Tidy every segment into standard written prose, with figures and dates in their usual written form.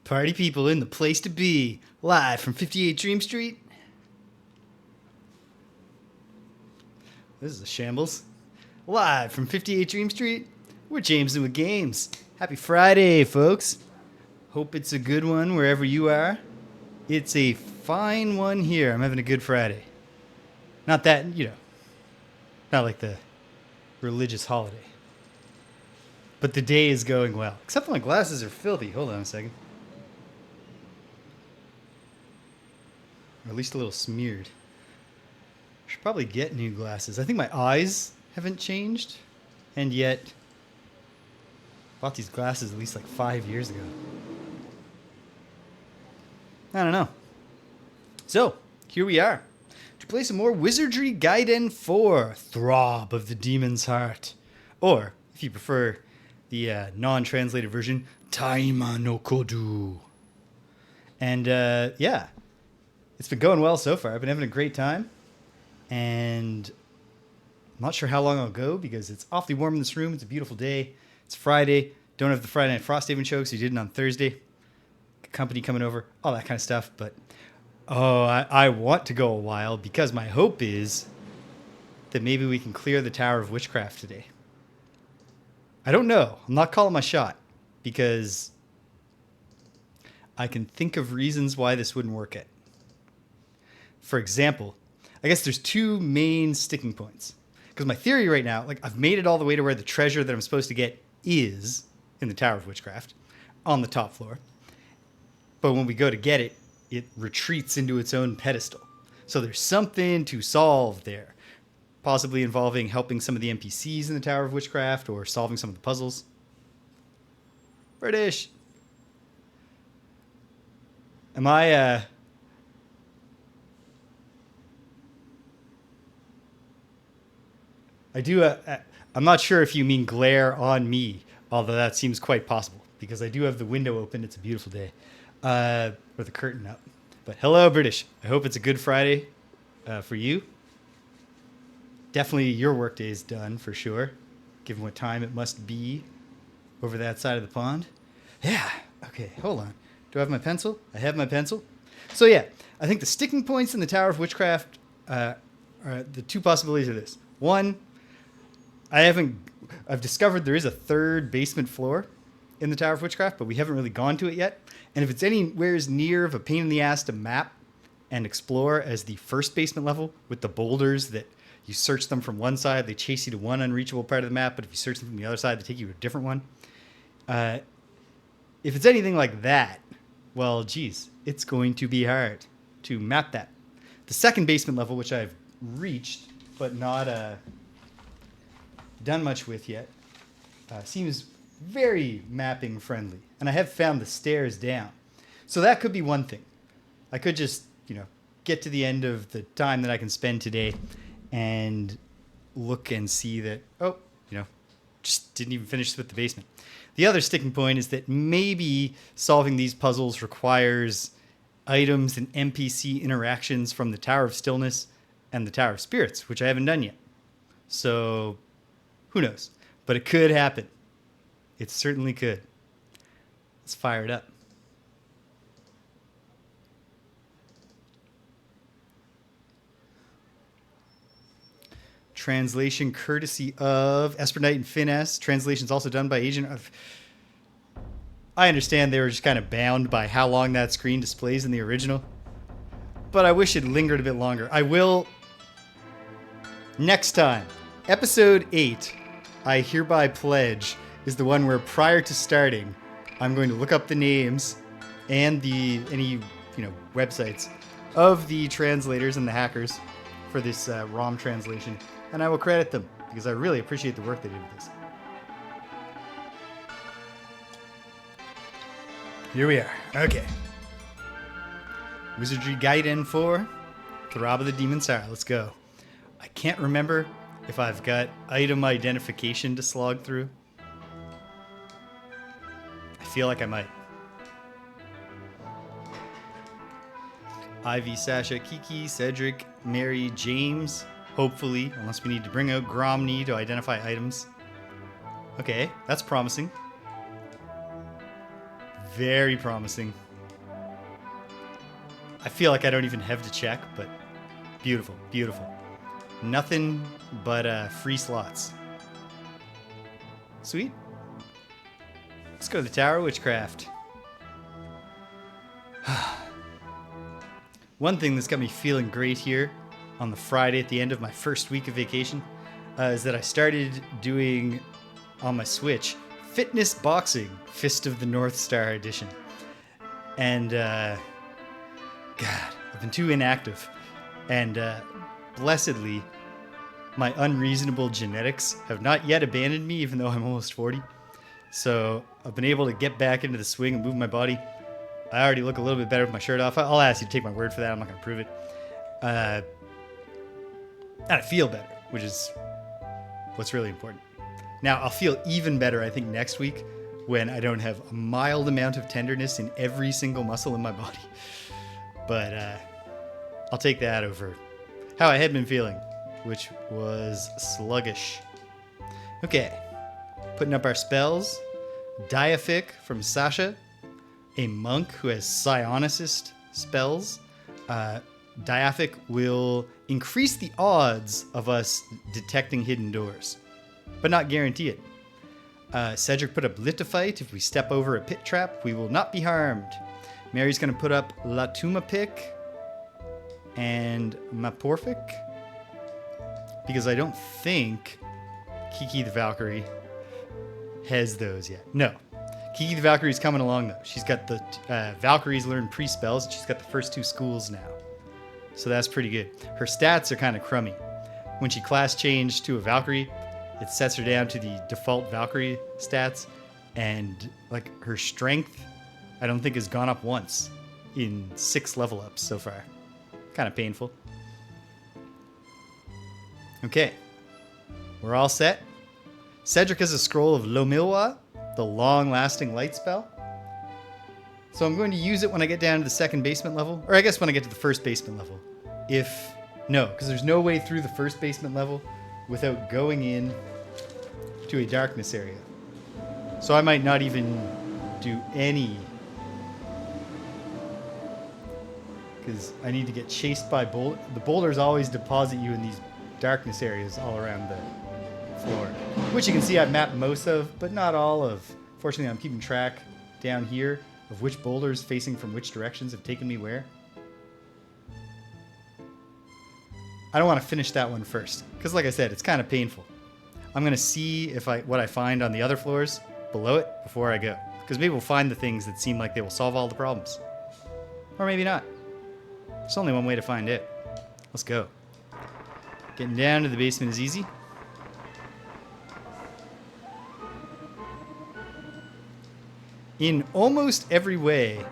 Party people in the place to be, live from 58 Dream Street. This is a shambles. Live from 58 Dream Street, we're Jameson with Games. Happy Friday, folks. Hope it's a good one wherever you are. It's a fine one here. I'm having a good Friday. Not that, not like the religious holiday. But the day is going well. Except my glasses are filthy. Hold on a second. Or at least a little smeared. I should probably get new glasses. I think my eyes haven't changed. And yet, I bought these glasses at least like 5 years ago. I don't know. So, here we are. To play some more Wizardry Gaiden 4, Throb of the Demon's Heart. Or, if you prefer the non-translated version, Taima no Kodu. And, yeah. It's been going well so far. I've been having a great time. And I'm not sure how long I'll go because it's awfully warm in this room. It's a beautiful day. It's Friday. Don't have the Friday Night Frosthaven show because you did it on Thursday. Company coming over. All that kind of stuff. But, I want to go a while because my hope is that maybe we can clear the Tower of Witchcraft today. I don't know. I'm not calling my shot because I can think of reasons why this wouldn't work out. For example, I guess there's two main sticking points. Because my theory right now, like I've made it all the way to where the treasure that I'm supposed to get is in the Tower of Witchcraft on the top floor. But when we go to get it, it retreats into its own pedestal. So there's something to solve there. Possibly involving helping some of the NPCs in the Tower of Witchcraft or solving some of the puzzles. British. Am I, I'm not sure if you mean glare on me, although that seems quite possible, because I do have the window open. It's a beautiful day. With the curtain up. But hello, British. I hope it's a good Friday for you. Definitely your workday is done, for sure, given what time it must be over that side of the pond. Yeah. Okay, hold on. Do I have my pencil? I have my pencil. So yeah, I think the sticking points in the Tower of Witchcraft are the two possibilities of this. One, I've discovered there is a third basement floor in the Tower of Witchcraft, but we haven't really gone to it yet. And if it's anywhere as near of a pain in the ass to map and explore as the first basement level with the boulders that you search them from one side, they chase you to one unreachable part of the map, but if you search them from the other side, they take you to a different one. If it's anything like that, well, geez, it's going to be hard to map that. The second basement level, which I've reached, but not done much with yet, seems very mapping friendly. And I have found the stairs down. So that could be one thing. I could just, get to the end of the time that I can spend today and look and see that, just didn't even finish with the basement. The other sticking point is that maybe solving these puzzles requires items and NPC interactions from the Tower of Stillness and the Tower of Spirits, which I haven't done yet. So, who knows? But it could happen. It certainly could. Let's fire it up. Translation courtesy of Espernight and Finesse. Translation's also done by Agent of... I understand they were just kind of bound by how long that screen displays in the original. But I wish it lingered a bit longer. I will... Next time. Episode 8, I hereby pledge, is the one where prior to starting, I'm going to look up the names and any websites of the translators and the hackers for this ROM translation, and I will credit them because I really appreciate the work they did with this. Here we are. Okay. Wizardry Gaiden 4, Throb of the Demon's Heart. Let's go. I can't remember if I've got item identification to slog through. I feel like I might. Ivy, Sasha, Kiki, Cedric, Mary, James, hopefully, unless we need to bring out Gromny to identify items. Okay, that's promising. very promising. I feel like I don't even have to check, but beautiful, beautiful. Nothing but free slots. Sweet. Let's go to the Tower of Witchcraft. One thing that's got me feeling great here on the Friday at the end of my first week of vacation is that I started doing on my Switch Fitness Boxing Fist of the North Star Edition. And God, I've been too inactive. And blessedly, my unreasonable genetics have not yet abandoned me, even though I'm almost 40. So I've been able to get back into the swing and move my body. I already look a little bit better with my shirt off. I'll ask you to take my word for that. I'm not going to prove it. And I feel better, which is what's really important. Now, I'll feel even better, I think, next week when I don't have a mild amount of tenderness in every single muscle in my body. But I'll take that over how I had been feeling, which was sluggish. Okay, putting up our spells. Diaphic from Sasha, a monk who has psionicist spells. Diaphic will increase the odds of us detecting hidden doors, but not guarantee it. Cedric put up Litophyte. If we step over a pit trap, we will not be harmed. Mary's going to put up Latumapic and Maporphic, because I don't think Kiki the Valkyrie has those yet. No. Kiki the Valkyrie's coming along, though. She's got the Valkyries learn pre-spells, and she's got the first 2 schools now. So that's pretty good. Her stats are kind of crummy. When she class changed to a Valkyrie, it sets her down to the default Valkyrie stats, and like her strength, I don't think has gone up once in 6 level ups so far. Kind of painful. Okay. We're all set. Cedric has a scroll of Lomilwa, the long-lasting light spell. So I'm going to use it when I get down to the second basement level. Or I guess when I get to the first basement level. No, because there's no way through the first basement level without going in to a darkness area. So I might not even do any, because I need to get chased by boulders. The boulders always deposit you in these darkness areas all around the floor, which you can see I've mapped most of, but not all of. Fortunately, I'm keeping track down here of which boulders facing from which directions have taken me where. I don't want to finish that one first, because like I said, it's kind of painful. I'm going to see what I find on the other floors below it before I go, because maybe we'll find the things that seem like they will solve all the problems. Or maybe not. There's only one way to find it. Let's go. Getting down to the basement is easy. In almost every way,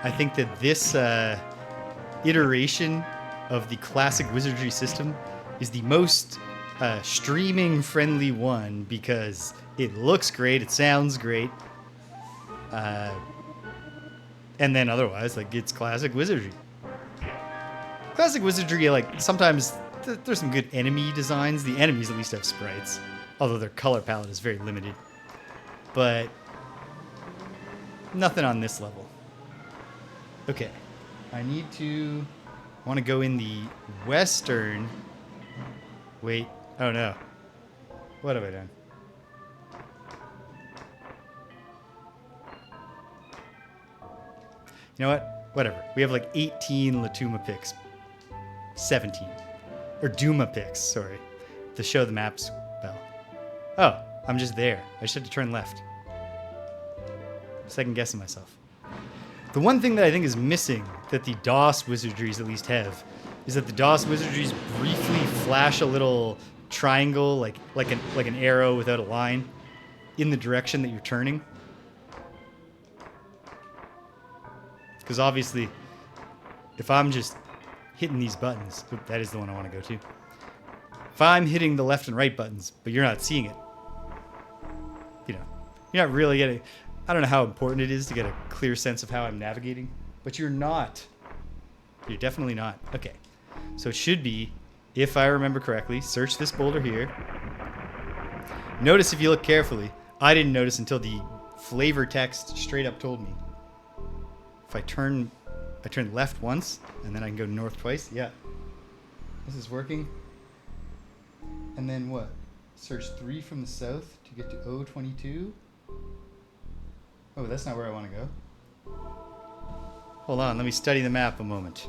I think that this iteration of the classic Wizardry system is the most streaming-friendly one, because it looks great, it sounds great, and then otherwise, like, it's classic Wizardry. Classic Wizardry, like, sometimes there's some good enemy designs. The enemies at least have sprites, although their color palette is very limited. But nothing on this level. Okay. I want to go in the western. Wait. Oh no. What have I done? You know what? Whatever. We have like 18 Latuma picks. 17. Or Duma picks, sorry. To show the map spell. Oh, I'm just there. I just had to turn left. Second guessing myself. The one thing that I think is missing that the DOS wizardries at least have is that the DOS wizardries briefly flash a little triangle, like an arrow without a line, in the direction that you're turning. Because obviously, if I'm just hitting these buttons, that is the one I want to go to. If I'm hitting the left and right buttons, but you're not seeing it, you're not really getting. I don't know how important it is to get a clear sense of how I'm navigating, but you're not. You're definitely not. Okay. So it should be, if I remember correctly, search this boulder here. Notice if you look carefully, I didn't notice until the flavor text straight up told me. If I turn left once, and then I can go north twice. Yeah. This is working. And then what? Search 3 from the south to get to O22. Oh, that's not where I want to go. Hold on, let me study the map a moment.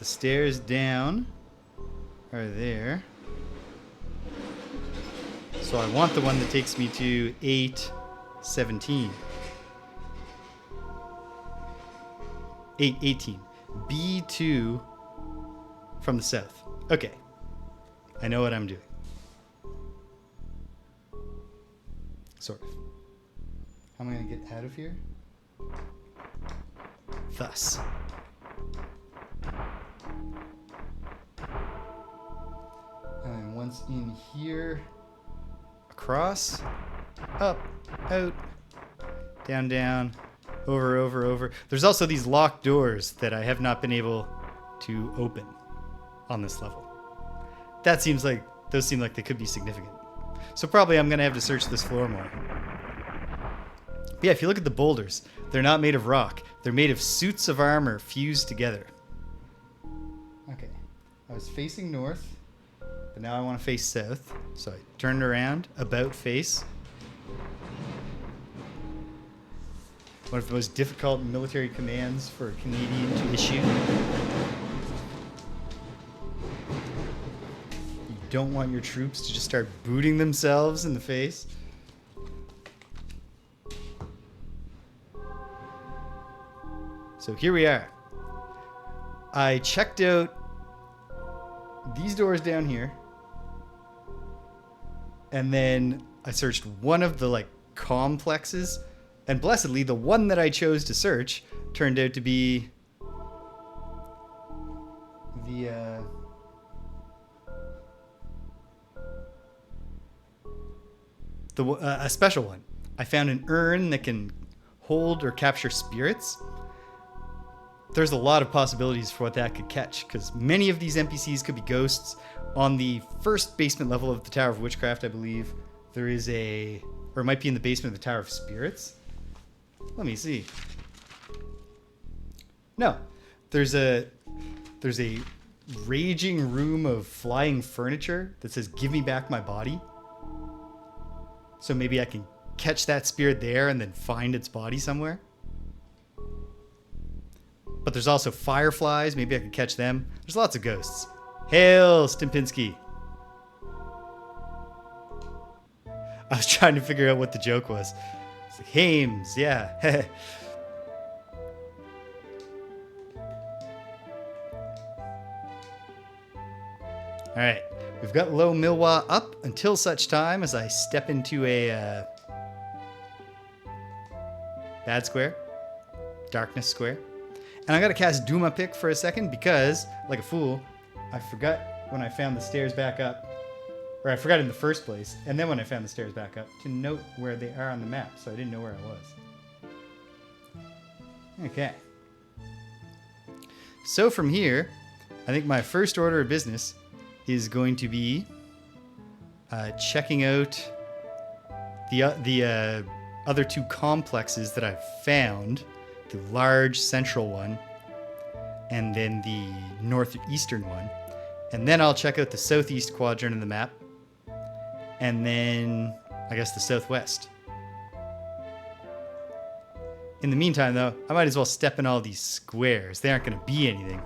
The stairs down are there. So I want the one that takes me to 817. 818. B2 from the south. Okay. I know what I'm doing. Sort of. How am I going to get out of here? Thus. And then once in here, across, up, out, down, down, over, over, over. There's also these locked doors that I have not been able to open on this level. Those seem like they could be significant. So probably I'm going to have to search this floor more. But yeah, if you look at the boulders, they're not made of rock. They're made of suits of armor fused together. Okay. I was facing north, but now I want to face south. So I turned around, about face. One of the most difficult military commands for a Canadian to issue. You don't want your troops to just start booting themselves in the face. So here we are. I checked out these doors down here. And then I searched one of the complexes. And blessedly, the one that I chose to search turned out to be a special one. I found an urn that can hold or capture spirits. There's a lot of possibilities for what that could catch, because many of these NPCs could be ghosts. On the first basement level of the Tower of Witchcraft, I believe, there is or it might be in the basement of the Tower of Spirits. Let me see. No, there's a raging room of flying furniture that says, "Give me back my body." So maybe I can catch that spirit there and then find its body somewhere. But there's also fireflies. Maybe I can catch them. There's lots of ghosts. Hail, Stimpinski. I was trying to figure out what the joke was. It's like, Hames, yeah. All right. We've got low Milwa up until such time as I step into a bad square, darkness square. And I got to cast Duma Pick for a second because, like a fool, I forgot when I found the stairs back up, or I forgot in the first place, and then when I found the stairs back up, to note where they are on the map, so I didn't know where I was. Okay. So from here, I think my first order of business is going to be checking out the other two complexes that I've found, the large central one and then the northeastern one. And then I'll check out the southeast quadrant of the map and then I guess the southwest. In the meantime, though, I might as well step in all these squares. They aren't going to be anything.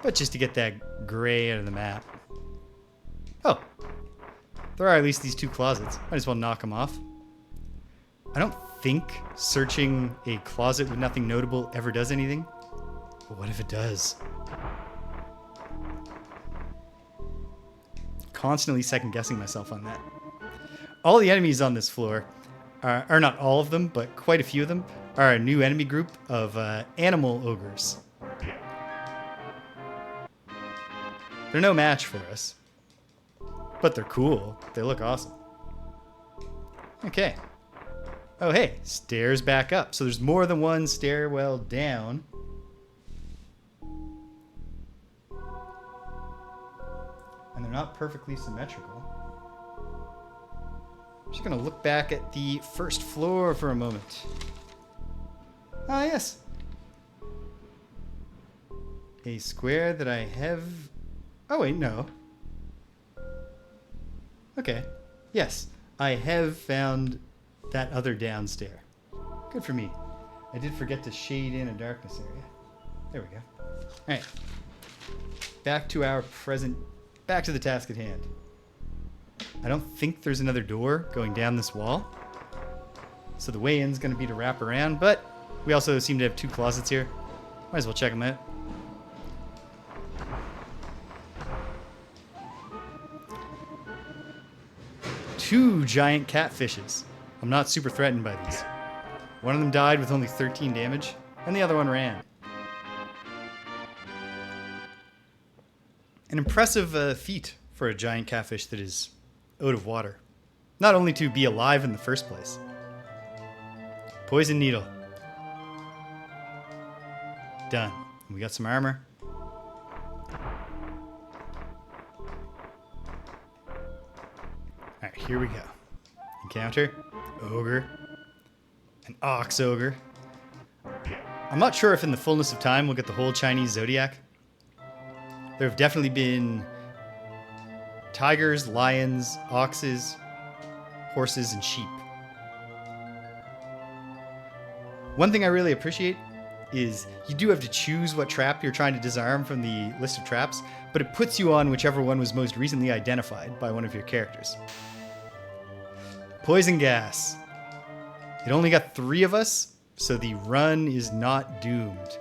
But just to get that gray out of the map. Oh. There are at least these two closets. Might as well knock them off. I don't think searching a closet with nothing notable ever does anything. But what if it does? Constantly second-guessing myself on that. All the enemies on this floor are not all of them, but quite a few of them, are a new enemy group of animal ogres. They're no match for us, but they're cool. They look awesome. Okay. Oh, hey, stairs back up. So there's more than one stairwell down. And they're not perfectly symmetrical. I'm just going to look back at the first floor for a moment. Ah, yes. A square that I have... Oh, wait, no. Okay. Yes, I have found that other downstair. Good for me. I did forget to shade in a darkness area. There we go. All right. Back to our present... Back to the task at hand. I don't think there's another door going down this wall. So the way in's going to be to wrap around, but we also seem to have 2 closets here. Might as well check them out. Two giant catfishes. I'm not super threatened by these. One of them died with only 13 damage, and the other one ran. An impressive feat for a giant catfish that is out of water. Not only to be alive in the first place. Poison needle. Done. We got some armor. Alright, here we go. Encounter. Ogre. An ox ogre. I'm not sure if in the fullness of time we'll get the whole Chinese zodiac. There have definitely been tigers, lions, oxes, horses, and sheep. One thing I really appreciate is you do have to choose what trap you're trying to disarm from the list of traps, but it puts you on whichever one was most recently identified by one of your characters. Poison gas. It only got 3 of us, so the run is not doomed.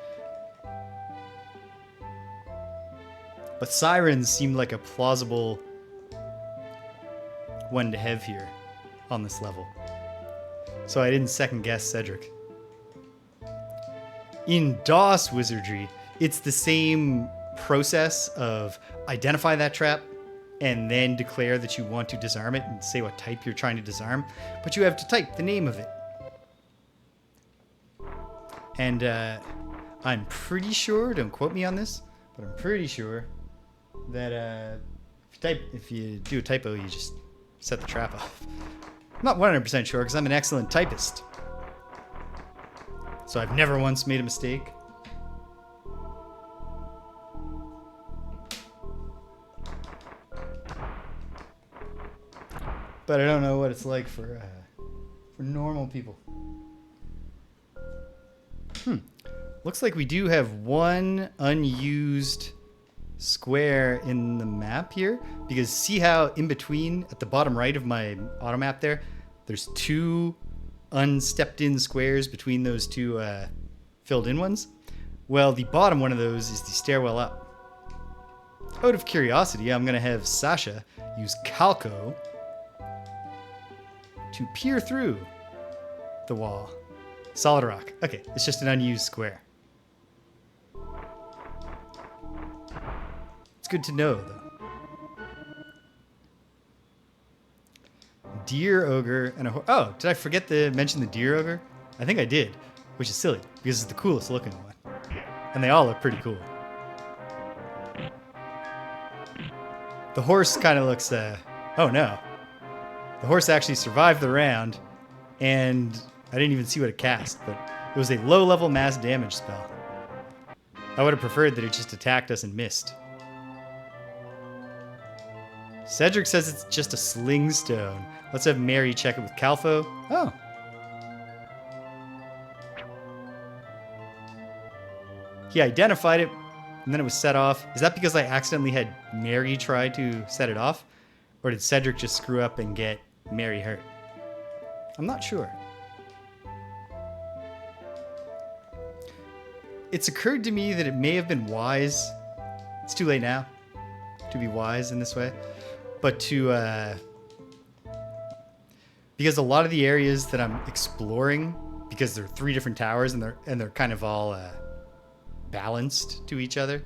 But sirens seemed like a plausible one to have here on this level. So I didn't second guess Cedric. In DOS Wizardry, it's the same process of identify that trap and then declare that you want to disarm it and say what type you're trying to disarm, but you have to type the name of it. And I'm pretty sure, don't quote me on this, but I'm pretty sure that if you do a typo, you just set the trap off. I'm not 100% sure because I'm an excellent typist. So I've never once made a mistake. But I don't know what it's like for normal people. Looks like we do have one unused square in the map here, because see how in between at the bottom right of my auto map there's 2 unstepped in squares between those 2 filled in ones. Well, the bottom one of those is the stairwell up. Out of curiosity, I'm going to have Sasha use Calco to peer through the wall. Solid rock. Okay, it's just an unused square. It's good to know, though. Deer ogre and a oh, did I forget to mention the deer ogre? I think I did, which is silly because it's the coolest looking one. And they all look pretty cool. The horse kind of looks, oh no. The horse actually survived the round, and I didn't even see what it cast, but it was a low-level mass damage spell. I would have preferred that it just attacked us and missed. Cedric says it's just a sling stone. Let's have Mary check it with Calfo. Oh. He identified it, and then it was set off. Is that because I accidentally had Mary try to set it off? Or did Cedric just screw up and get Mary hurt? I'm not sure. It's occurred to me that it may have been wise. It's too late now to be wise in this way. But to, because a lot of the areas that I'm exploring, because there are 3 different towers and they're kind of all balanced to each other.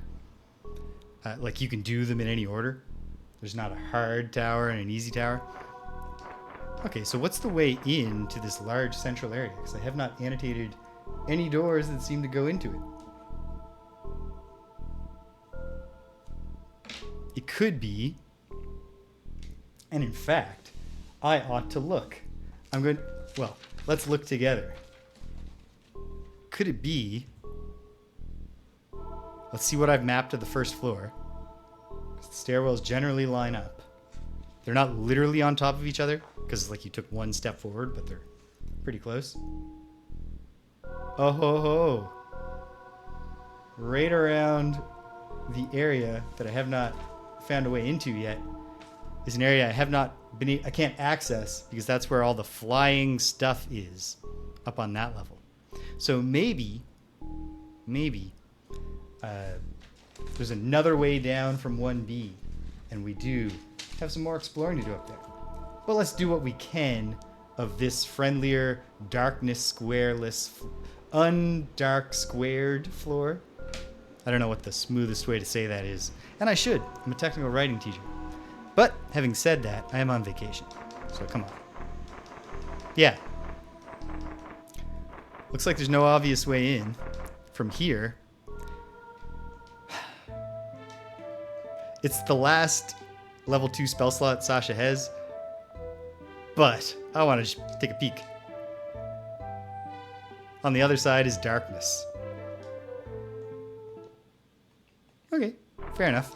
Like you can do them in any order. There's not a hard tower and an easy tower. Okay, so what's the way in to this large central area? Because I have not annotated any doors that seem to go into it. It could be, and in fact, I ought to look. Well, let's look together. could it be? Let's see what I've mapped to the first floor. The stairwells generally line up. They're not literally on top of each other, because like you took one step forward, but they're pretty close. Oh ho ho. Right around the area that I have not found a way into yet is an area I have not been, I can't access because that's where all the flying stuff is up on that level. So maybe there's another way down from 1B, and we do have some more exploring to do up there. But let's do what we can of this friendlier, darkness squareless, undark squared floor. I don't know what the smoothest way to say that is, and I should. I'm a technical writing teacher. But having said that, I am on vacation, so come on. Yeah. Looks like there's no obvious way in from here. It's the last level 2 spell slot Sasha has, but I want to just take a peek. On the other side is darkness. Okay, fair enough.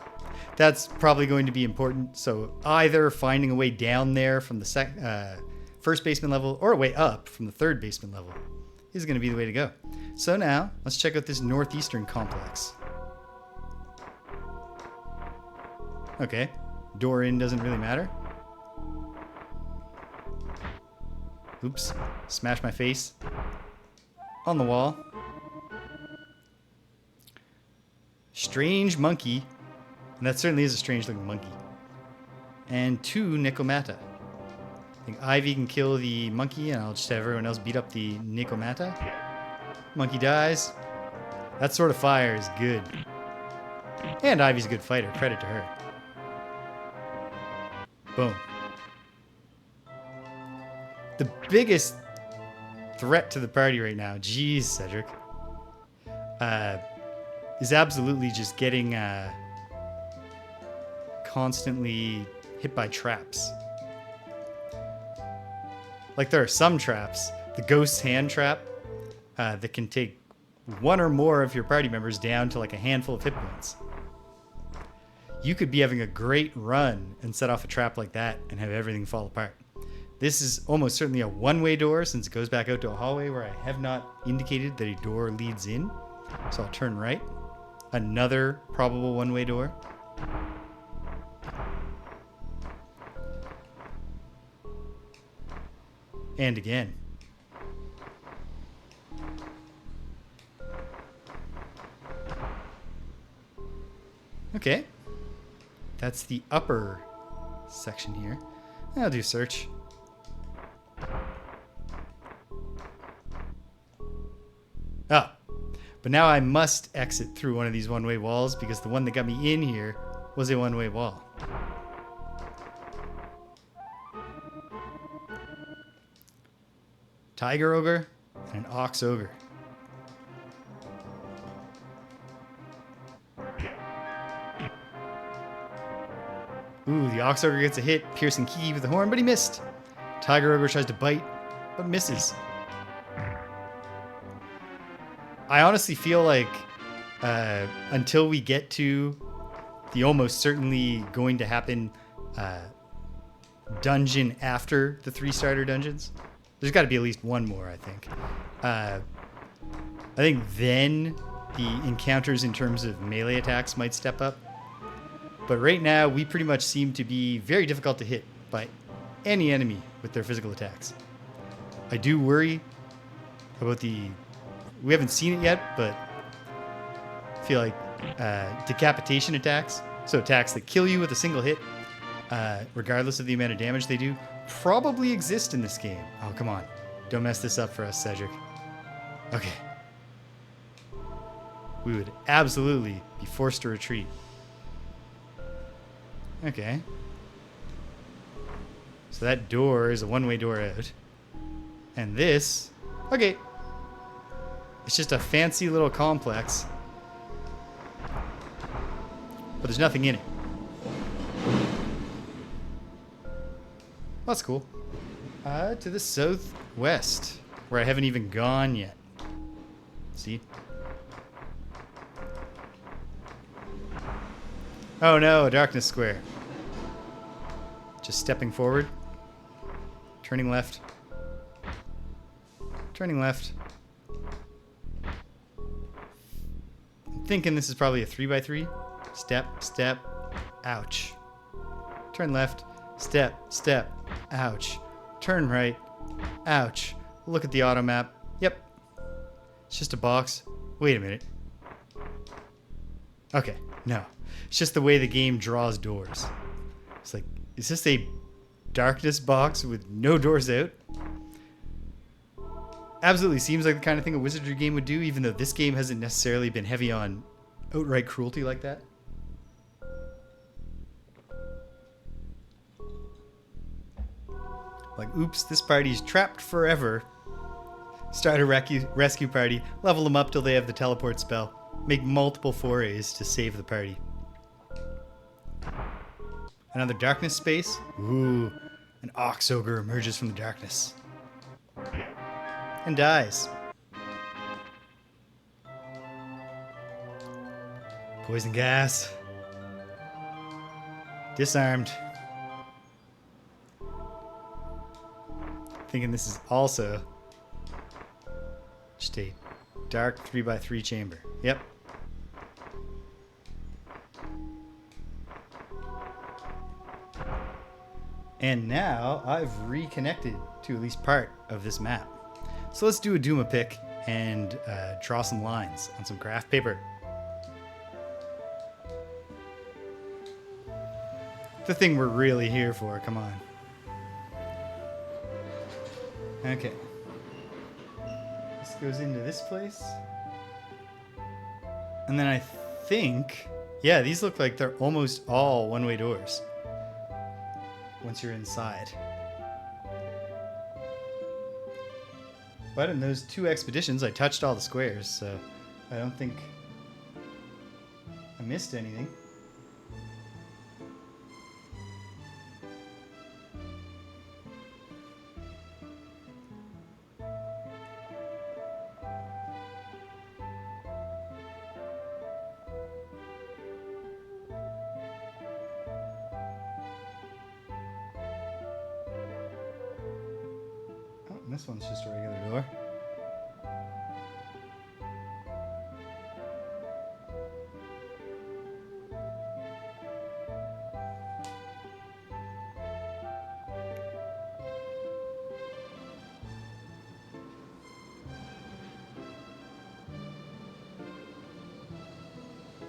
That's probably going to be important, so either finding a way down there from the first basement level or a way up from the third basement level is going to be the way to go. So now, let's check out this northeastern complex. Okay, door in doesn't really matter. Oops, smash my face on the wall. Strange monkey, and that certainly is a strange looking monkey. And 2 Necromata. I think Ivy can kill the monkey, and I'll just have everyone else beat up the Necromata. Monkey dies. That sort of fire is good. And Ivy's a good fighter, credit to her. Boom. The biggest threat to the party right now, geez, Cedric, is absolutely just getting constantly hit by traps. Like there are some traps, the Ghost's Hand trap, that can take one or more of your party members down to like a handful of hit points. You could be having a great run and set off a trap like that and have everything fall apart. This is almost certainly a one-way door since it goes back out to a hallway where I have not indicated that a door leads in. So I'll turn right. Another probable one-way door. And again. Okay. That's the upper section here. I'll do search. Oh, but now I must exit through one of these one-way walls because the one that got me in here was a one-way wall. Tiger ogre and an ox ogre. Ooh, the ox ogre gets a hit, piercing Kiki with the horn, but he missed. Tiger ogre tries to bite, but misses. I honestly feel like until we get to the almost certainly going to happen dungeon after the 3 starter dungeons, there's got to be at least one more, I think. I think then the encounters in terms of melee attacks might step up. But right now, we pretty much seem to be very difficult to hit by any enemy with their physical attacks. I do worry about the... We haven't seen it yet, but I feel like decapitation attacks, so attacks that kill you with a single hit, regardless of the amount of damage they do, probably exist in this game. Oh, come on. Don't mess this up for us, Cedric. Okay. We would absolutely be forced to retreat. Okay. So that door is a one-way door out. And this... Okay. It's just a fancy little complex. But there's nothing in it. That's cool. To the southwest, where I haven't even gone yet. See? Oh no, a darkness square. Just stepping forward. Turning left. Turning left. I'm thinking this is probably a 3x3. Step, step, ouch. Turn left, step, step, ouch. Turn right, ouch. Look at the auto map. Yep. It's just a box. Wait a minute. Okay, no. It's just the way the game draws doors. It's like, is this a darkness box with no doors out? Absolutely seems like the kind of thing a Wizardry game would do, even though this game hasn't necessarily been heavy on outright cruelty like that. Like, oops, this party's trapped forever. Start a rescue party, level them up till they have the teleport spell. Make multiple forays to save the party. Another darkness space. Ooh, an ox ogre emerges from the darkness. And dies. Poison gas. Disarmed. Thinking this is also just a dark 3x3 chamber. Yep. And now I've reconnected to at least part of this map. So let's do a Duma pick and draw some lines on some craft paper. The thing we're really here for, come on. Okay. This goes into this place. And then I think, yeah, these look like they're almost all one-way doors once you're inside. But in those 2 expeditions, I touched all the squares, so I don't think I missed anything. This one's just a regular door.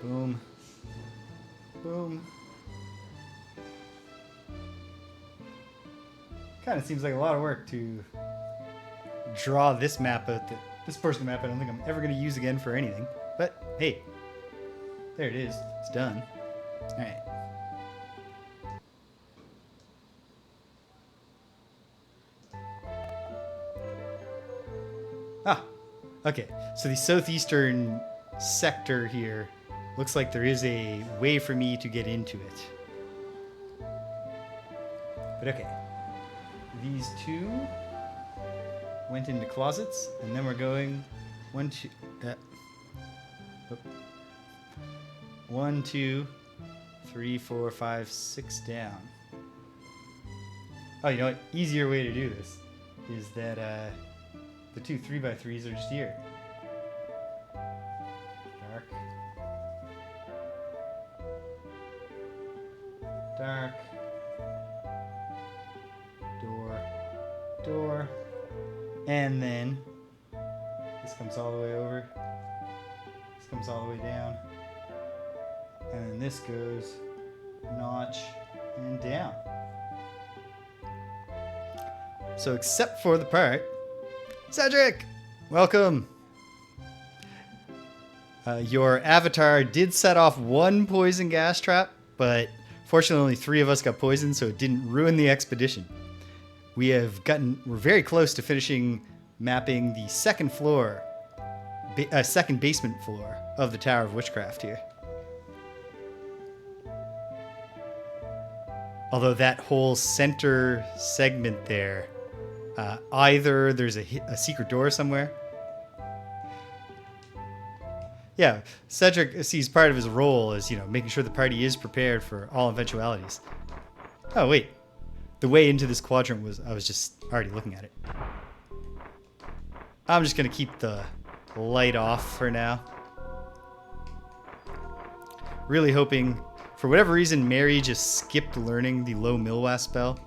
Boom. Boom. Kind of seems like a lot of work to draw this map out, this portion of the map I don't think I'm ever going to use again for anything. But hey, there it is. It's done. Alright. Ah, okay. So the southeastern sector here looks like there is a way for me to get into it. But okay. These 2 went into closets, and then we're going 1, 2, 3, 4, 5, 6 down. Oh, you know what? Easier way to do this is that the 2 3x3s are just here. Dark. Dark. Door. Door. And then this comes all the way over. This comes all the way down. And then this goes notch and down. So except for the part, Cedric, welcome. Your avatar did set off 1 poison gas trap, but fortunately only 3 of us got poisoned, so it didn't ruin the expedition. We're very close to finishing mapping the second floor, second basement floor of the Tower of Witchcraft here. Although that whole center segment there, either there's a secret door somewhere, Yeah, Cedric sees part of his role as, making sure the party is prepared for all eventualities. Oh, wait. The way into this quadrant I was just already looking at it. I'm just going to keep the light off for now. Really hoping, for whatever reason, Mary just skipped learning the low Millwasp spell.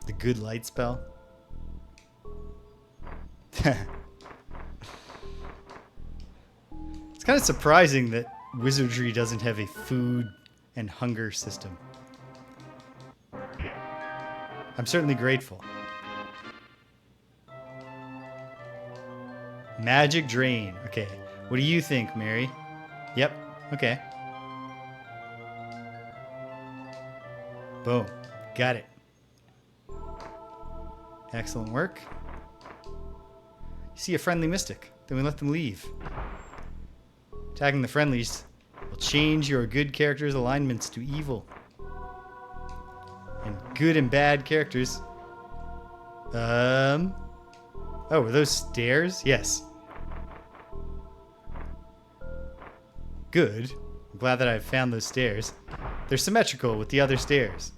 The good light spell. It's kind of surprising that Wizardry doesn't have a food and hunger system. I'm certainly grateful. Magic Drain. Okay. What do you think, Mary? Yep. Okay. Boom. Got it. Excellent work. You see a friendly mystic. Then we let them leave. Attacking the friendlies will change your good character's alignments to evil. And good and bad characters. Oh, were those stairs? Yes. Good. I'm glad that I've found those stairs. They're symmetrical with the other stairs,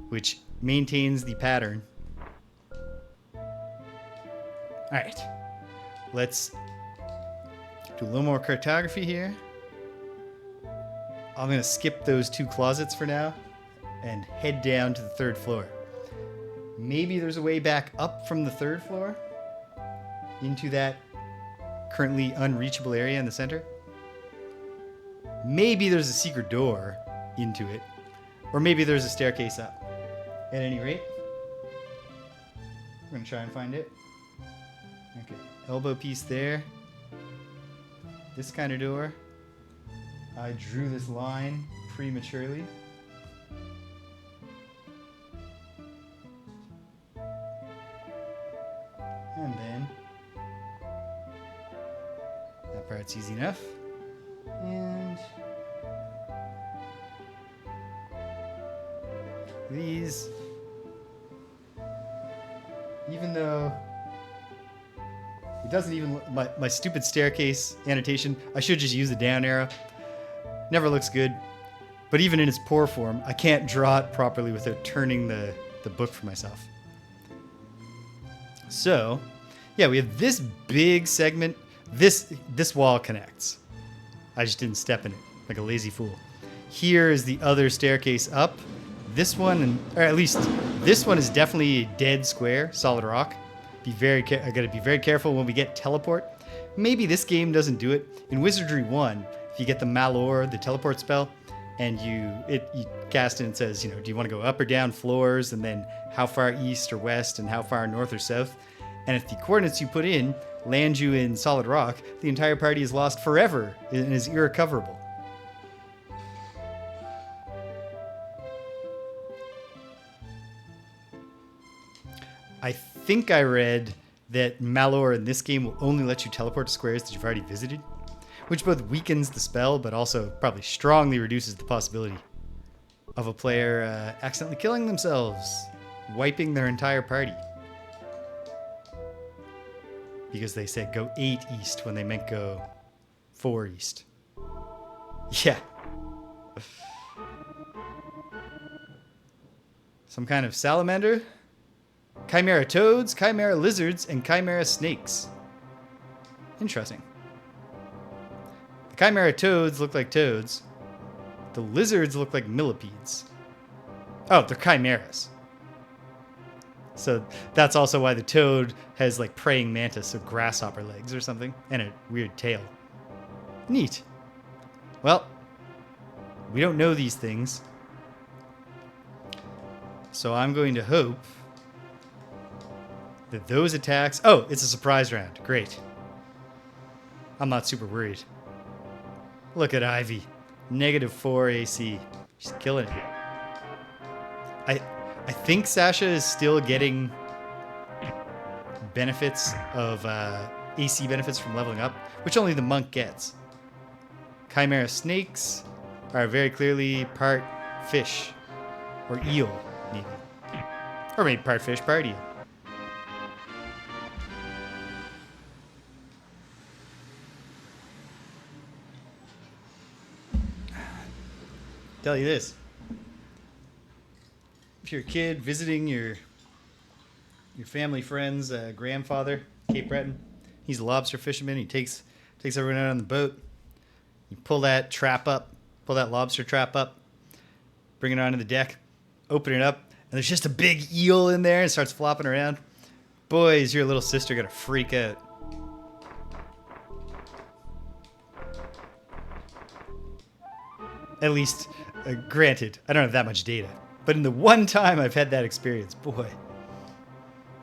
which maintains the pattern. Alright. Let's do a little more cartography here. I'm going to skip those 2 closets for now and head down to the 3rd floor. Maybe there's a way back up from the 3rd floor into that currently unreachable area in the center. Maybe there's a secret door into it. Or maybe there's a staircase up. At any rate, I'm going to try and find it. Okay, elbow piece there. This kind of door. I drew this line prematurely. And then that part's easy enough. And these, even though it doesn't even, my stupid staircase annotation, I should just use the down arrow. Never looks good. But even in its poor form, I can't draw it properly without turning the book for myself. So, yeah, we have this big segment. This wall connects. I just didn't step in it like a lazy fool. Here is the other staircase up. This one, or at least this one, is definitely a dead square, solid rock. I gotta be very careful when we get teleport. Maybe this game doesn't do it. In Wizardry 1, if you get the Malor, the teleport spell, and you cast it and says, do you want to go up or down floors, and then how far east or west, and how far north or south. And if the coordinates you put in land you in solid rock, the entire party is lost forever and is irrecoverable. I think I read that Malor in this game will only let you teleport to squares that you've already visited, which both weakens the spell, but also probably strongly reduces the possibility of a player accidentally killing themselves, wiping their entire party. Because they said go 8 east when they meant go 4 east. Yeah. Some kind of salamander? Chimera toads, chimera lizards, and chimera snakes. Interesting. The chimera toads look like toads. The lizards look like millipedes. Oh, they're chimeras. So that's also why the toad has like praying mantis or grasshopper legs or something, and a weird tail. Neat. Well, we don't know these things. So I'm going to hope that those attacks... Oh, it's a surprise round. Great. I'm not super worried. Look at Ivy. -4 AC. She's killing it. I think Sasha is still getting benefits of AC benefits from leveling up, which only the monk gets. Chimera snakes are very clearly part fish. Or eel, maybe. Or maybe part fish, part eel. Tell you this. If you're a kid visiting your family friend's grandfather, Cape Breton, he's a lobster fisherman. He takes everyone out on the boat. You pull that lobster trap up, bring it onto the deck, open it up, and there's just a big eel in there and starts flopping around. Boy, is your little sister gonna freak out. At least, granted, I don't have that much data. But in the one time I've had that experience, boy,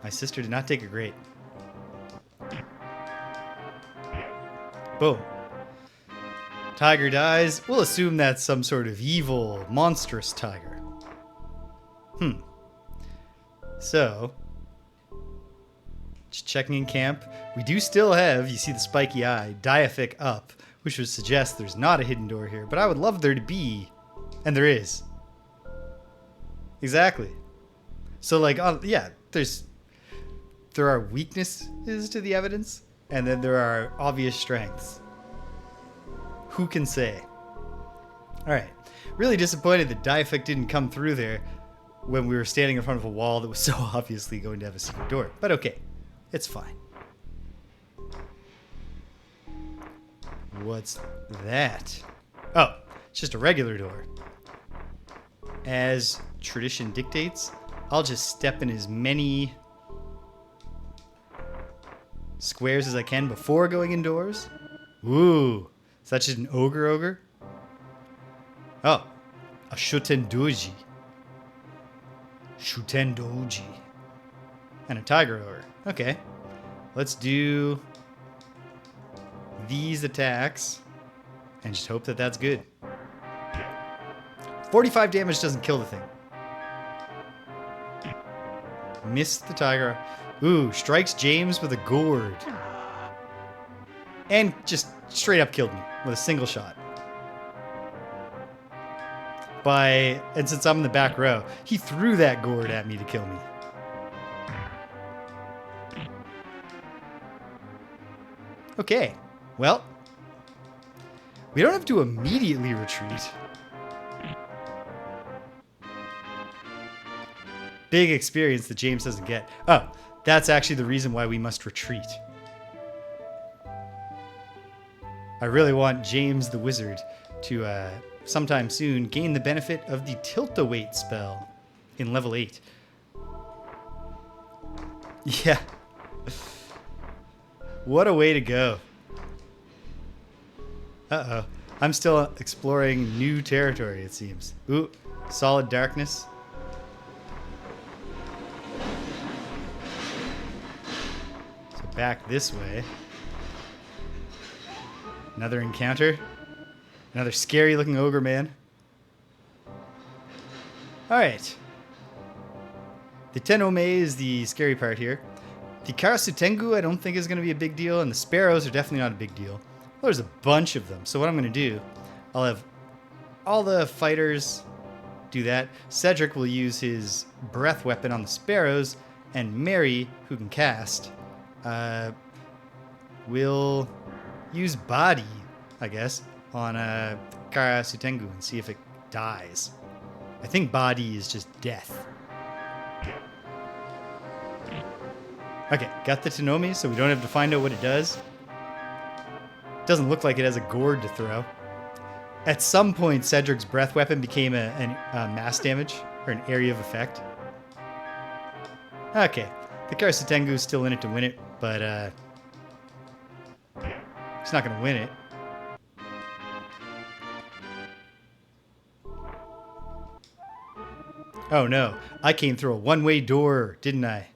my sister did not take it great. Boom. Tiger dies. We'll assume that's some sort of evil, monstrous tiger. So, just checking in camp. We do still have, you see the spiky eye, Diathic up, which would suggest there's not a hidden door here, but I would love there to be. And there is. Exactly. So, like, yeah, there are weaknesses to the evidence, and then there are obvious strengths. Who can say? All right. Really disappointed that Diathic didn't come through there when we were standing in front of a wall that was so obviously going to have a secret door. But okay, it's fine. What's that? Oh, it's just a regular door. As tradition dictates, I'll just step in as many squares as I can before going indoors. Ooh, is that just an ogre? Oh, a Shutendoji. And a tiger ogre. Okay, let's do these attacks and just hope that that's good. 45 damage doesn't kill the thing. Missed the tiger. Ooh, strikes James with a gourd. And just straight up killed me with a single shot. And since I'm in the back row, he threw that gourd at me to kill me. Okay, well, we don't have to immediately retreat. Big experience that James doesn't get. Oh, that's actually the reason why we must retreat. I really want James the Wizard to, sometime soon, gain the benefit of the Tilt-A-Weight spell in level 8. Yeah. What a way to go. Uh-oh. I'm still exploring new territory, it seems. Ooh, solid darkness. So back this way. Another encounter. Another scary looking ogre man. Alright. The Tenome is the scary part here. The Karasutengu I don't think is going to be a big deal, and the sparrows are definitely not a big deal. Well, there's a bunch of them, so what I'm going to do, I'll have all the fighters do that. Cedric will use his breath weapon on the sparrows, and Mary, who can cast, will use body, I guess, on Karasutengu and see if it dies. I think body is just death. Okay, got the Tenome, so we don't have to find out what it does. Doesn't look like it has a gourd to throw. At some point, Cedric's breath weapon became a mass damage, or an area of effect. Okay, the Karasutengu is still in it to win it, but he's not going to win it. Oh no, I came through a one-way door, didn't I?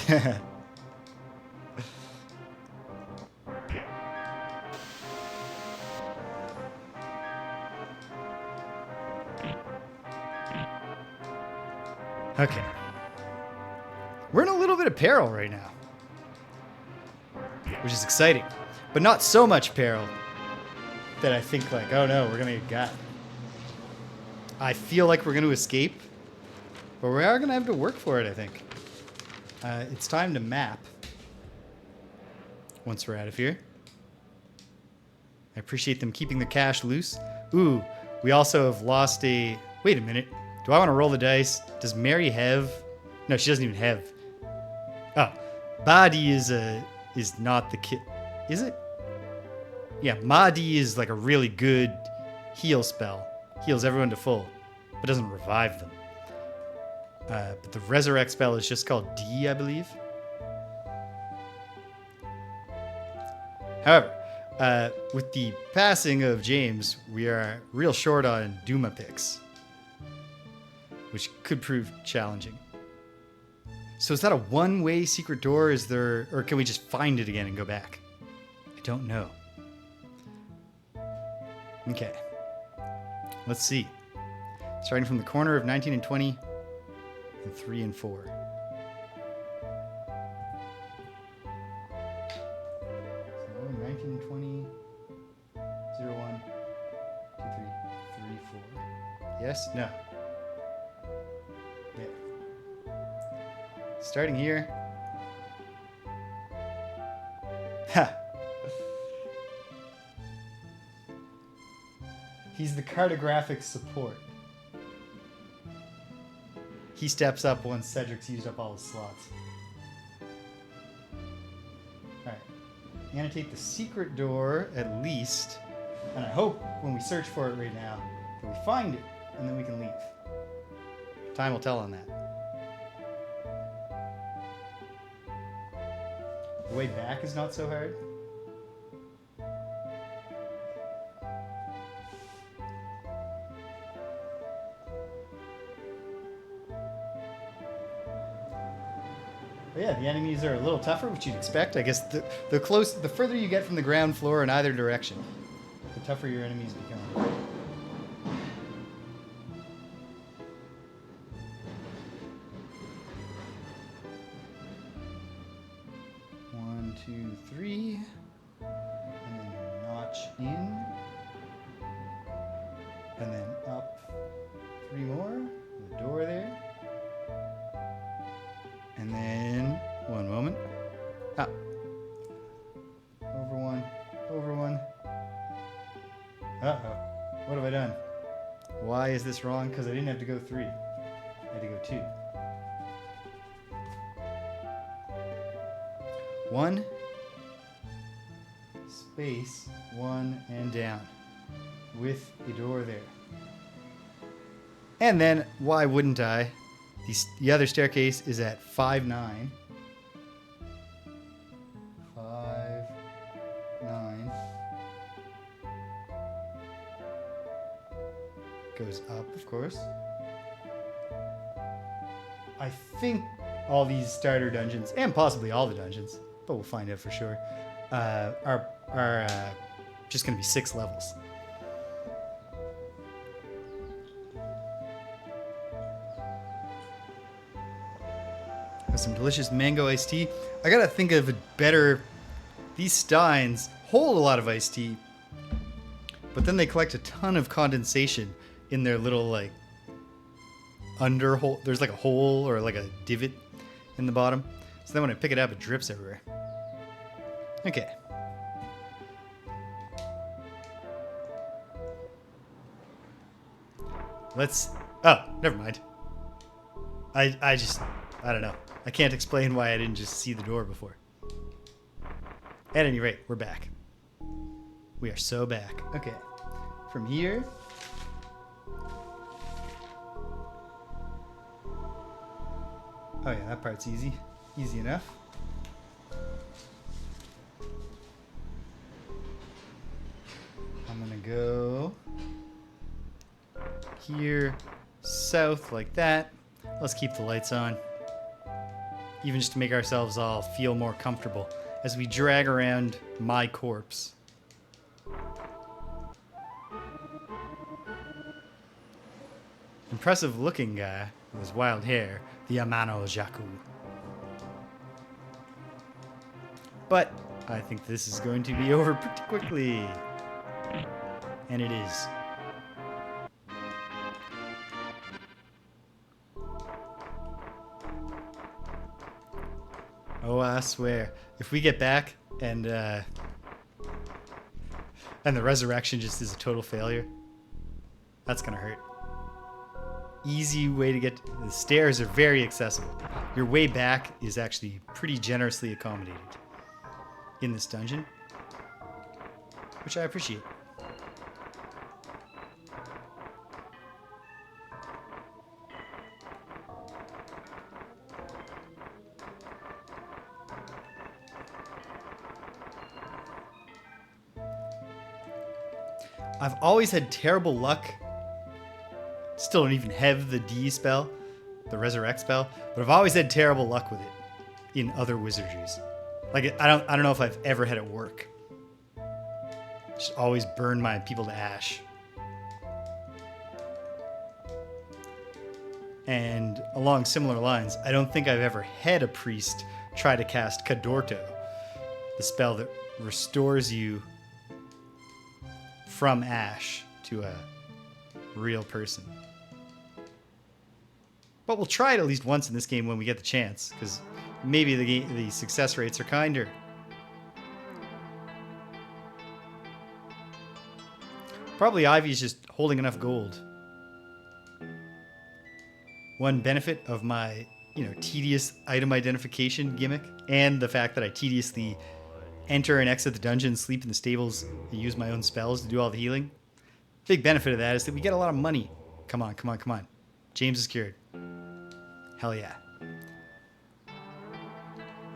Okay. We're in a little bit of peril right now, which is exciting, but not so much peril that I think like, oh no, we're gonna get got. I feel like we're gonna escape, but we are gonna have to work for it, I think. It's time to map. Once we're out of here. I appreciate them keeping the cash loose. Ooh, we also have lost a... Wait a minute. Do I want to roll the dice? Does Mary have... No, she doesn't even have... Oh. Badi is not the kid. Is it? Yeah, Mahdi is like a really good heal spell. Heals everyone to full, but doesn't revive them. But the resurrect spell is just called D, I believe. However, with the passing of James, we are real short on Duma picks, which could prove challenging. So is that a one-way secret door? Is there, or can we just find it again and go back? I don't know. Okay. Let's see. Starting from the corner of 19 and 20, and 3 and 4. So 19 and 20, 0, 1, 2, 3, 3, 4. Yes? No. Yeah. Starting here. Ha! He's the cartographic support. He steps up once Cedric's used up all his slots. Alright. Annotate the secret door at least. And I hope when we search for it right now that we find it and then we can leave. Time will tell on that. The way back is not so hard. But yeah, the enemies are a little tougher, which you'd expect. I guess the further you get from the ground floor in either direction, the tougher your enemies become. 1, 2, 3, and then notch in, and then up 3 more, the door there. And then, one moment. Ah. Over 1, over 1. Uh-oh. What have I done? Why is this wrong? Because I didn't have to go 3. I had to go 2. 1. Space. 1 and down. With a door there. And then, why wouldn't I? The other staircase is at 5, 9. 5, 9. Goes up, of course. I think all these starter dungeons, and possibly all the dungeons, but we'll find out for sure, are just going to be 6 levels. Some delicious mango iced tea. I gotta think of a better... These steins hold a lot of iced tea, but then they collect a ton of condensation in their little, like, under hole. There's like a hole or like a divot in the bottom. So then when I pick it up, it drips everywhere. Okay. Let's... Oh, never mind. I don't know. I can't explain why I didn't just see the door before. At any rate, we're back. We are so back. Okay. From here... Oh yeah, that part's easy. Easy enough. I'm gonna go... here, south, like that. Let's keep the lights on. Even just to make ourselves all feel more comfortable as we drag around my corpse. Impressive looking guy with his wild hair, the Amano Jaku. But I think this is going to be over pretty quickly. And it is. Oh, I swear. If we get back and the resurrection just is a total failure, that's gonna hurt. Easy way to get... The stairs are very accessible. Your way back is actually pretty generously accommodated in this dungeon, which I appreciate. I've always had terrible luck. Still don't even have the D spell, the resurrect spell, but I've always had terrible luck with it in other wizardries. Like I don't know if I've ever had it work. Just always burn my people to ash. And along similar lines, I don't think I've ever had a priest try to cast Cadorto, the spell that restores you from ash to a real person. But we'll try it at least once in this game when we get the chance, because maybe the success rates are kinder. Probably Ivy's just holding enough gold. One benefit of my, tedious item identification gimmick, and the fact that I tediously enter and exit the dungeon, sleep in the stables, and use my own spells to do all the healing. Big benefit of that is that we get a lot of money. Come on. James is cured. Hell yeah.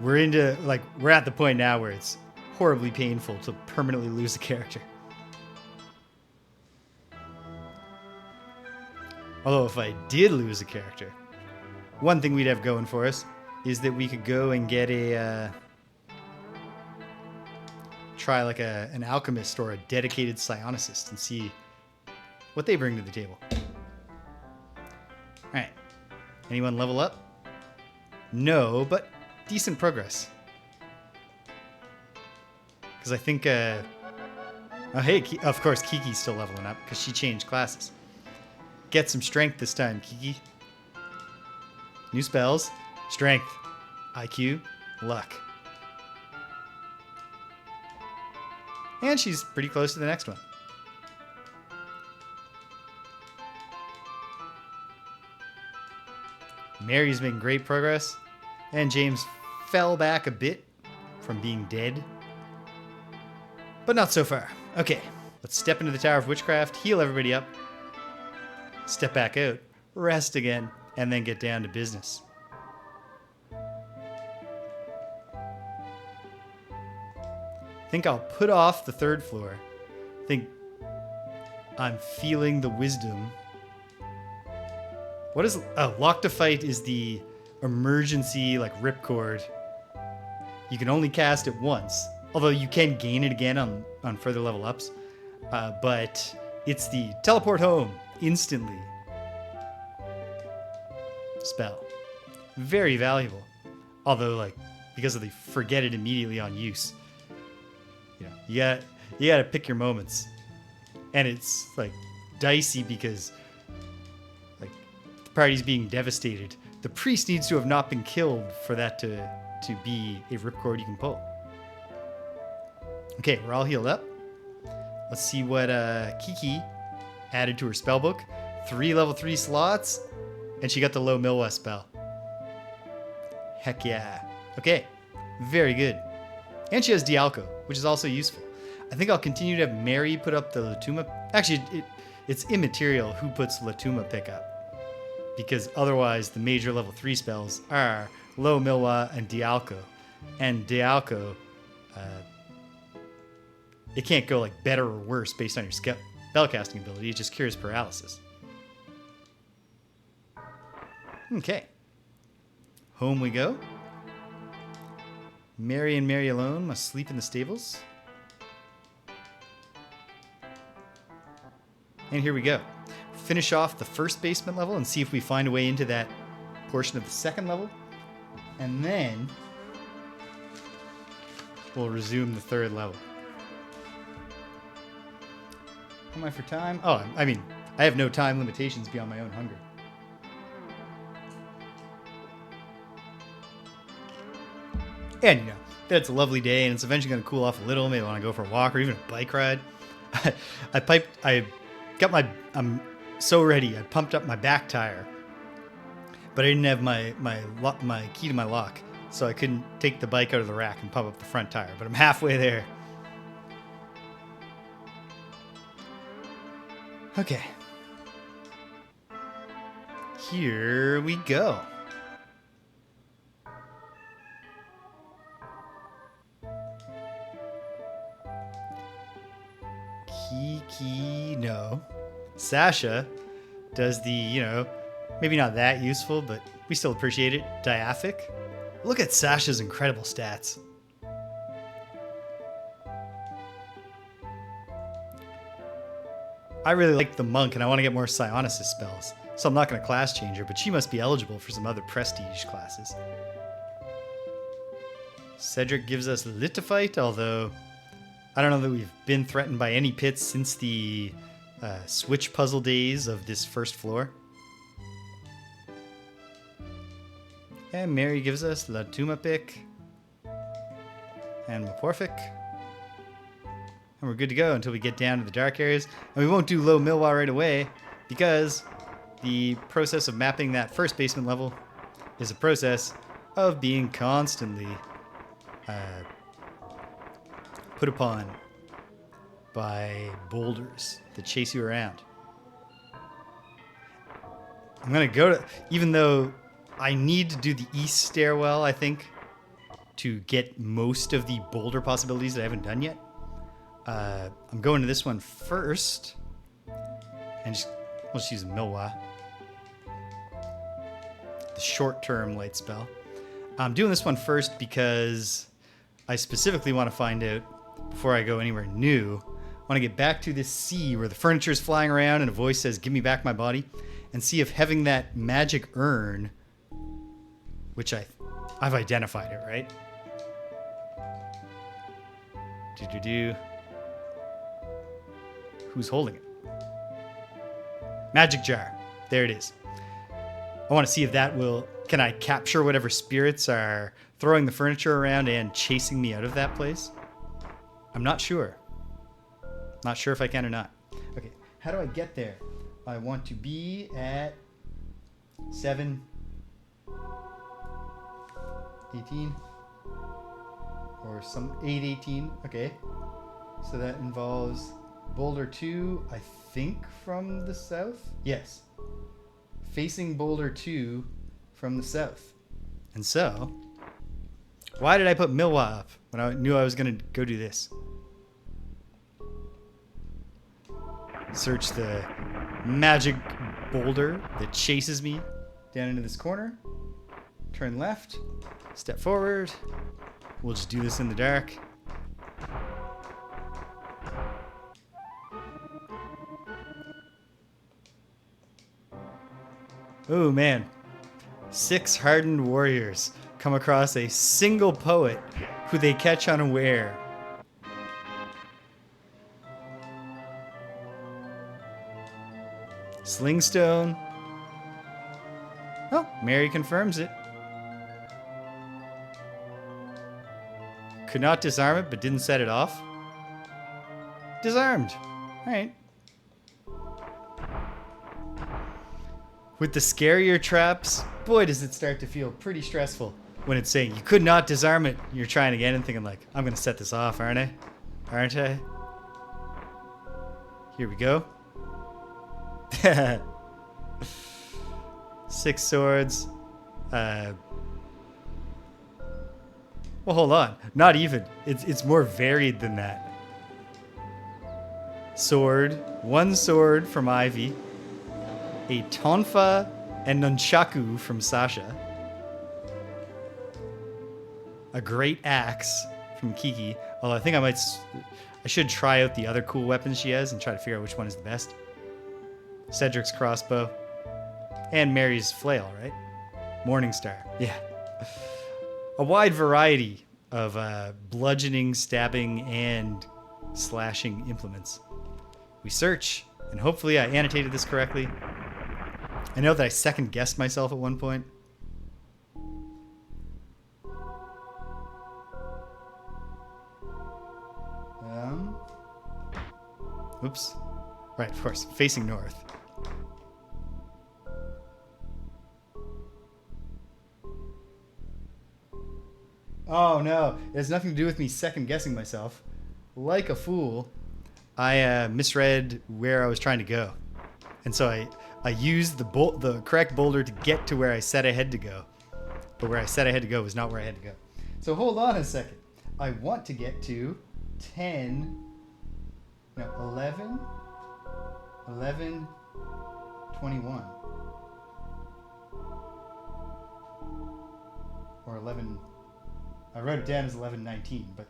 We're at the point now where it's horribly painful to permanently lose a character. Although if I did lose a character, one thing we'd have going for us is that we could go and get try like an alchemist or a dedicated psionicist and see what they bring to the table. All right. Anyone level up? No, but decent progress. Because I think, of course, Kiki's still leveling up because she changed classes. Get some strength this time, Kiki. New spells, strength, IQ, luck. And she's pretty close to the next one. Mary's making great progress. And James fell back a bit from being dead. But not so far. Okay, let's step into the Tower of Witchcraft, heal everybody up, step back out, rest again, and then get down to business. I think I'll put off the third floor. I think I'm feeling the wisdom. What is... Lock to Fight is the emergency, ripcord. You can only cast it once. Although you can gain it again on further level ups. But it's the teleport home instantly spell. Very valuable. Although, because of the forget it immediately on use. You gotta pick your moments. And it's, dicey because, the party's being devastated. The priest needs to have not been killed for that to be a ripcord you can pull. Okay, we're all healed up. Let's see what Kiki added to her spellbook. 3 level 3 slots, and she got the low Milwa spell. Heck yeah. Okay, very good. And she has Dialco, which is also useful. I think I'll continue to have Mary put up the Latuma. Actually, it's immaterial who puts Latuma pickup, because otherwise the major level 3 spells are low Milwa and Dialco. And Dialco, it can't go better or worse based on your spellcasting ability. It just cures paralysis. Okay. Home we go. Mary and Mary alone must sleep in the stables. And here we go. Finish off the first basement level and see if we find a way into that portion of the second level. And then we'll resume the third level. How am I for time? Oh, I have no time limitations beyond my own hunger. And, you know, it's a lovely day and it's eventually going to cool off a little. Maybe I want to go for a walk or even a bike ride. I'm so ready. I pumped up my back tire, but I didn't have my key to my lock, so I couldn't take the bike out of the rack and pump up the front tire, but I'm halfway there. Okay. Here we go. Kiki, no. Sasha does the, you know, maybe not that useful, but we still appreciate it, Diaphic. Look at Sasha's incredible stats. I really like the monk and I want to get more psionicist spells, so I'm not going to class change her, but she must be eligible for some other prestige classes. Cedric gives us Lithophite, although I don't know that we've been threatened by any pits since the switch puzzle days of this first floor. And Mary gives us Latumapic and Morphic. And we're good to go until we get down to the dark areas. And we won't do low Milwa right away because the process of mapping that first basement level is a process of being constantly put upon by boulders that chase you around. I'm going to go to, even though I need to do the east stairwell, I think, to get most of the boulder possibilities that I haven't done yet. I'm going to this one first, and we'll just use Milwa, the short-term light spell. I'm doing this one first because I specifically want to find out, before I go anywhere new, I want to get back to this sea where the furniture is flying around and a voice says, "Give me back my body," and see if having that magic urn, which I've identified it, right? Who's holding it? Magic jar. There it is. I want to see if that can I capture whatever spirits are throwing the furniture around and chasing me out of that place? I'm not sure. Not sure if I can or not. Okay, how do I get there? I want to be at 7, 18, or some 8:18. Okay, so that involves Boulder 2, I think, from the south. Yes, facing Boulder 2 from the south. And so, why did I put Milwa up when I knew I was going to go do this? Search the magic boulder that chases me down into this corner. Turn left. Step forward. We'll just do this in the dark. Oh man. 6 hardened warriors come across a single poet who they catch unaware. Slingstone. Oh, Mary confirms it. Could not disarm it, but didn't set it off. Disarmed. All right. With the scarier traps, boy, does it start to feel pretty stressful when it's saying you could not disarm it. You're trying again and thinking like, I'm going to set this off, aren't I? Aren't I? Here we go. 6 swords. Well, hold on. Not even. It's more varied than that. Sword. 1 sword from Ivy. A tonfa and nunchaku from Sasha. A great axe from Kiki. Although I think I should try out the other cool weapons she has and try to figure out which one is the best. Cedric's crossbow. And Mary's flail, right? Morningstar. Yeah. A wide variety of bludgeoning, stabbing, and slashing implements. We search, and hopefully I annotated this correctly. I know that I second-guessed myself at one point. Whoops. Right, of course, facing north. Oh no, it has nothing to do with me second guessing myself. Like a fool, I misread where I was trying to go. And so I used the correct boulder to get to where I said I had to go. But where I said I had to go was not where I had to go. So hold on a second. I want to get to 11, 21. Or 11, I wrote it down as 11:19, but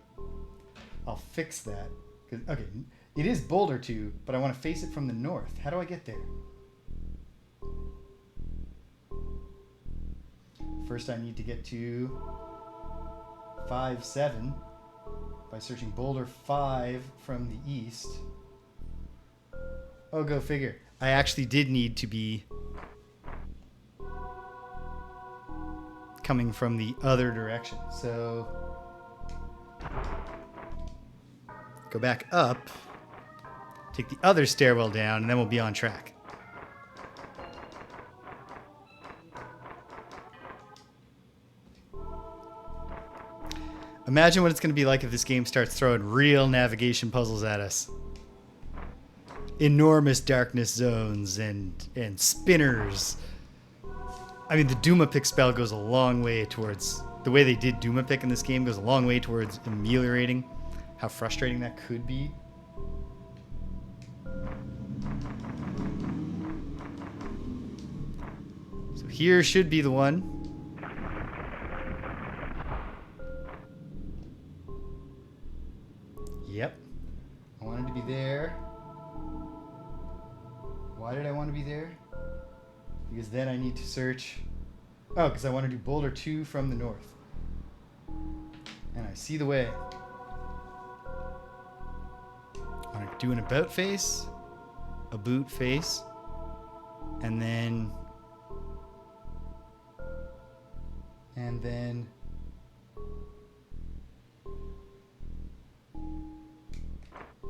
I'll fix that. Okay, it is Boulder 2, but I want to face it from the north. How do I get there? First I need to get to 5-7 by searching Boulder 5 from the east. Oh, go figure. I actually did need to be coming from the other direction. So go back up, take the other stairwell down, and then we'll be on track. Imagine what it's going to be like if this game starts throwing real navigation puzzles at us. Enormous darkness zones and spinners. I mean, the Duma Pick spell goes a long way towards... The way they did Duma Pick in this game goes a long way towards ameliorating how frustrating that could be. So here should be the one. Yep. I wanted to be there. Why did I want to be there? Because then I need to search... Oh, because I want to do Boulder 2 from the north. And I see the way. I want to do an about face, a boot face, and then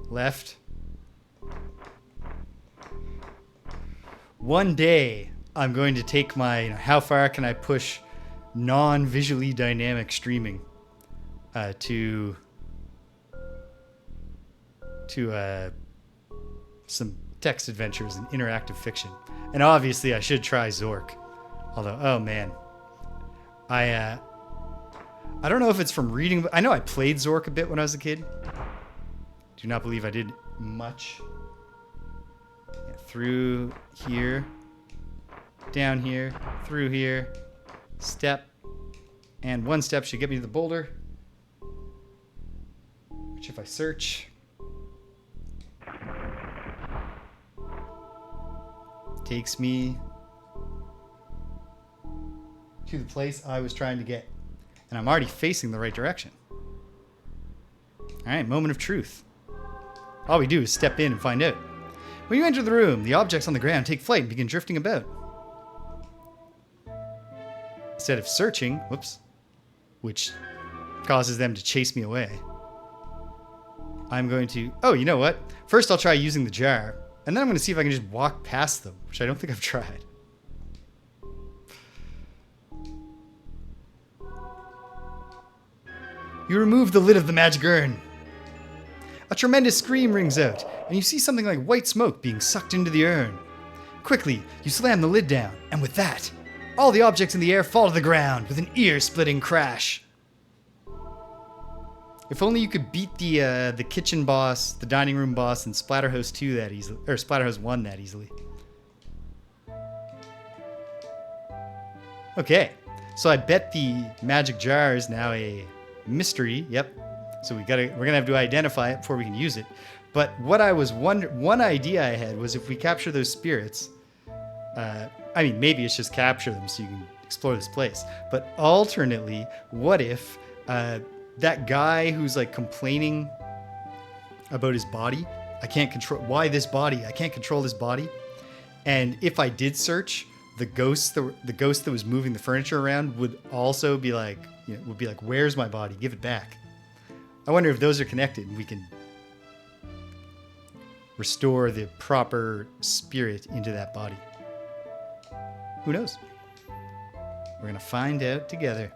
left. One day, I'm going to take my, how far can I push non-visually dynamic streaming to some text adventures and interactive fiction. And obviously I should try Zork. Although, oh man. I don't know if it's from reading, but I know I played Zork a bit when I was a kid. Do not believe I did much. Yeah, through here, down here, through here, step, and one step should get me to the boulder, which if I search, takes me to the place I was trying to get. And I'm already facing the right direction. Alright, moment of truth. All we do is step in and find out. When you enter the room, the objects on the ground take flight and begin drifting about. Instead of searching, whoops, which causes them to chase me away, I'm going to, oh, you know what? First I'll try using the jar, and then I'm going to see if I can just walk past them, which I don't think I've tried. You remove the lid of the magic urn. A tremendous scream rings out, and you see something like white smoke being sucked into the urn. Quickly, you slam the lid down, and with that, all the objects in the air fall to the ground with an ear-splitting crash. If only you could beat the kitchen boss, the dining room boss, and Splatterhouse 2 that easily, or Splatterhouse 1 that easily. Okay, so I bet the magic jar is now a mystery. Yep. So we're gonna have to identify it before we can use it. But what I was one idea I had was if we capture those spirits, I mean, maybe it's just capture them so you can explore this place. But alternately, what if that guy who's like complaining about his body, I can't control, why this body? I can't control this body. And if I did search, the ghost that was moving the furniture around would also be like, where's my body? Give it back. I wonder if those are connected and we can restore the proper spirit into that body. Who knows? We're going to find out together.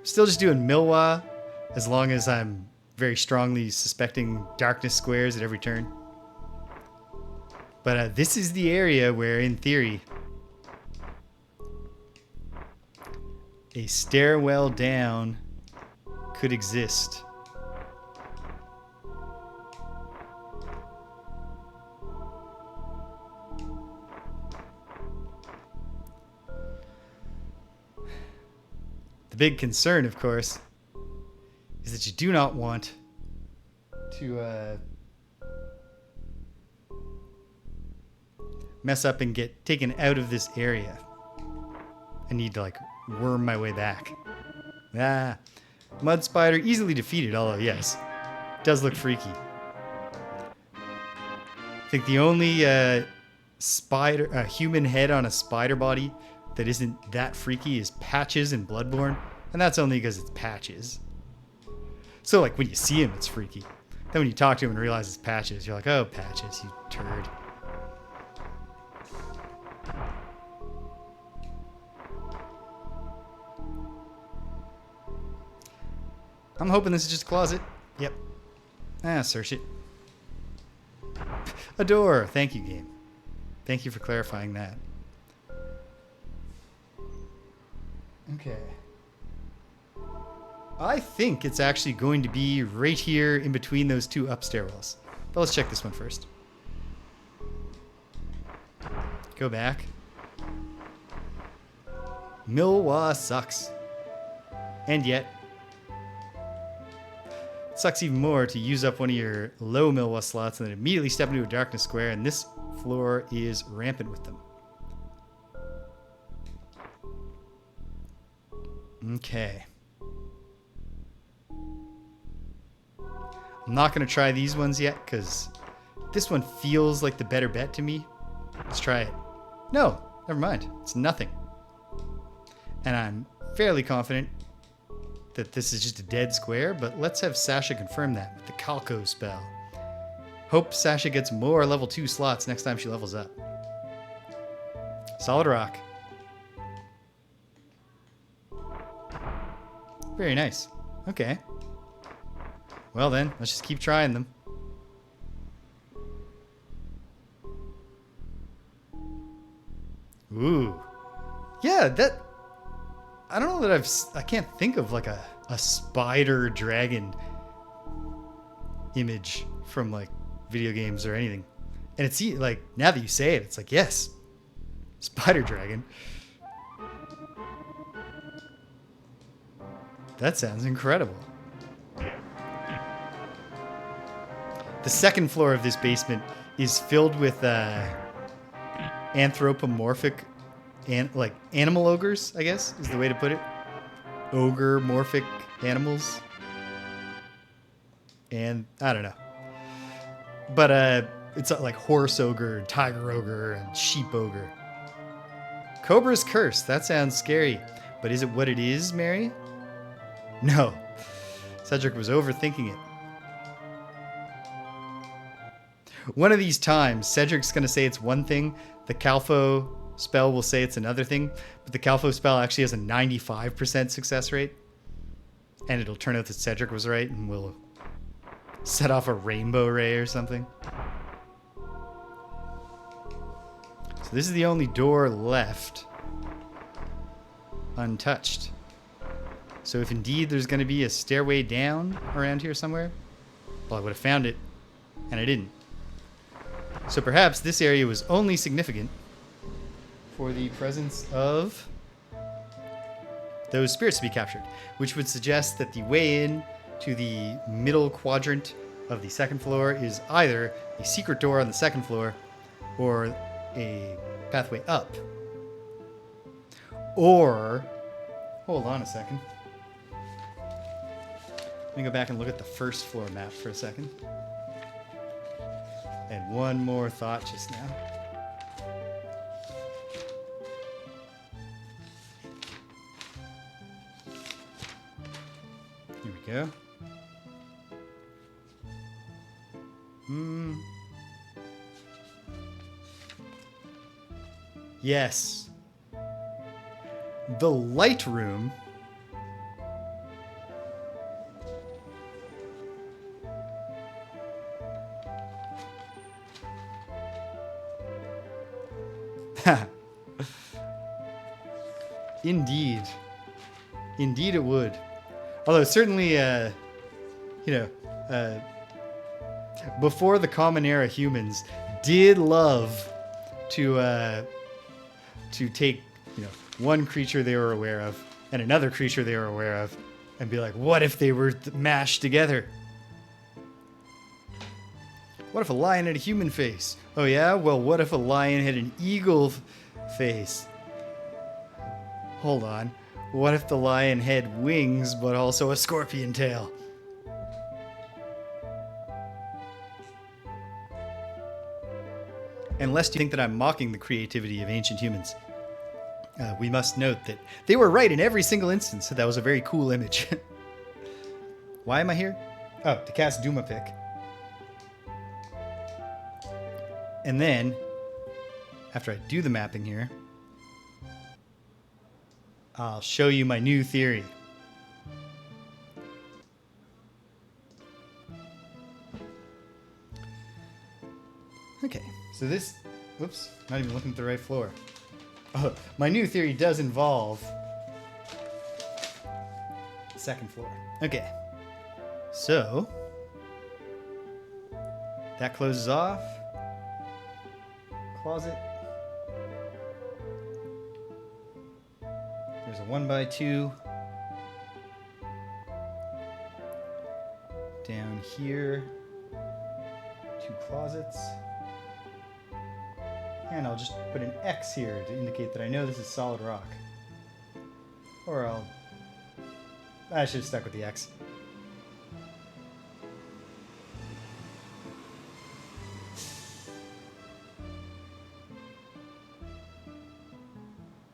Still just doing Milwa, as long as I'm very strongly suspecting darkness squares at every turn. But this is the area where, in theory, a stairwell down could exist. The big concern, of course, is that you do not want to mess up and get taken out of this area. I need to, like, worm my way back. Ah, mud spider easily defeated, although, yes, does look freaky. I think the only human head on a spider body that isn't that freaky is Patches in Bloodborne, and that's only because it's Patches. So, like, when you see him, it's freaky. Then when you talk to him and realize it's Patches, you're like, oh, Patches, you turd. I'm hoping this is just a closet. Yep. Search it. A door. Thank you, game. Thank you for clarifying that. Okay. I think it's actually going to be right here in between those two up stairwells. But let's check this one first. Go back. Milwa sucks. And yet, it sucks even more to use up one of your low Milwa slots and then immediately step into a darkness square, and this floor is rampant with them. Okay. I'm not going to try these ones yet, because this one feels like the better bet to me. Let's try it. No, never mind. It's nothing. And I'm fairly confident that this is just a dead square, but let's have Sasha confirm that with the Calco spell. Hope Sasha gets more level 2 slots next time she levels up. Solid rock. Very nice. Okay. Well then, let's just keep trying them. Ooh. Yeah, that... I don't know that I can't think of like a spider dragon image from like video games or anything. And it's like, now that you say it, it's like, yes, spider dragon. That sounds incredible. The second floor of this basement is filled with anthropomorphic and like animal ogres, I guess is the way to put it. Ogre morphic animals. And I don't know. But it's like horse ogre, tiger ogre, and sheep ogre. Cobra's Curse. That sounds scary. But is it what it is, Mary? No. Cedric was overthinking it. One of these times, Cedric's going to say it's one thing. The Calfo spell will say it's another thing. But the Calfo spell actually has a 95% success rate. And it'll turn out that Cedric was right and we'll set off a rainbow ray or something. So this is the only door left untouched. So if indeed there's going to be a stairway down around here somewhere, well, I would have found it, and I didn't. So perhaps this area was only significant for the presence of those spirits to be captured, which would suggest that the way in to the middle quadrant of the second floor is either a secret door on the second floor or a pathway up. Or, hold on a second. Let me go back and look at the first floor map for a second. I had one more thought just now. Here we go. Yes. The light room. Indeed. Indeed it would. Although certainly, before the Common Era humans did love to take, one creature they were aware of and another creature they were aware of and be like, what if they were mashed together? What if a lion had a human face? Oh yeah? Well, what if a lion had an eagle face? Hold on. What if the lion had wings, but also a scorpion tail? And lest you think that I'm mocking the creativity of ancient humans, we must note that they were right in every single instance, so that was a very cool image. Why am I here? Oh, to cast Duma Pick. And then, after I do the mapping here, I'll show you my new theory. Okay, so this... Whoops, not even looking at the right floor. Oh, my new theory does involve the second floor. Okay, so that closes off. Closet. There's a 1x2 down here. 2 closets. And I'll just put an X here to indicate that I know this is solid rock. Or I should have stuck with the X.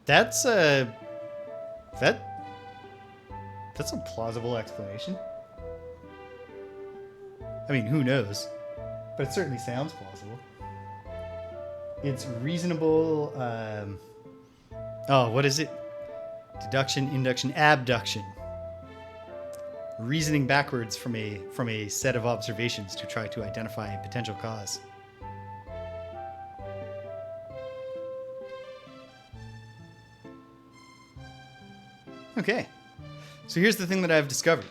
That's a plausible explanation. I mean, who knows? But it certainly sounds plausible. It's reasonable. What is it? Deduction, induction, abduction. Reasoning backwards from a set of observations to try to identify a potential cause. Okay, so here's the thing that I've discovered.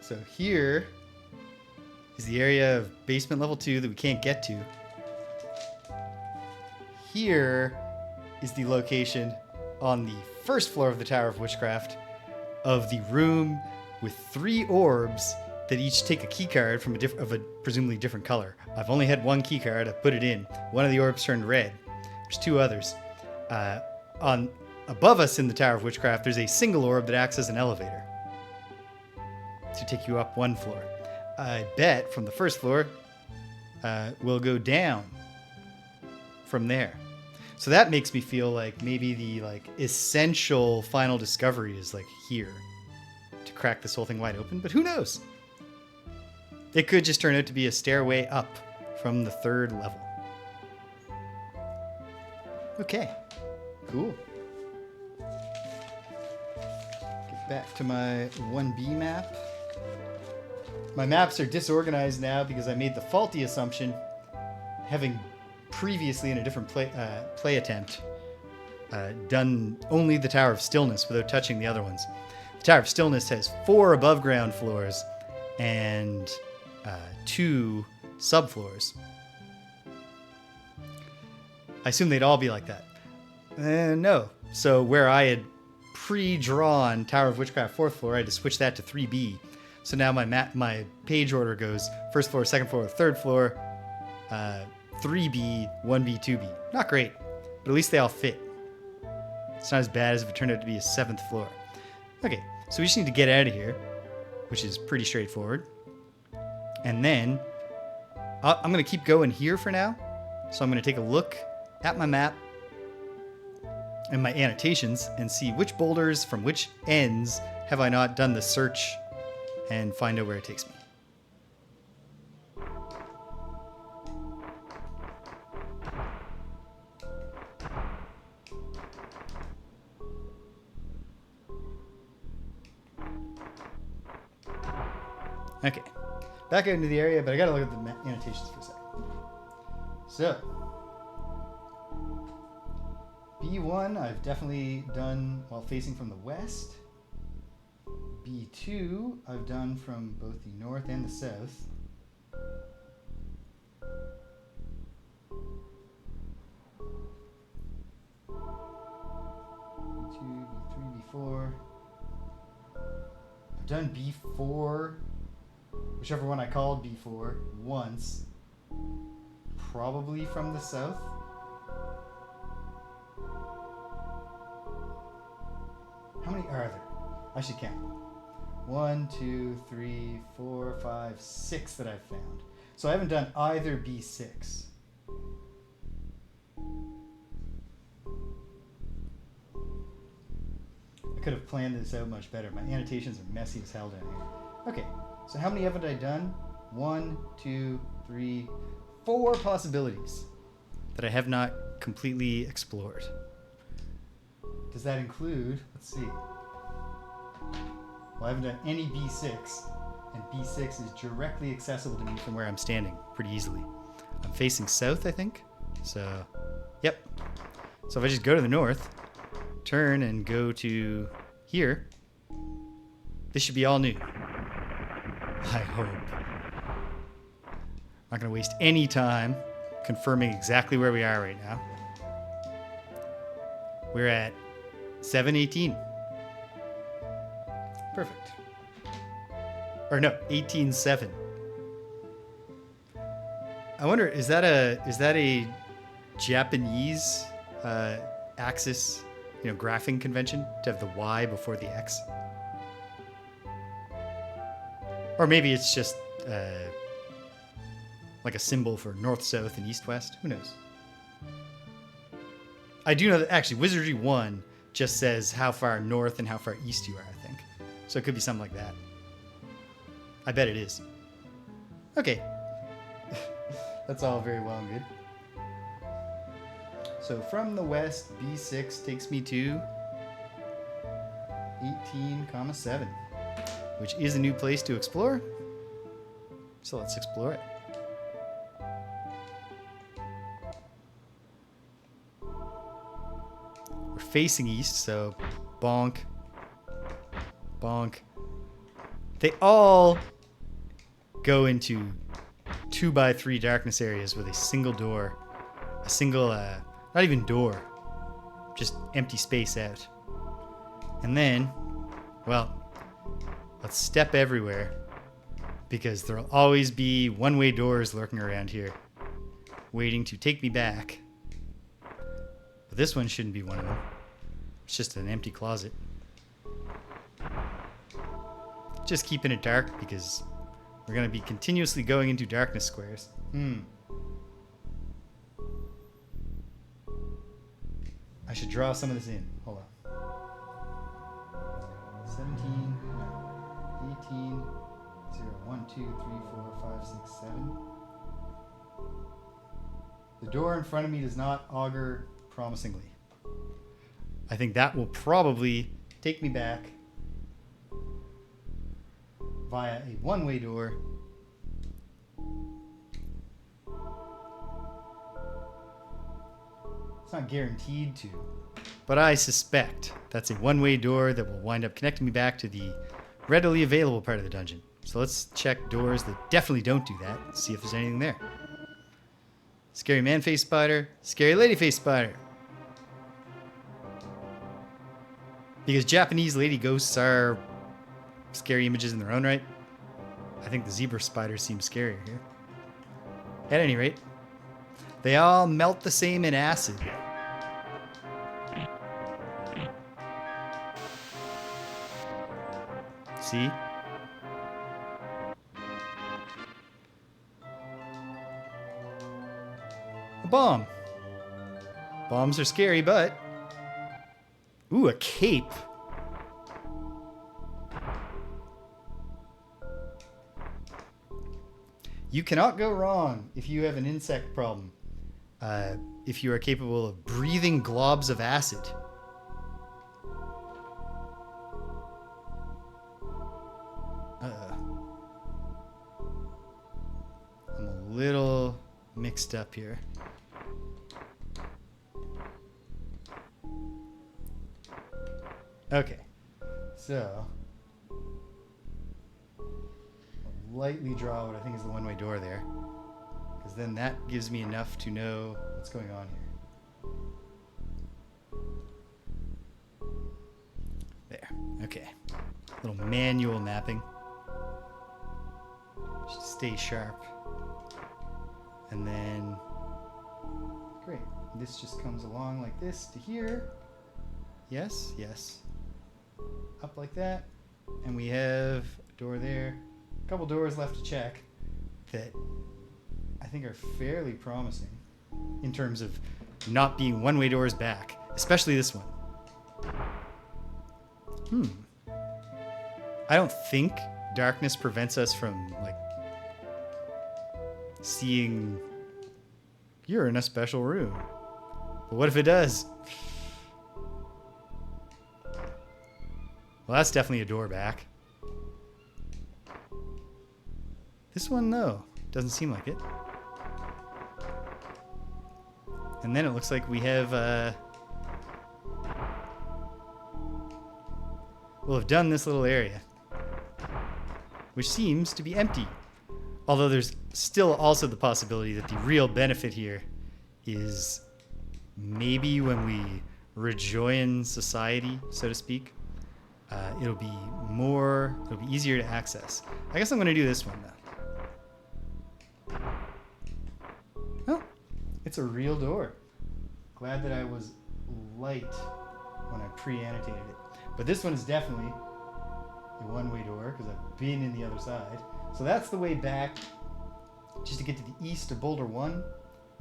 So here is the area of basement level 2 that we can't get to. Here is the location on the first floor of the Tower of Witchcraft of the room with 3 orbs that each take a key card from a presumably different color. I've only had 1 key card. I put it in. One of the orbs turned red. There's 2 others. Above us in the Tower of Witchcraft, there's a single orb that acts as an elevator to take you up 1 floor. I bet from the first floor, we'll go down from there. So that makes me feel like maybe the essential final discovery is here to crack this whole thing wide open. But who knows? It could just turn out to be a stairway up from the 3rd level. Okay, cool. Get back to my 1B map. My maps are disorganized now because I made the faulty assumption, having previously in a different play attempt, done only the Tower of Stillness without touching the other ones. The Tower of Stillness has 4 above ground floors and 2 subfloors. I assume they'd all be like that. No. So where I had pre-drawn Tower of Witchcraft 4th floor, I had to switch that to 3B. So now my page order goes 1st floor, 2nd floor, 3rd floor, 3B, 1B, 2B. Not great, but at least they all fit. It's not as bad as if it turned out to be a 7th floor. Okay, so we just need to get out of here, which is pretty straightforward. And then I'm going to keep going here for now. So I'm going to take a look at my map and my annotations and see which boulders from which ends have I not done the search and find out where it takes me. Okay. Back out into the area, but I gotta look at the annotations for a second. So, B1 I've definitely done while facing from the west. B2 I've done from both the north and the south. B2, B3, B4. I've done B4, whichever one I called B4, once. Probably from the south. How many are there? I should count. 1, 2, 3, 4, 5, 6 that I've found. So I haven't done either B6. I could have planned this out much better. My annotations are messy as hell down here. Okay, so how many haven't I done? 1, 2, 3, 4 possibilities that I have not completely explored. Does that include, let's see. Well, I haven't done any B6, and B6 is directly accessible to me from where I'm standing pretty easily. I'm facing south, I think. So, yep. So if I just go to the north, turn and go to here, this should be all new. I hope. I'm not going to waste any time confirming exactly where we are right now. We're at 7:18. Perfect. Or no, 18:07. I wonder, is that a Japanese axis, graphing convention to have the Y before the X? Or maybe it's just like a symbol for north, south, and east, west. Who knows? I do know that actually Wizardry 1 just says how far north and how far east you are, I think. So it could be something like that. I bet it is. Okay. That's all very well and good. So from the west, B6 takes me to 18,7, which is a new place to explore. So let's explore it. We're facing east, so bonk, bonk. They all go into 2x3 darkness areas with a single door, a single, not even door, just empty space out. And then, well, let's step everywhere because there'll always be one-way doors lurking around here, waiting to take me back. But this one shouldn't be one of them. It's just an empty closet. Just keeping it dark because we're going to be continuously going into darkness squares. I should draw some of this in. Hold on. 17, no, 18, 0, 1, 2, 3, 4, 5, 6, 7. The door in front of me does not augur promisingly. I think that will probably take me back via a one-way door. It's not guaranteed to, but I suspect that's a one-way door that will wind up connecting me back to the readily available part of the dungeon. So let's check doors that definitely don't do that and see if there's anything there. Scary man-face spider, scary lady-face spider. Because Japanese lady ghosts are scary images in their own right. I think the zebra spider seems scarier here. At any rate, they all melt the same in acid. See? A bomb. Bombs are scary, but... Ooh, a cape. You cannot go wrong if you have an insect problem. If you are capable of breathing globs of acid. mixed up here. Okay, so I'll lightly draw what I think is the one-way door there, because then that gives me enough to know what's going on here. There, okay. Little manual mapping. Just stay sharp. And then, great. This just comes along like this to here. Yes, yes. Up like that. And we have a door there. A couple doors left to check that I think are fairly promising in terms of not being one-way doors back, especially this one. I don't think darkness prevents us from, like, seeing you're in a special room. But what if it does? Well, that's definitely a door back. This one, though, doesn't seem like it. And then it looks like we have, we'll have done this little area, which seems to be empty. Although there's still also the possibility that the real benefit here is maybe when we rejoin society, so to speak, it'll be easier to access. I guess I'm going to do this one, though. Oh, it's a real door. Glad that I was light when I pre-annotated it. But this one is definitely a one-way door because I've been in the other side. So that's the way back just to get to the east of Boulder 1.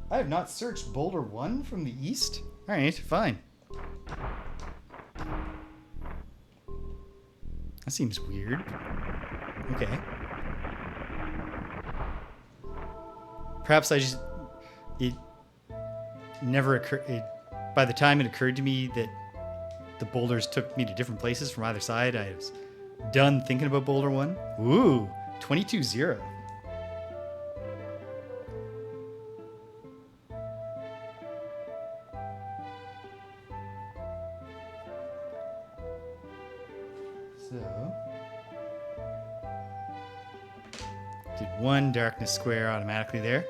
I have not searched Boulder 1 from the east. All right, fine. That seems weird. Okay. Perhaps it never occurred. By the time it occurred to me that the boulders took me to different places from either side, I was done thinking about Boulder 1. Ooh, 22-0. So, did one darkness square automatically there.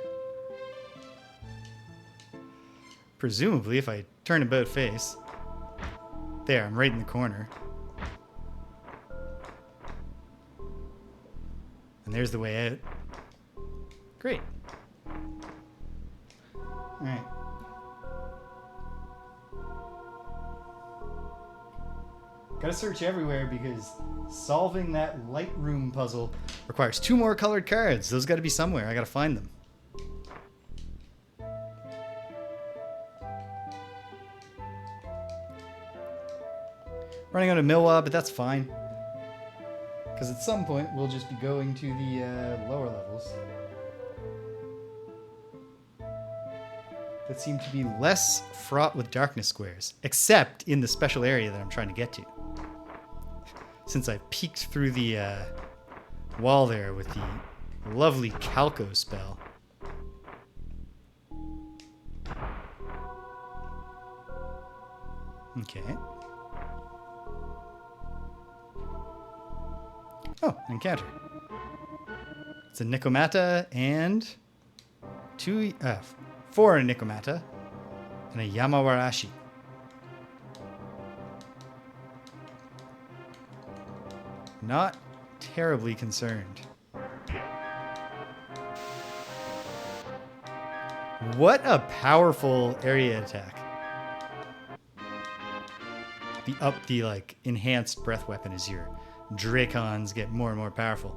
Presumably, if I turn about face, there, I'm right in the corner. And there's the way out. Great. All right. Gotta search everywhere because solving that light room puzzle requires 2 more colored cards. Those gotta be somewhere. I gotta find them. Running out of Milwa, but that's fine. Because at some point, we'll just be going to the lower levels. That seem to be less fraught with darkness squares, except in the special area that I'm trying to get to. Since I peeked through the wall there with the lovely Calco spell. Okay. Oh, an encounter. It's a Nikomata and 4 Nikomata and a Yamawarashi. Not terribly concerned. What a powerful area attack. The like enhanced breath weapon as your Dracons get more and more powerful.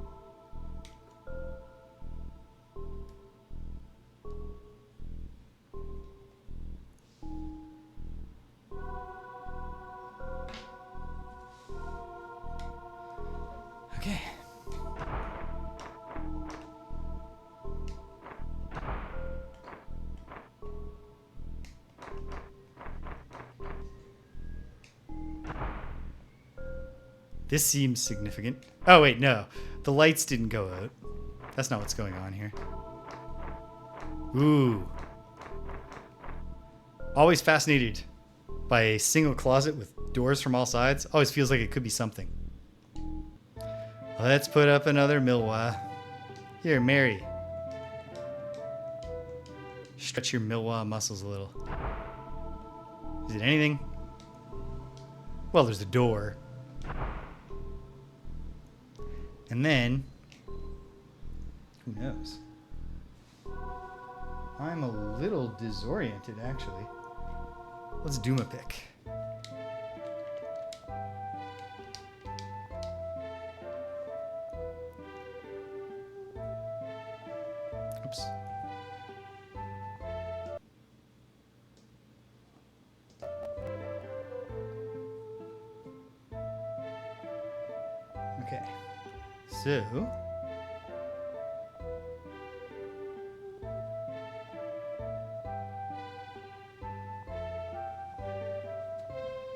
Okay. This seems significant. Oh, wait, no. The lights didn't go out. That's not what's going on here. Ooh. Always fascinated by a single closet with doors from all sides. Always feels like it could be something. Let's put up another Milwa. Here, Mary. Stretch your Milwa muscles a little. Is it anything? Well, there's a door. And then, who knows? I'm a little disoriented, actually. Let's doom a pick. Oops. Okay. So,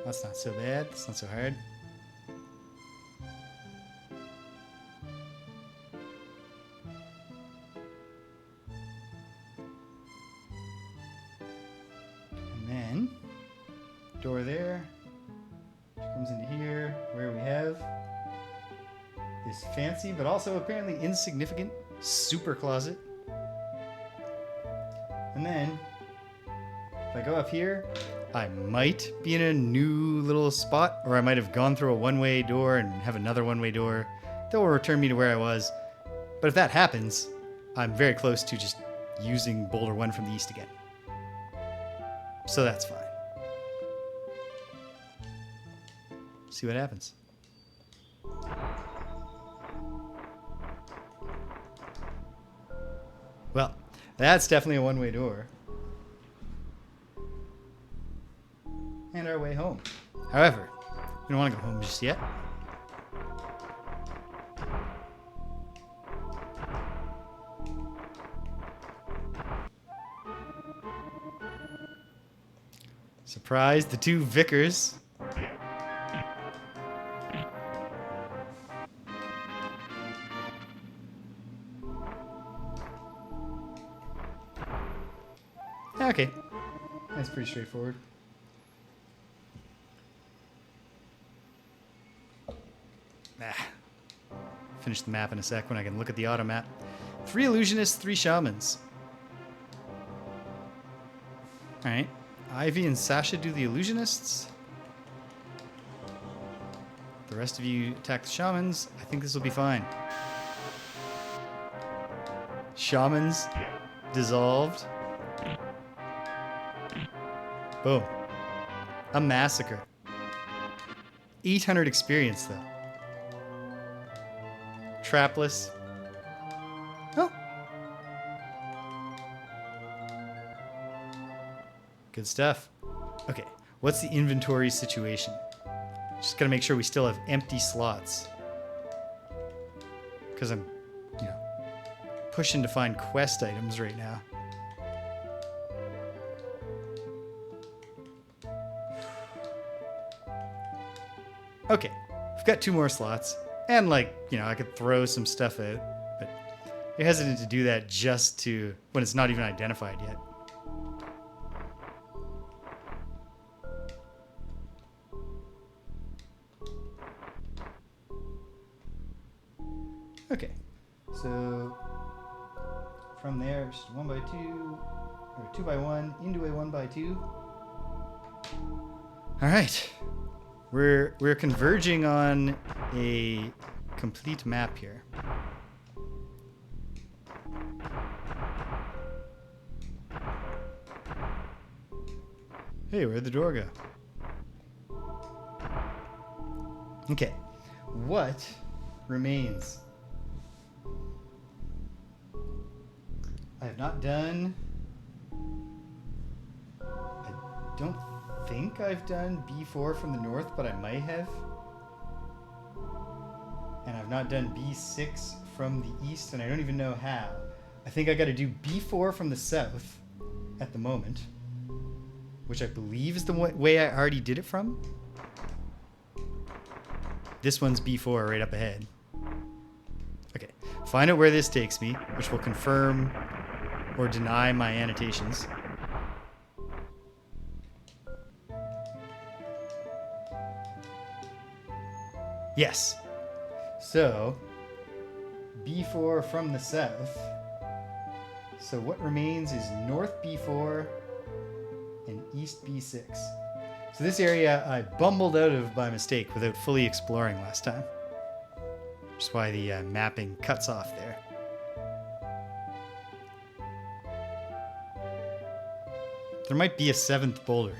that's not so bad. It's not so hard. And then, door there. Comes into here, where we have this fancy, but also apparently insignificant super closet. And then, if I go up here, I might be in a new little spot, or I might have gone through a one-way door and have another one-way door that will return me to where I was. But if that happens, I'm very close to just using Boulder 1 from the east again. So that's fine. See what happens. Well, that's definitely a one-way door. And our way home. However, we don't want to go home just yet. Surprise, the two vicars. Okay, that's pretty straightforward. Finish the map in a sec when I can look at the auto map. 3 illusionists, 3 shamans. Alright. Ivy and Sasha do the illusionists. The rest of you attack the shamans. I think this will be fine. Shamans dissolved. Boom. A massacre. 800 experience, though. Trapless. Oh. Good stuff. Okay, what's the inventory situation? Just gotta make sure we still have empty slots. Because I'm, pushing to find quest items right now. Okay, I've got 2 more slots. And I could throw some stuff out, but you're hesitant to do that just when it's not even identified yet. Okay, so from there, just 1 by 2, or 2 by 1 into a 1 by 2. All right. We're converging on a complete map here. Hey, where'd the door go? Okay, what remains? I have not done... I don't think I've done B4 from the north, but I might have. And I've not done B6 from the east, and I don't even know how. I think I got to do B4 from the south at the moment, which I believe is the way I already did it from. This one's B4 right up ahead. Okay, find out where this takes me, which will confirm or deny my annotations. Yes. So, B4 from the south. So what remains is north B4 and east B6. So this area I bumbled out of by mistake without fully exploring last time. Which is why the mapping cuts off there. There might be a 7th boulder.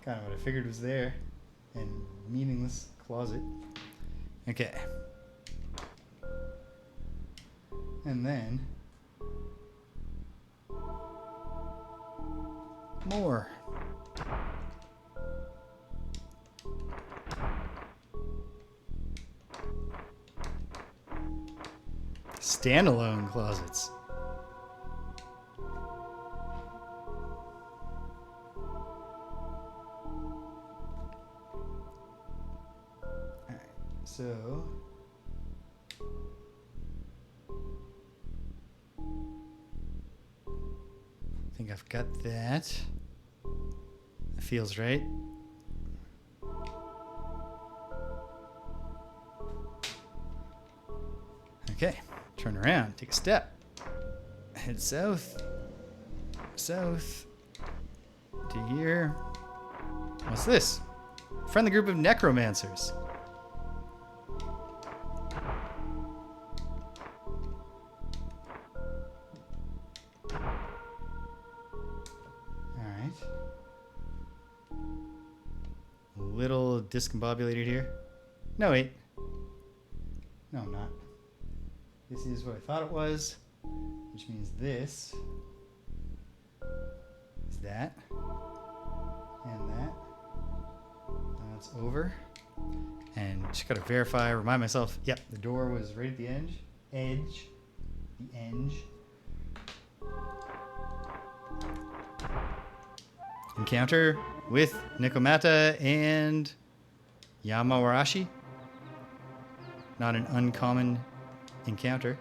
Kind of what I figured was there. And meaningless closet. Okay. And then more. Standalone closets. So, I think I've got that. That feels right. Okay, turn around, take a step. Head south. South. To here. What's this? Friendly group of necromancers. Little discombobulated here. No, wait. No, I'm not. This is what I thought it was, which means this is that, and that. And that's over. And just gotta verify, remind myself, yep, the door was right at the edge. The edge. Encounter with Nikomata and Yamawarashi. Not an uncommon encounter.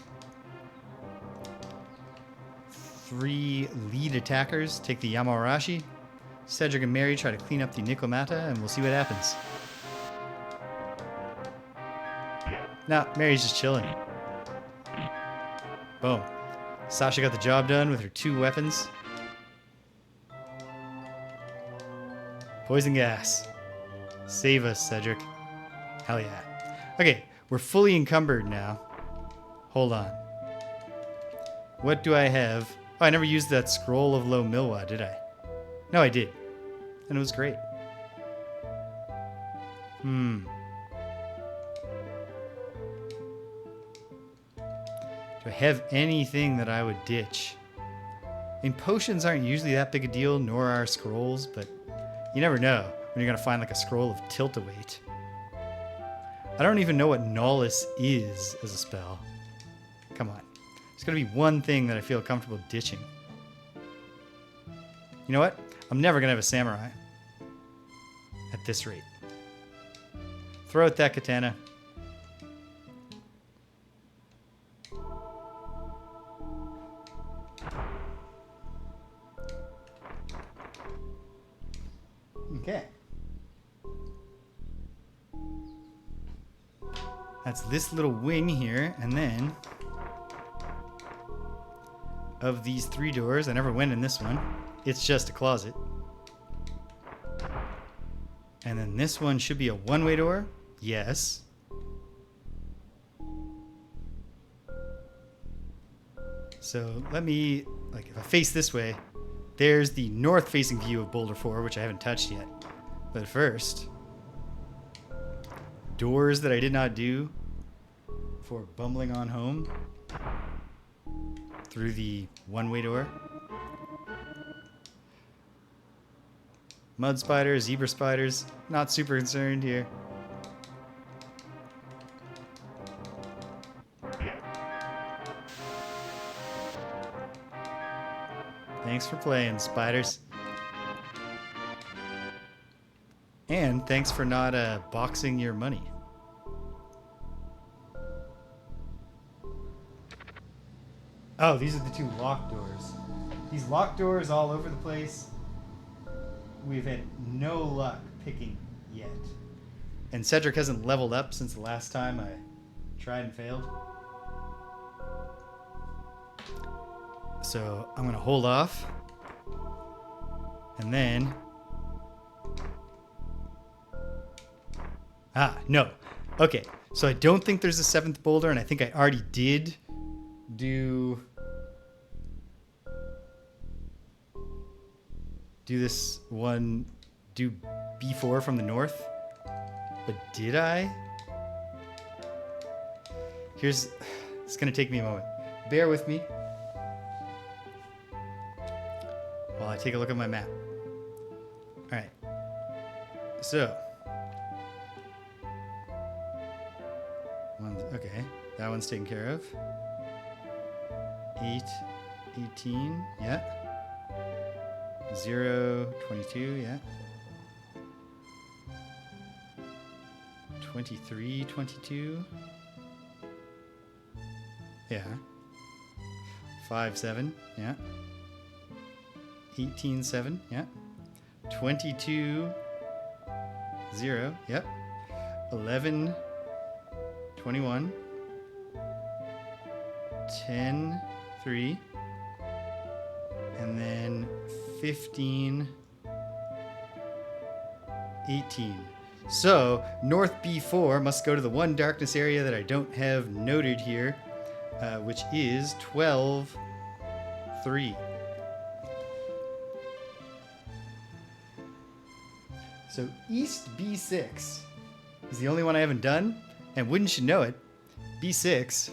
3 lead attackers take the Yamawarashi. Cedric and Mary try to clean up the Nikomata, and we'll see what happens. Nah, Mary's just chilling. Boom. Sasha got the job done with her 2 weapons. Poison gas. Save us, Cedric. Hell yeah. Okay, we're fully encumbered now. Hold on. What do I have? Oh, I never used that scroll of Low Milwa, did I? No, I did. And it was great. Do I have anything that I would ditch? I mean, potions aren't usually that big a deal, nor are scrolls, but you never know when you're going to find like a scroll of tilt-a-weight. I don't even know what Nollis is as a spell. Come on. There's got to be one thing that I feel comfortable ditching. You know what? I'm never going to have a samurai. At this rate. Throw out that katana. Okay. That's this little wing here, and then of these 3 doors, I never went in this one. It's just a closet. And then this one should be a one-way door. Yes. So let me, like, if I face this way, there's the north-facing view of Boulder 4, which I haven't touched yet. But first, doors that I did not do for bumbling on home through the one-way door. Mud spiders, zebra spiders. Not super concerned here. Thanks for playing, spiders. And thanks for not boxing your money. Oh, these are the two locked doors. These locked doors all over the place. We've had no luck picking yet. And Cedric hasn't leveled up since the last time I tried and failed. So I'm going to hold off. And then... Ah, no. Okay, so I don't think there's a seventh boulder, and I think I already did do this one, do B4 from the north. But did I? It's going to take me a moment. Bear with me while I take a look at my map. All right. So... Okay, that one's taken care of. 8, 18, yeah. 0, 22, yeah. 23, 22. Yeah. 5, 7, yeah. 18, 7, yeah. 22, 0, yep. 11, 21, 10, 3, and then 15, 18. So, North B4 must go to the one darkness area that I don't have noted here, which is 12, 3. So, East B6 is the only one I haven't done. And wouldn't you know it, B6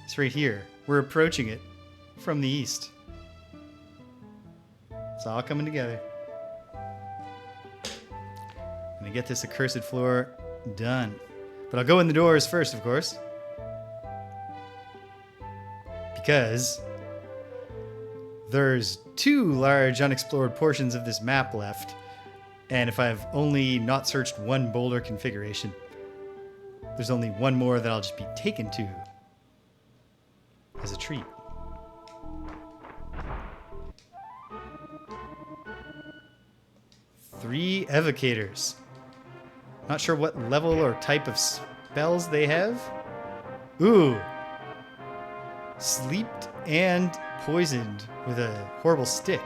is right here. We're approaching it from the east. It's all coming together. I'm gonna get this accursed floor done. But I'll go in the doors first, of course. Because there's 2 large unexplored portions of this map left. And if I've only not searched one boulder configuration, there's only one more that I'll just be taken to as a treat. Three evocators. Not sure what level or type of spells they have. Ooh. Sleeped and poisoned with a horrible stick.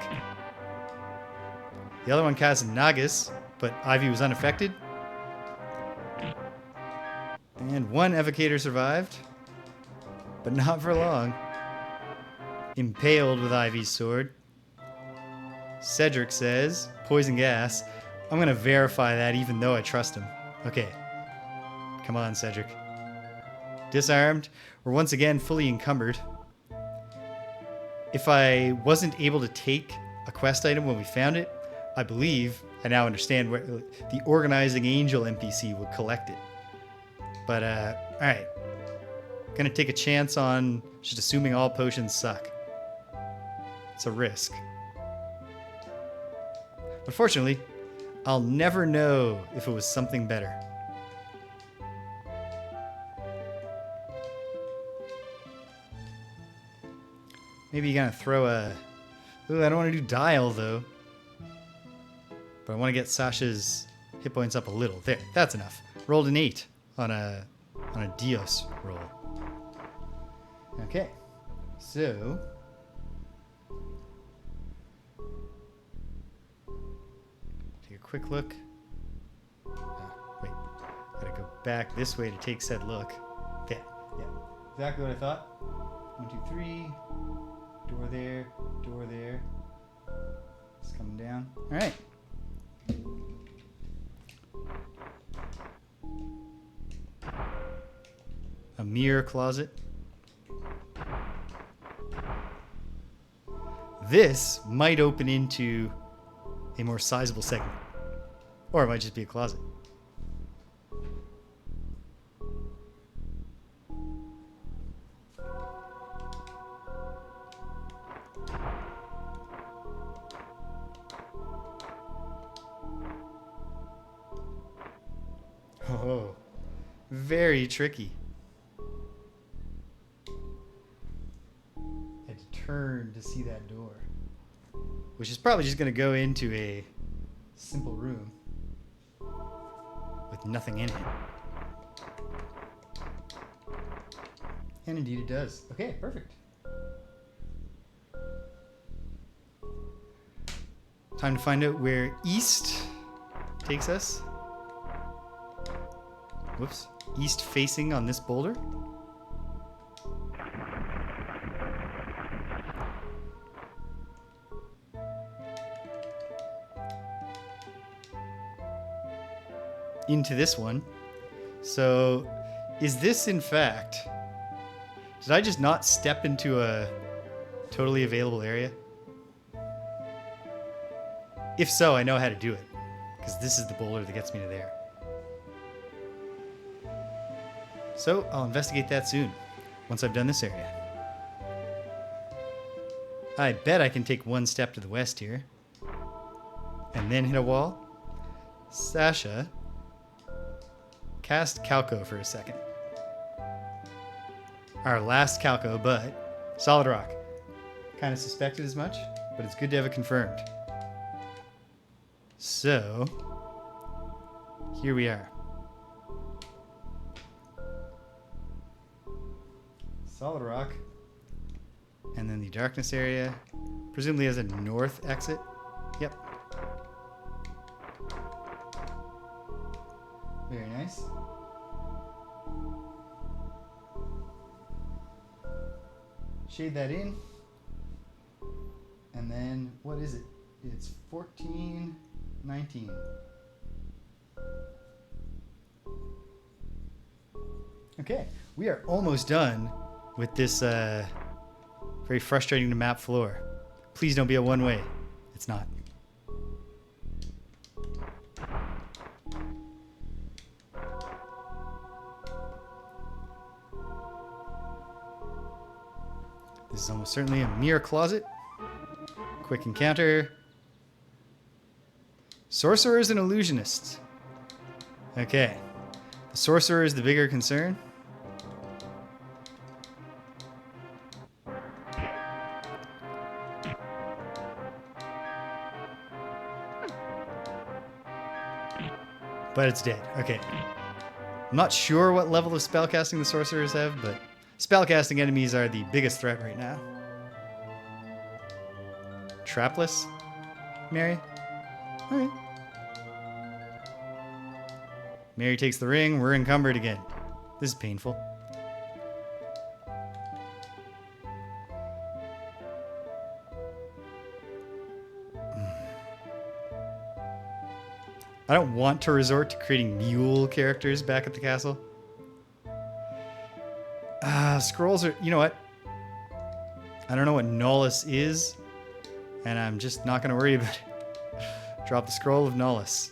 The other one cast Nagus, but Ivy was unaffected. And one evocator survived, but not for long. Impaled with Ivy's sword. Cedric says, poison gas. I'm going to verify that even though I trust him. Okay. Come on, Cedric. Disarmed. We're once again fully encumbered. If I wasn't able to take a quest item when we found it, I believe, I now understand where the organizing angel NPC would collect it. But, alright. Gonna take a chance on just assuming all potions suck. It's a risk. But fortunately, I'll never know if it was something better. Maybe you're gonna throw a... Ooh, I don't want to do dial, though. But I want to get Sasha's hit points up a little. There, that's enough. Rolled an 8 on a Dios roll. Okay, so take a quick look. Wait, gotta go back this way to take said look. Okay, yeah, exactly what I thought. 1, 2, 3. Door there, door there. It's coming down. All right. A mirror closet. This might open into a more sizable segment. Or it might just be a closet. Oh, very tricky. I had to turn to see that door, which is probably just going to go into a simple room with nothing in it. And indeed it does. Okay, perfect. Time to find out where east takes us. Whoops. East facing on this boulder. Into this one. So, is this in fact... Did I just not step into a totally available area? If so, I know how to do it. Because this is the boulder that gets me to there. So, I'll investigate that soon, once I've done this area. I bet I can take one step to the west here. And then hit a wall. Sasha. Cast Calco for a second. Our last Calco, but solid rock. Kind of suspected as much, but it's good to have it confirmed. So, here we are. Solid rock. And then the darkness area. Presumably has a north exit. Yep. Very nice. Shade that in. And then, what is it? It's 14, 19. Okay, we are almost done with this very frustrating to map floor. Please don't be a one-way. It's not. This is almost certainly a mirror closet. Quick encounter. Sorcerers and illusionists. Okay. The sorcerer is the bigger concern. But it's dead. Okay. I'm not sure what level of spellcasting the sorcerers have, but spellcasting enemies are the biggest threat right now. Trapless? Mary? Alright. Mary takes the ring. We're encumbered again. This is painful. I don't want to resort to creating mule characters back at the castle. Scrolls are... You know what? I don't know what Nolus is, and I'm just not going to worry about it. Drop the scroll of Nolus.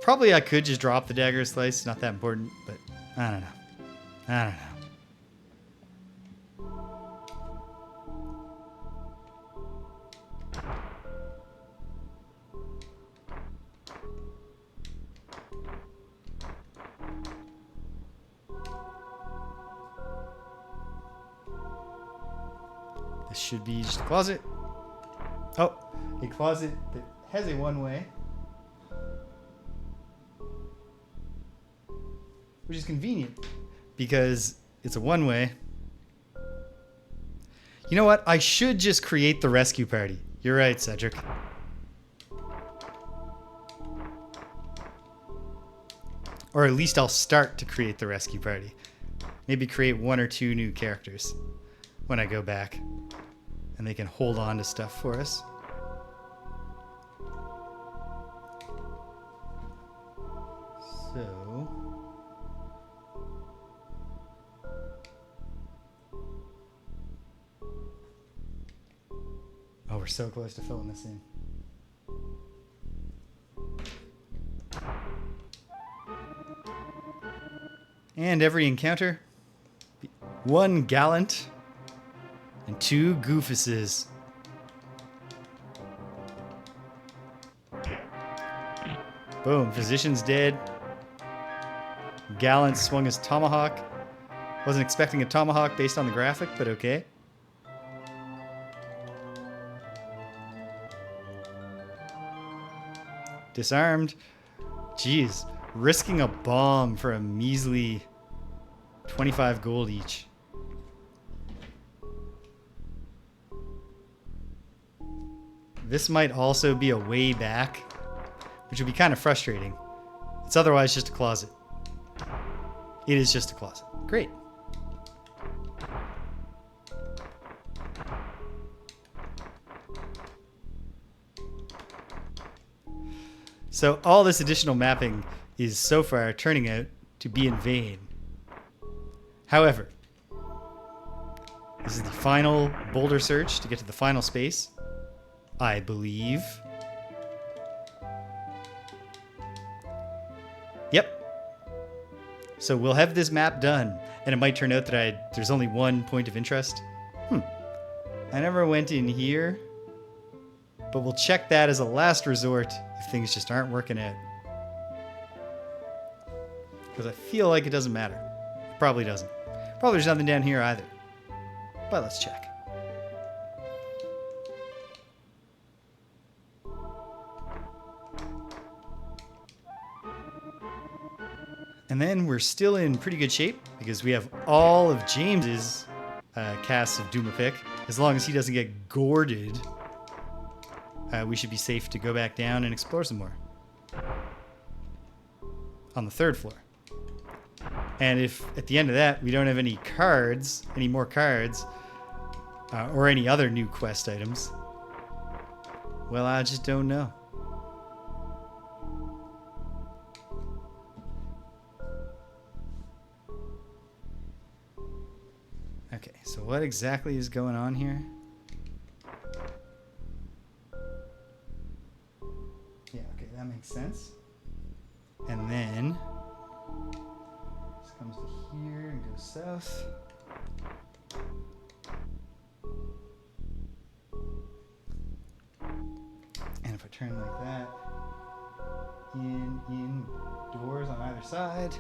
Probably I could just drop the dagger slice. Not that important, but I don't know. I don't know. This should be just a closet. Oh, a closet that has a one-way. Which is convenient because it's a one-way. You know what? I should just create the rescue party. You're right, Cedric. Or at least I'll start to create the rescue party. Maybe create one or two new characters when I go back. And they can hold on to stuff for us. So... Oh, we're so close to filling this in. And every encounter, 1 gallant and 2 goofuses. Boom, physician's dead. Gallant swung his tomahawk. Wasn't expecting a tomahawk based on the graphic, but okay. Disarmed. Jeez, risking a bomb for a measly 25 gold each. This might also be a way back, which would be kind of frustrating. It's otherwise just a closet. It is just a closet. Great. So all this additional mapping is so far turning out to be in vain. However, this is the final boulder search to get to the final space, I believe. Yep. So we'll have this map done, and it might turn out that there's only one point of interest. I never went in here, but we'll check that as a last resort if things just aren't working out. Because I feel like it doesn't matter. It probably doesn't. Probably there's nothing down here either. But let's check. And then we're still in pretty good shape because we have all of James's casts of Doom-a-Pick. As long as he doesn't get gourded, we should be safe to go back down and explore some more. On the 3rd floor. And if at the end of that we don't have any cards, any more cards, or any other new quest items, well, I just don't know. Okay, so what exactly is going on here? Yeah, okay, that makes sense. And then this comes to here and goes south. And if I turn like that, in doors on either side.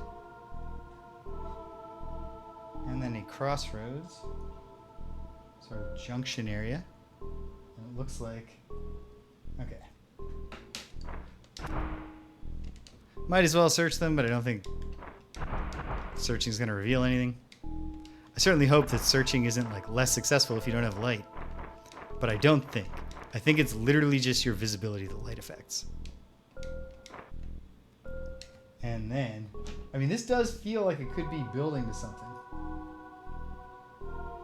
And then a crossroads, sort of junction area. And it looks like, okay. Might as well search them, but I don't think searching is going to reveal anything. I certainly hope that searching isn't like less successful if you don't have light. But I don't think. I think it's literally just your visibility that light affects. And then, I mean, this does feel like it could be building to something.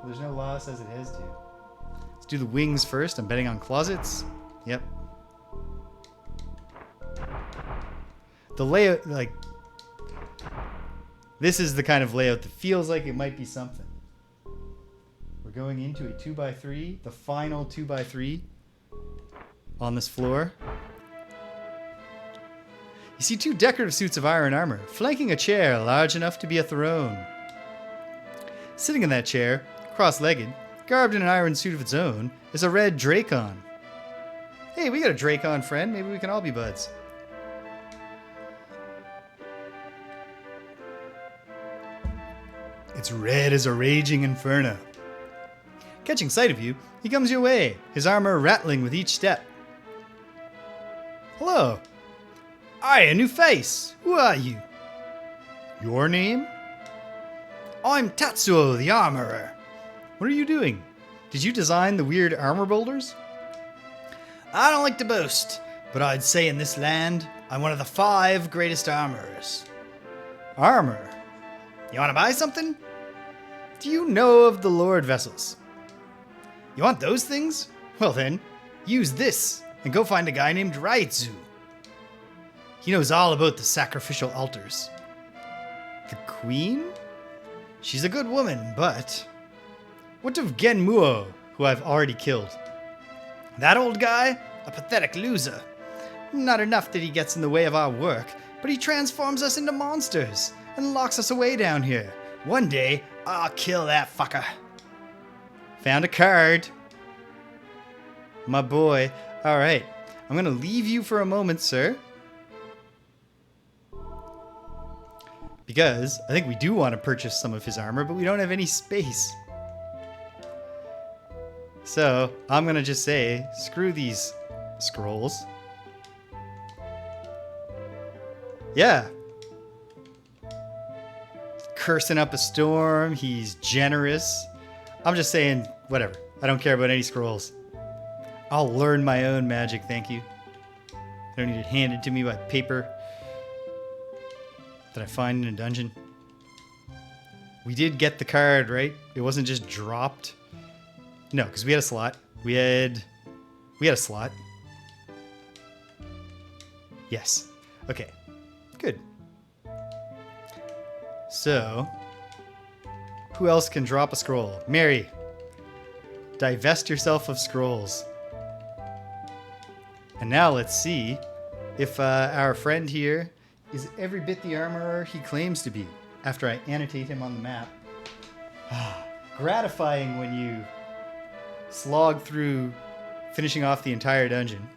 There's no law that says it has to. Let's do the wings first. I'm betting on closets. Yep. The layout, like, this is the kind of layout that feels like it might be something. We're going into a 2x3, the final 2x3 on this floor. You see 2 decorative suits of iron armor, flanking a chair large enough to be a throne. Sitting in that chair, cross-legged, garbed in an iron suit of its own, is a red Dracon. Hey, we got a Dracon friend. Maybe we can all be buds. It's red as a raging inferno. Catching sight of you, he comes your way, his armor rattling with each step. Hello. Aye, a new face. Who are you? Your name? I'm Tatsuo, the armorer. What are you doing? Did you design the weird armor boulders? I don't like to boast, but I'd say in this land, I'm one of the 5 greatest armorers. Armor? You want to buy something? Do you know of the Lord vessels? You want those things? Well then, use this and go find a guy named Raitsu. He knows all about the sacrificial altars. The queen? She's a good woman, but... What of Genmuo, who I've already killed? That old guy? A pathetic loser. Not enough that he gets in the way of our work, but he transforms us into monsters and locks us away down here. One day, I'll kill that fucker. Found a card. My boy. All right. I'm going to leave you for a moment, sir. Because I think we do want to purchase some of his armor, but we don't have any space. So I'm going to just say, screw these scrolls. Yeah. Cursing up a storm. He's generous. I'm just saying, whatever. I don't care about any scrolls. I'll learn my own magic, thank you. I don't need it handed to me by paper that I find in a dungeon. We did get the card, right? It wasn't just dropped. No, because we had a slot. We had a slot. Yes. Okay. Good. So, who else can drop a scroll? Mary, divest yourself of scrolls. And now let's see if our friend here is every bit the armorer he claims to be after I annotate him on the map. Gratifying when you slog through finishing off the entire dungeon.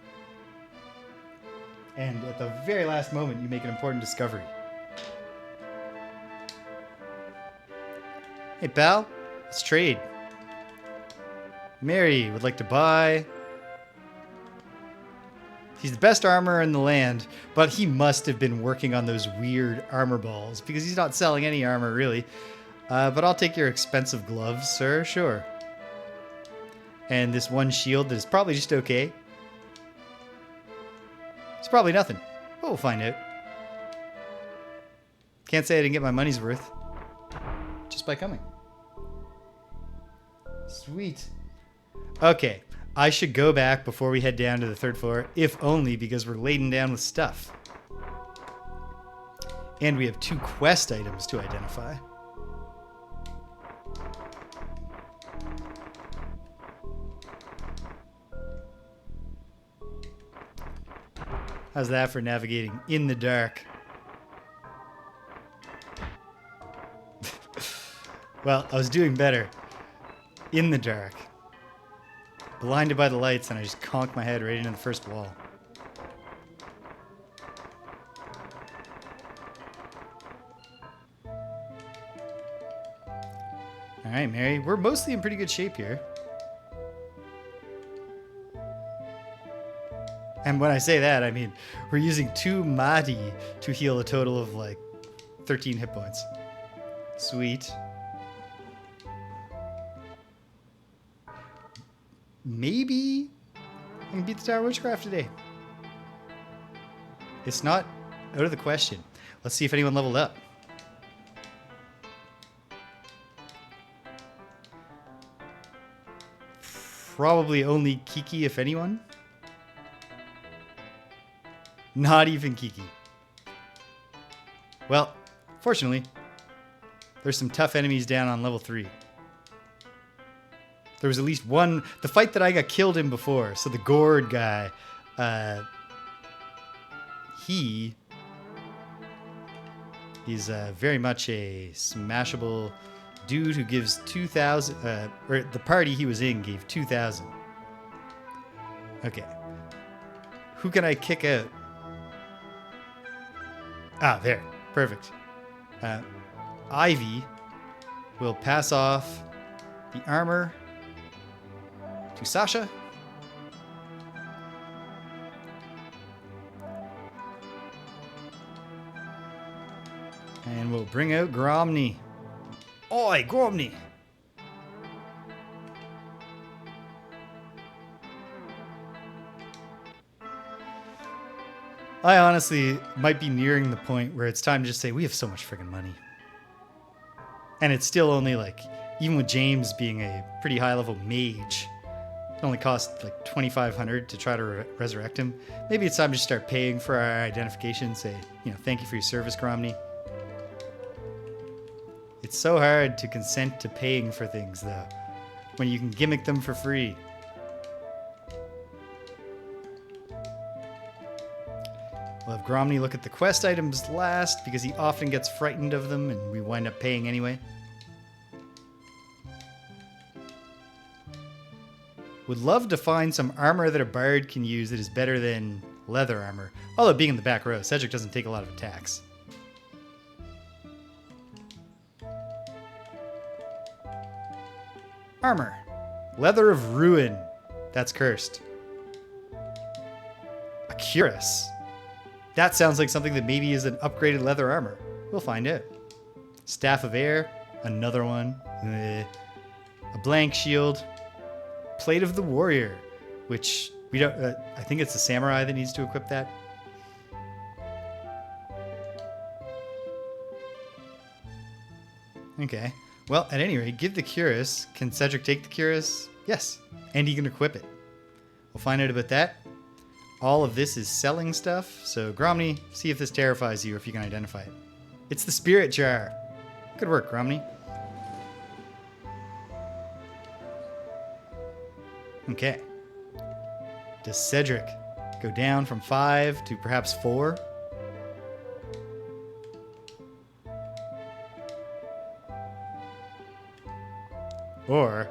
And at the very last moment, you make an important discovery. Hey, pal, let's trade. Mary would like to buy. He's the best armorer in the land, but he must have been working on those weird armor balls because he's not selling any armor, really. But I'll take your expensive gloves, sir, sure. And this one shield that is probably just okay. It's probably nothing, but we'll find out. Can't say I didn't get my money's worth just by coming. Sweet. Okay, I should go back before we head down to the third floor, if only because we're laden down with stuff. And we have 2 quest items to identify. How's that for navigating in the dark? Well, I was doing better in the dark. Blinded by the lights, and I just conked my head right into the first wall. Alright, Mary. We're mostly in pretty good shape here. And when I say that, I mean we're using 2 Mahdi to heal a total of like 13 hit points. Sweet. Maybe I can beat the Tower of Witchcraft today. It's not out of the question. Let's see if anyone leveled up. Probably only Kiki, if anyone. Not even Kiki. Well, fortunately, there's some tough enemies down on level 3. There was at least one. The fight that I got killed in before. So the gourd guy, he's very much a smashable dude who gives 2,000. Or the party he was in gave 2,000. Okay. Who can I kick out? Ah, there. Perfect. Ivy will pass off the armor to Sasha. And we'll bring out Gromny. Oi, Gromny! I honestly might be nearing the point where it's time to just say, we have so much friggin' money. And it's still only like, even with James being a pretty high level mage, it only cost like 2,500 to try to resurrect him. Maybe it's time to start paying for our identification. Say, thank you for your service, Gromny. It's so hard to consent to paying for things, though, when you can gimmick them for free. We'll have Gromny look at the quest items last because he often gets frightened of them and we wind up paying anyway. Would love to find some armor that a bard can use that is better than leather armor. Although being in the back row, Cedric doesn't take a lot of attacks. Armor. Leather of Ruin. That's cursed. A cuirass. That sounds like something that maybe is an upgraded leather armor. We'll find out. Staff of Air. Another one. A blank shield. Plate of the Warrior. Which we don't... I think it's the samurai that needs to equip that. Okay. Well, at any rate, give the cuirass. Can Cedric take the cuirass? Yes. And he can equip it. We'll find out about that. All of this is selling stuff. So, Gromny, see if this terrifies you or if you can identify it. It's the spirit jar. Good work, Gromny. Okay. Does Cedric go down from 5 to perhaps 4? Or,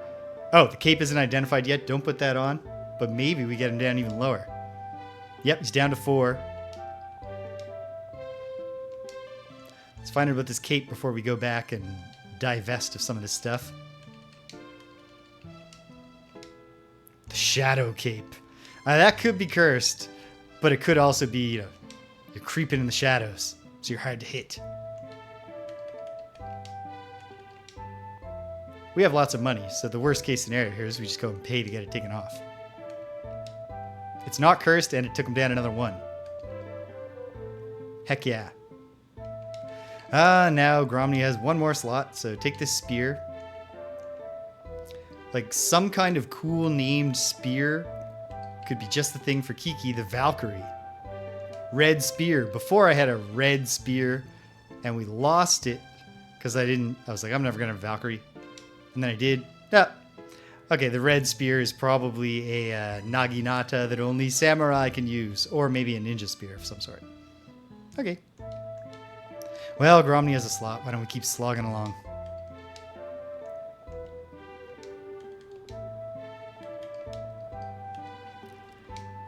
oh, the cape isn't identified yet. Don't put that on. But maybe we get him down even lower. Yep, he's down to 4. Let's find out about this cape before we go back and divest of some of this stuff. The shadow cape. That could be cursed, but it could also be, you know, you're creeping in the shadows, so you're hard to hit. We have lots of money, so the worst case scenario here is we just go and pay to get it taken off. It's not cursed, and it took him down another 1. Heck yeah. Now Gromny has 1 more slot, so take this spear. Like some kind of cool named spear could be just the thing for Kiki, the Valkyrie. Red spear. Before I had a red spear, and we lost it because I was like, I'm never going to have Valkyrie. And then I did. Yeah. Okay, the red spear is probably a naginata that only samurai can use. Or maybe a ninja spear of some sort. Okay. Well, Gromny has a slot. Why don't we keep slogging along?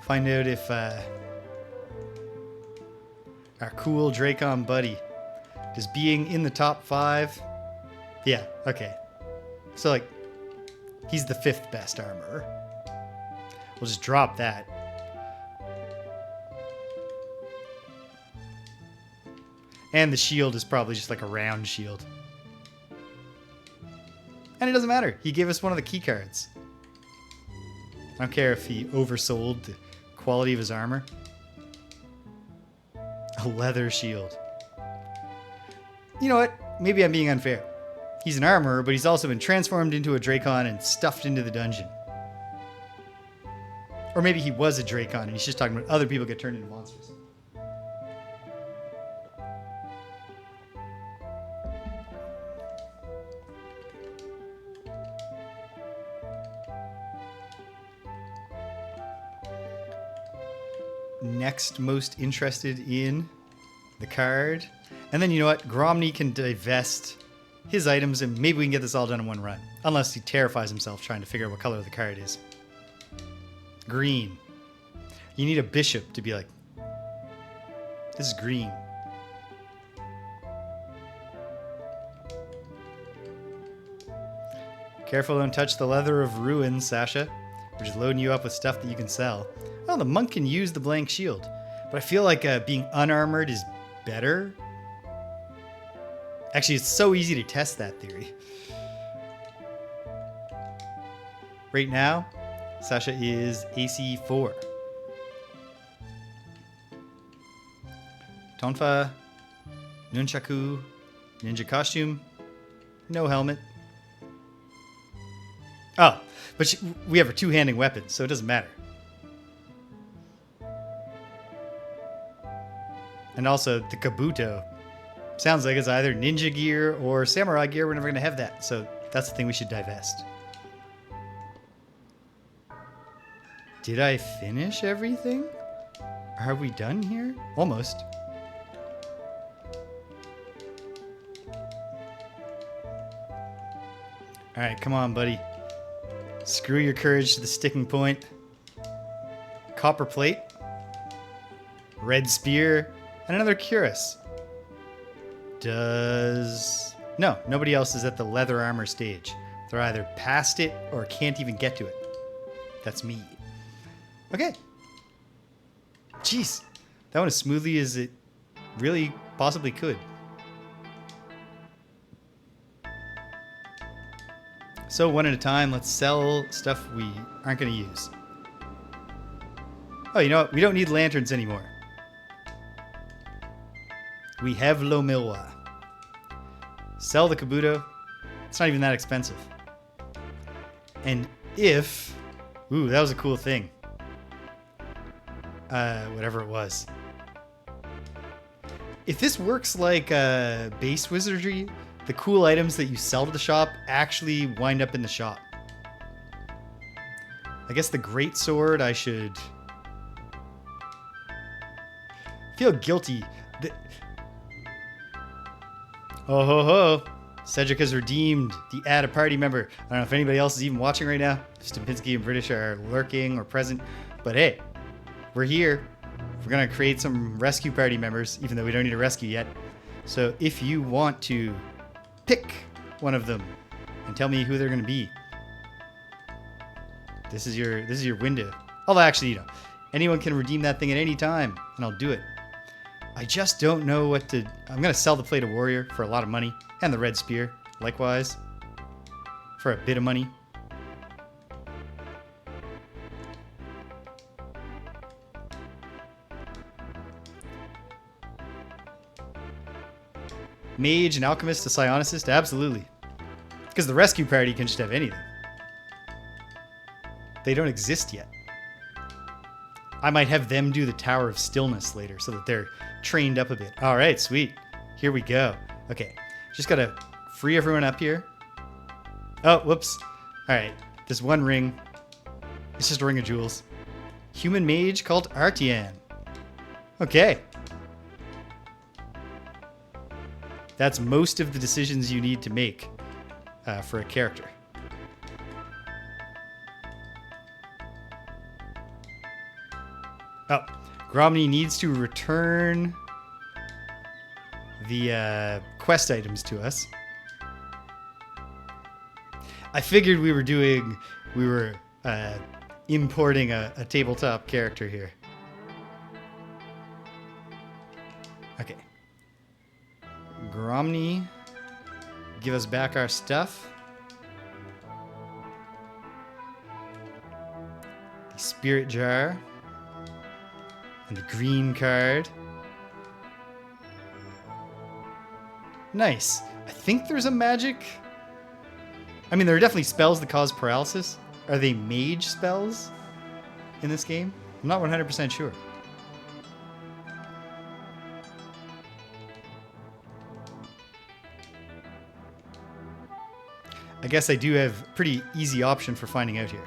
Find out if our cool Dracon buddy is being in the top 5. Yeah, okay. So, like, he's the 5th best armorer. We'll just drop that. And the shield is probably just like a round shield. And it doesn't matter. He gave us one of the key cards. I don't care if he oversold the quality of his armor. A leather shield. You know what? Maybe I'm being unfair. He's an armorer, but he's also been transformed into a Dracon and stuffed into the dungeon. Or maybe he was a Dracon and he's just talking about other people get turned into monsters. Next most interested in the card. And then you know what? Gromny can divest his items and maybe we can get this all done in one run. Unless he terrifies himself trying to figure out what color the card is. Green. You need a bishop to be like, this is green. Careful, don't touch the leather of ruin, Sasha. We're just loading you up with stuff that you can sell. Well, the monk can use the blank shield. But I feel like being unarmored is better. Actually, it's so easy to test that theory. Right now, Sasha is AC 4. Tonfa, nunchaku, ninja costume, no helmet. Oh, but we have a two-handing weapon, so it doesn't matter. And also, the kabuto. Sounds like it's either ninja gear or samurai gear. We're never going to have that, so that's the thing we should divest. Did I finish everything? Are we done here? Almost. Alright, come on, buddy. Screw your courage to the sticking point. Copper plate. Red spear. And another cuirass. No, nobody else is at the leather armor stage. They're either past it or can't even get to it. That's me. Okay. Jeez. That went as smoothly as it really possibly could. So one at a time, let's sell stuff we aren't going to use. Oh, you know what? We don't need lanterns anymore. We have Lomilwa. Sell the Kabuto. It's not even that expensive. And if... Ooh, that was a cool thing. Whatever it was. If this works like base wizardry, the cool items that you sell to the shop actually wind up in the shop. I guess the great sword I should... feel guilty. Oh ho ho! Cedric has redeemed the add a party member. I don't know if anybody else is even watching right now. If Stimpinski and British are lurking or present. But hey, we're here. We're going to create some rescue party members, even though we don't need a rescue yet. So if you want to pick one of them and tell me who they're going to be, this is your window. Although actually, you know, anyone can redeem that thing at any time, and I'll do it. I just don't know what to... I'm going to sell the Plate of Warrior for a lot of money. And the Red Spear, likewise. For a bit of money. Mage and Alchemist to Psionicist? Absolutely. Because the rescue party can just have anything. They don't exist yet. I might have them do the Tower of Stillness later so that they're trained up a bit. All right, sweet. Here we go. Okay, just got to free everyone up here. Oh, whoops. All right, this one ring. It's just a ring of jewels. Human mage called Artian. Okay. That's most of the decisions you need to make for a character. Oh, Gromny needs to return the quest items to us. I figured we were importing a tabletop character here. Okay. Gromny, give us back our stuff. The spirit jar. And the green card. Nice. I think there's a magic. I mean, there are definitely spells that cause paralysis. Are they mage spells in this game? I'm not 100% sure. I guess I do have a pretty easy option for finding out here.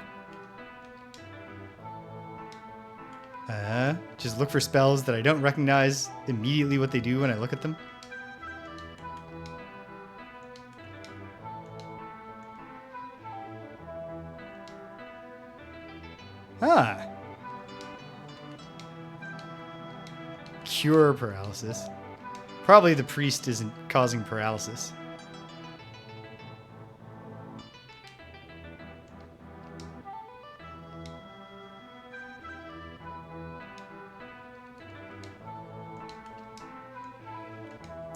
Just look for spells that I don't recognize immediately what they do when I look at them. Ah. Cure paralysis. Probably the priest isn't causing paralysis.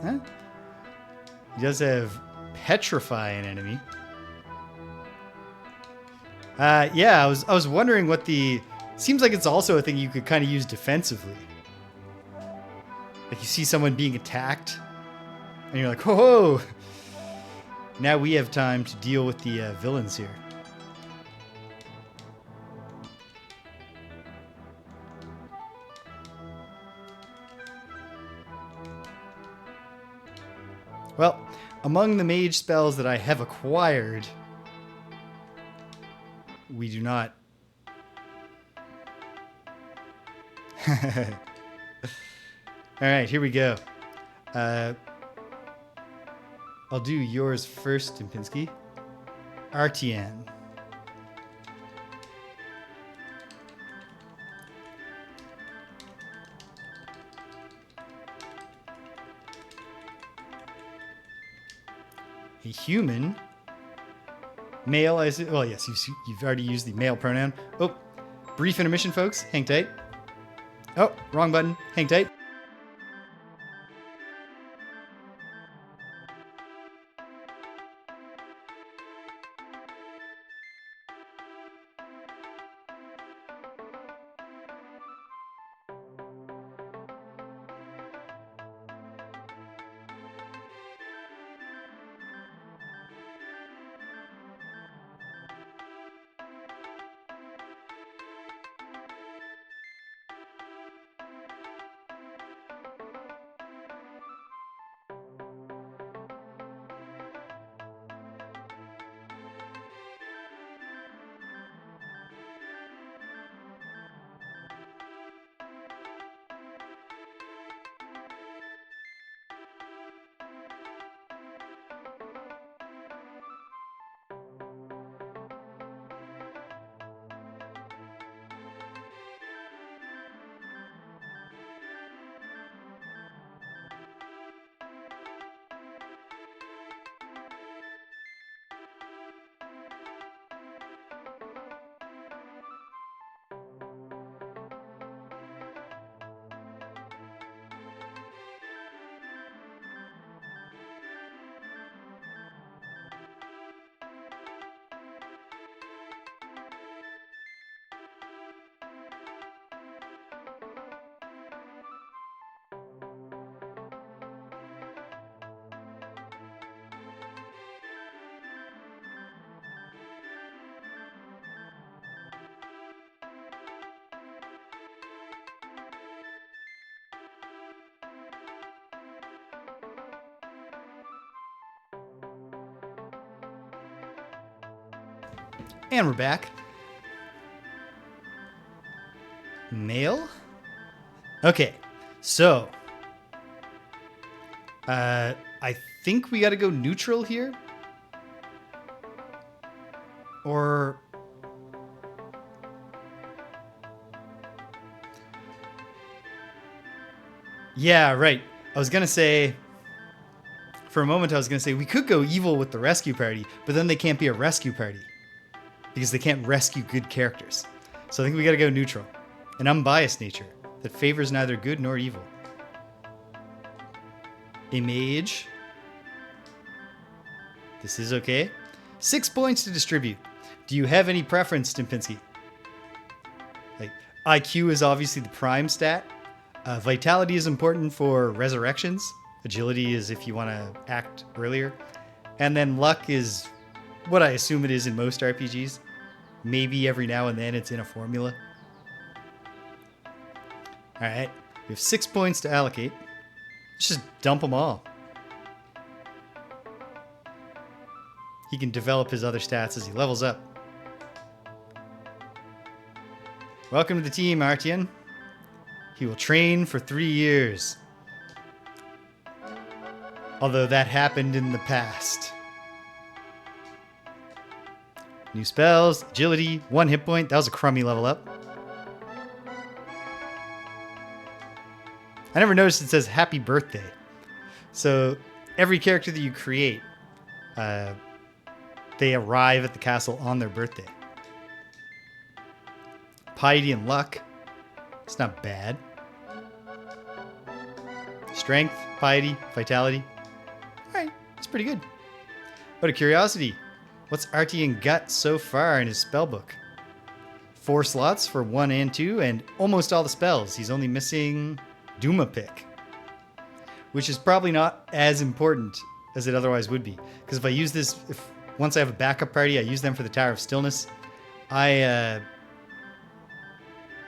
Huh? He does have petrify an enemy. Yeah, I was wondering what the... Seems like it's also a thing you could kind of use defensively. Like you see someone being attacked, and you're like, whoa! Now we have time to deal with the villains here. Well, among the mage spells that I have acquired, we do not All right, here we go. I'll do yours first, Timpinsky. RTN. A human. Male, I assume. Well, yes, you've already used the male pronoun. Oh, brief intermission, folks. Hang tight. Oh, wrong button. Hang tight. And we're back. Male? Okay, so I think we got to go neutral here. Or yeah, right. I was going to say, for a moment, I was going to say we could go evil with the rescue party, but then they can't be a rescue party because they can't rescue good characters. So I think we got to go neutral. An unbiased nature that favors neither good nor evil. A mage. This is okay. 6 points to distribute. Do you have any preference, Timpinsky? Like, IQ is obviously the prime stat. Vitality is important for resurrections. Agility is if you want to act earlier. And then luck is what I assume it is in most RPGs. Maybe every now and then it's in a formula. All right, we have 6 points to allocate. Let's just dump them all. He can develop his other stats as he levels up. Welcome to the team, Artian. He will train for 3 years. Although that happened in the past. New spells, agility, 1 hit point. That was a crummy level up. I never noticed it says happy birthday. So every character that you create, they arrive at the castle on their birthday. Piety and luck. It's not bad. Strength, piety, vitality. All right, that's pretty good. Out of curiosity, what's Artian got so far in his spellbook? 4 slots for 1 and 2, and almost all the spells. He's only missing Duma Pick, which is probably not as important as it otherwise would be. Because if I use this, once I have a backup party, I use them for the Tower of Stillness. I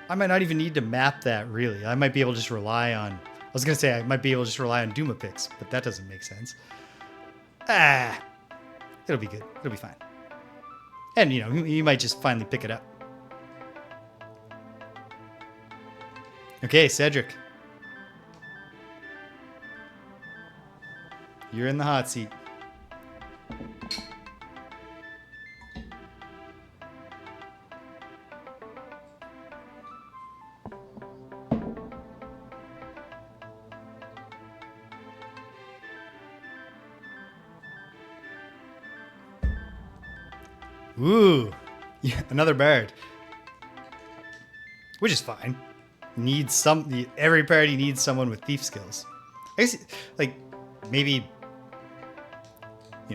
might not even need to map that, really. I might be able to just rely on... I was going to say I might be able to just rely on Duma Picks, but that doesn't make sense. It'll be good. It'll be fine. And, you might just finally pick it up. Okay, Cedric. You're in the hot seat. Ooh, yeah, another bard. Which is fine. Every party needs someone with thief skills. I guess, like, maybe,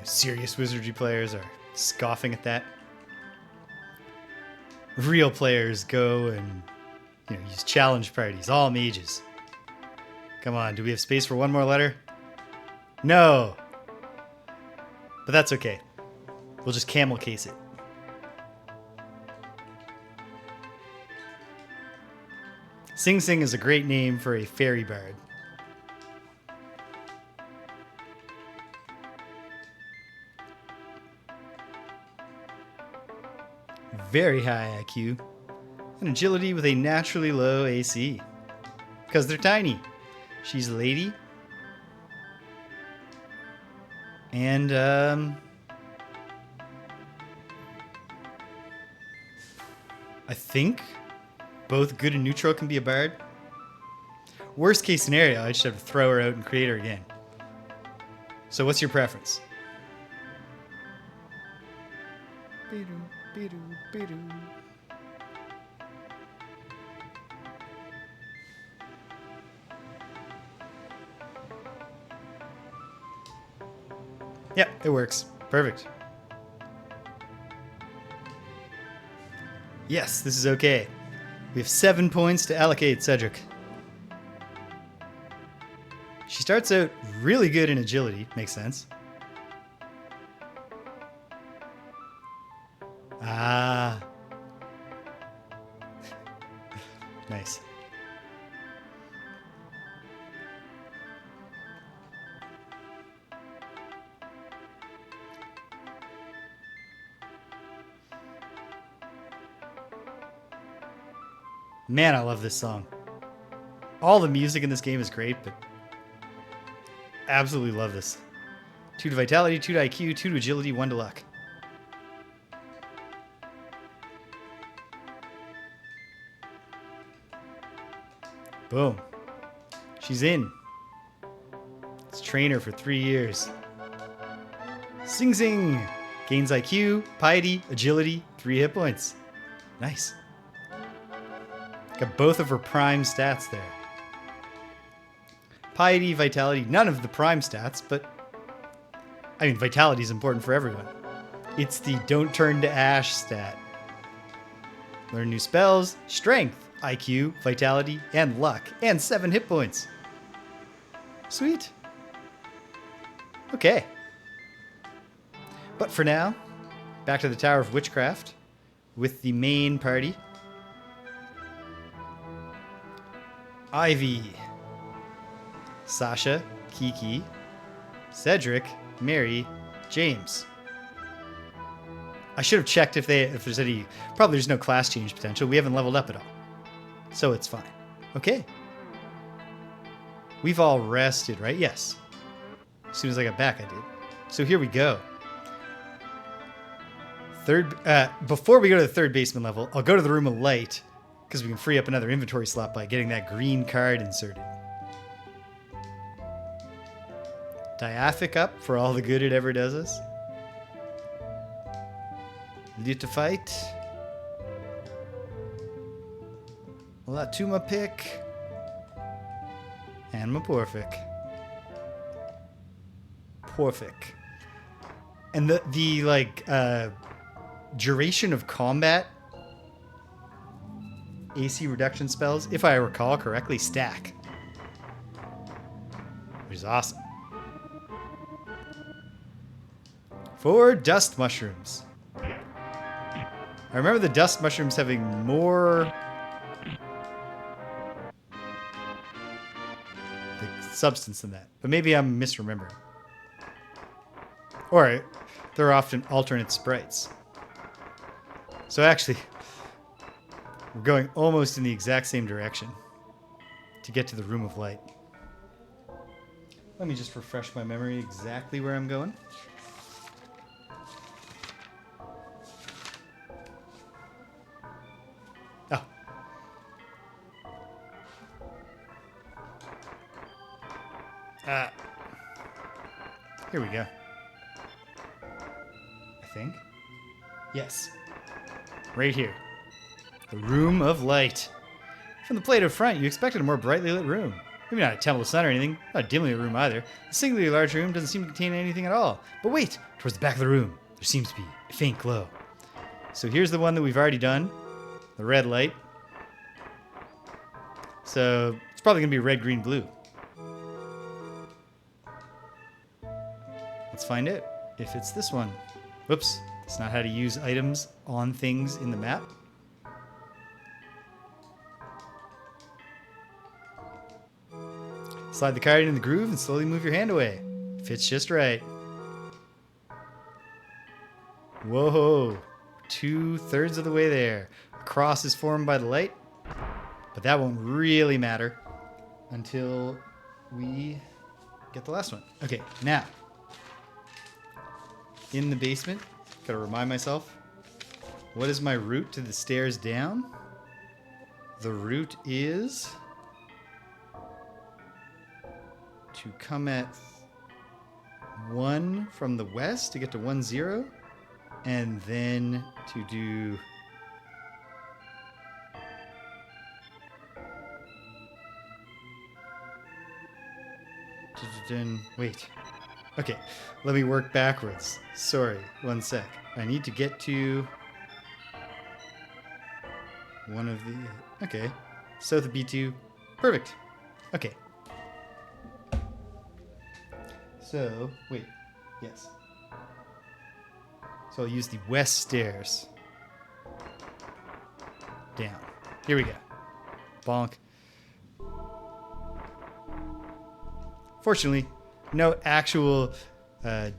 serious wizardry players are scoffing at that. Real players go and, use challenge parties, all mages. Come on, do we have space for one more letter? No. But that's okay. We'll just camel case it. Sing Sing is a great name for a fairy bard. Very high IQ. And agility with a naturally low AC. Because they're tiny. She's a lady. And, I think both good and neutral can be a bard. Worst case scenario, I just have to throw her out and create her again. So what's your preference? Yeah, it works. Perfect. Yes, this is okay. We have 7 points to allocate, Cedric. She starts out really good in agility. Makes sense. Ah. Nice. Man, I love this song. All the music in this game is great, but absolutely love this. 2 to vitality, 2 to IQ, 2 to agility, 1 to luck. Boom. She's in. Let's train her for 3 years. Sing Sing! Gains IQ, piety, agility, 3 hit points. Nice. Got both of her prime stats there. Piety, vitality, none of the prime stats, but I mean, vitality is important for everyone. It's the don't turn to ash stat. Learn new spells, strength, IQ, vitality, and luck, and 7 hit points. Sweet. Okay. But for now, back to the Tower of Witchcraft with the main party. Ivy, Sasha, Kiki, Cedric, Mary, James. I should have checked if there's any. Probably there's no class change potential. We haven't leveled up at all, so it's fine. Okay. We've all rested, right? Yes. As soon as I got back, I did. So here we go. Before we go to the third basement level, I'll go to the Room of Light, because we can free up another inventory slot by getting that green card inserted. Diaphic up for all the good it ever does us. Lithophite. Latuma pick. And Porphic. And the duration of combat AC reduction spells, if I recall correctly, stack. Which is awesome. For dust mushrooms. I remember the dust mushrooms having more substance than that. But maybe I'm misremembering. Or they're often alternate sprites. So actually, we're going almost in the exact same direction. to get to the Room of Light. Let me just refresh my memory exactly where I'm going. Oh. Here we go. I think. Yes. Right here. The Room of Light. From the plate up front, you expected a more brightly lit room. Maybe not a temple sun or anything, not a dimly lit room either. The singularly large room doesn't seem to contain anything at all. But wait! Towards the back of the room, there seems to be a faint glow. So here's the one that we've already done. The red light. So it's probably going to be red, green, blue. Let's find out if it's this one. Whoops. That's not how to use items on things in the map. Slide the card in the groove and slowly move your hand away. Fits just right. Whoa. 2/3 of the way there. A cross is formed by the light, but that won't really matter until we get the last one. Okay, now. In the basement, gotta remind myself, what is my route to the stairs down? The route is to come at 1 from the west to get to 1-0, and then to do wait. Okay, let me work backwards. Sorry, 1 sec. I need to get to one of the... Okay, south of B2. Perfect. Okay. So, wait. Yes. So I'll use the west stairs. Down. Here we go. Bonk. Fortunately, no actual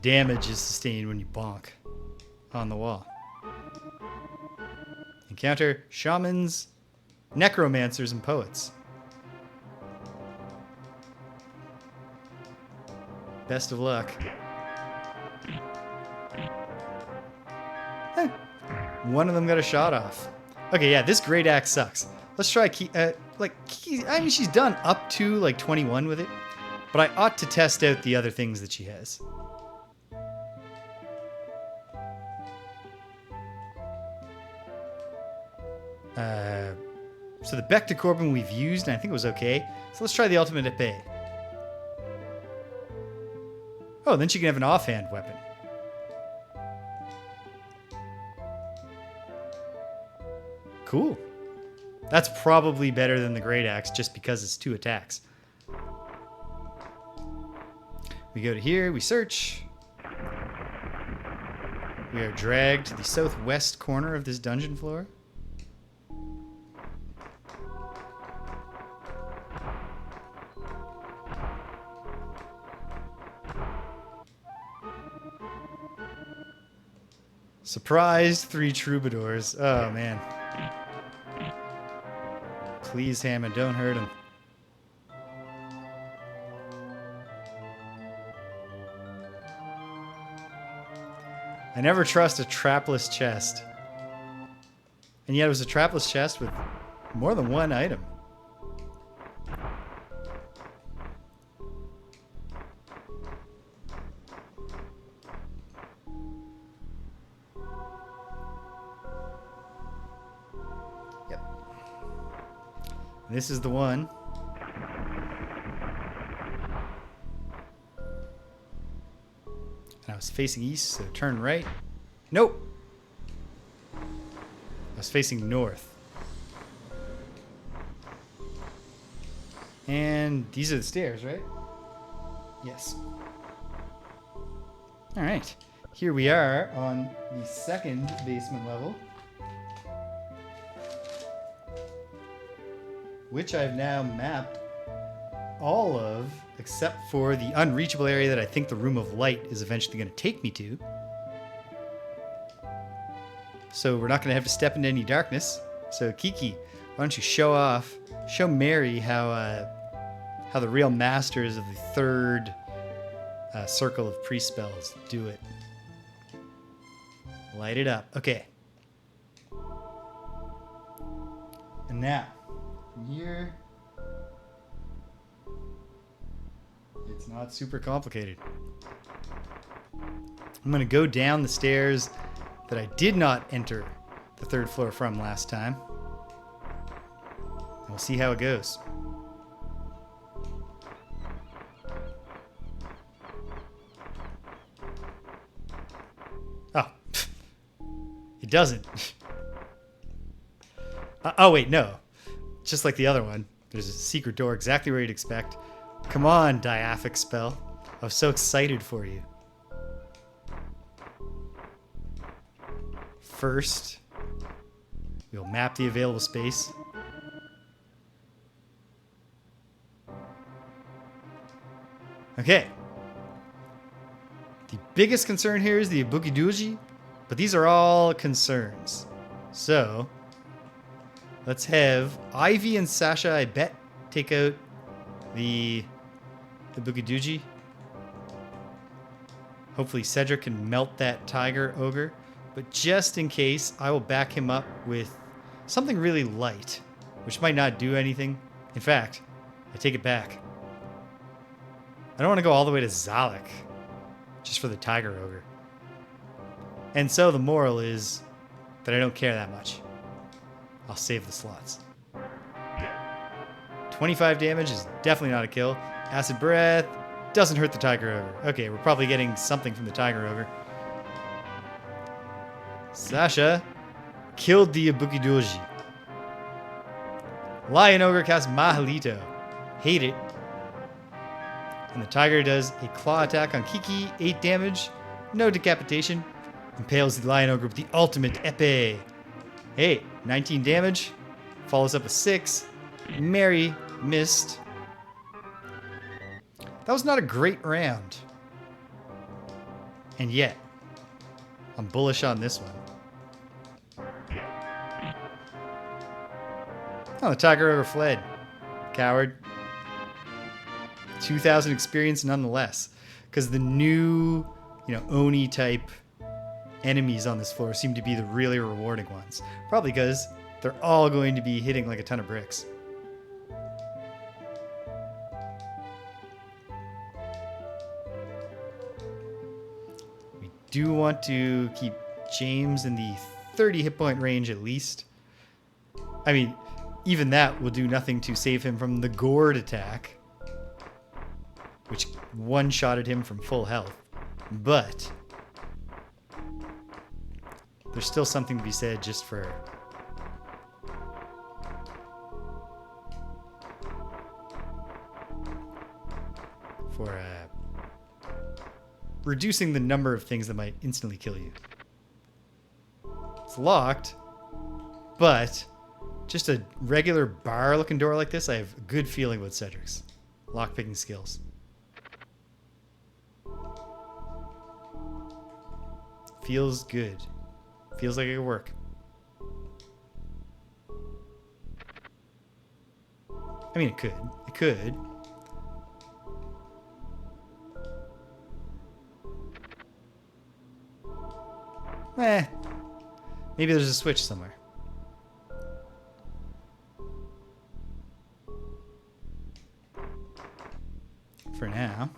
damage is sustained when you bonk on the wall. Encounter shamans, necromancers, and poets. Best of luck. One of them got a shot off. Okay, yeah, this great axe sucks. Let's try I mean, she's done up to like 21 with it. But I ought to test out the other things that she has. So the Becta Corbin we've used, and I think it was okay. So let's try the Ultimate Epée. Oh, then she can have an offhand weapon. Cool. That's probably better than the Great Axe just because it's 2 attacks. We go to here, we search. We are dragged to the southwest corner of this dungeon floor. Surprised 3 troubadours. Oh, man. Please, Hammond, don't hurt him. I never trust a trapless chest. And yet it was a trapless chest with more than 1 item. Yep. This is the one. I was facing east, so turn right. Nope. I was facing north. And these are the stairs, right? Yes. All right. Here we are on the 2nd basement level, which I've now mapped all of, except for the unreachable area that I think the Room of Light is eventually going to take me to. So we're not going to have to step into any darkness. So Kiki, why don't you show Mary how how the real masters of the third circle of priest spells do it. Light it up. Okay. And now, from here, it's not super complicated. I'm going to go down the stairs that I did not enter the third floor from last time. And we'll see how it goes. Oh. It doesn't. Oh, wait, no. Just like the other one. There's a secret door exactly where you'd expect. Come on, diaphic spell. I was so excited for you. First, we'll map the available space. Okay. The biggest concern here is the Ibuki-doji, but these are all concerns. So, let's have Ivy and Sasha, I bet, take out the Ibuki-doji. Hopefully Cedric can melt that tiger ogre. But just in case, I will back him up with something really light, which might not do anything. In fact, I take it back. I don't want to go all the way to Zalek just for the tiger ogre. And so the moral is that I don't care that much. I'll save the slots. 25 damage is definitely not a kill. Acid Breath doesn't hurt the tiger ogre. Okay, we're probably getting something from the tiger ogre. Sasha killed the Ibuki-doji. Lion Ogre casts Mahalito. Hate it. And the tiger does a claw attack on Kiki, 8 damage, no decapitation. Impales the Lion Ogre with the ultimate epee. Hey, 19 damage. Follows up with 6. Mary missed. That was not a great round. And yet, I'm bullish on this one. Oh, the tiger ogre fled. Coward. 2,000 experience nonetheless. Because the new, Oni type enemies on this floor seem to be the really rewarding ones. Probably because they're all going to be hitting like a ton of bricks. We do want to keep James in the 30 hit point range at least. I mean, even that will do nothing to save him from the gourd attack, which one-shotted him from full health. But there's still something to be said just for reducing the number of things that might instantly kill you. It's locked, but just a regular bar-looking door like this, I have a good feeling about Cedric's lockpicking skills. Feels good. Feels like it could work. I mean, it could. It could. Maybe there's a switch somewhere. For now,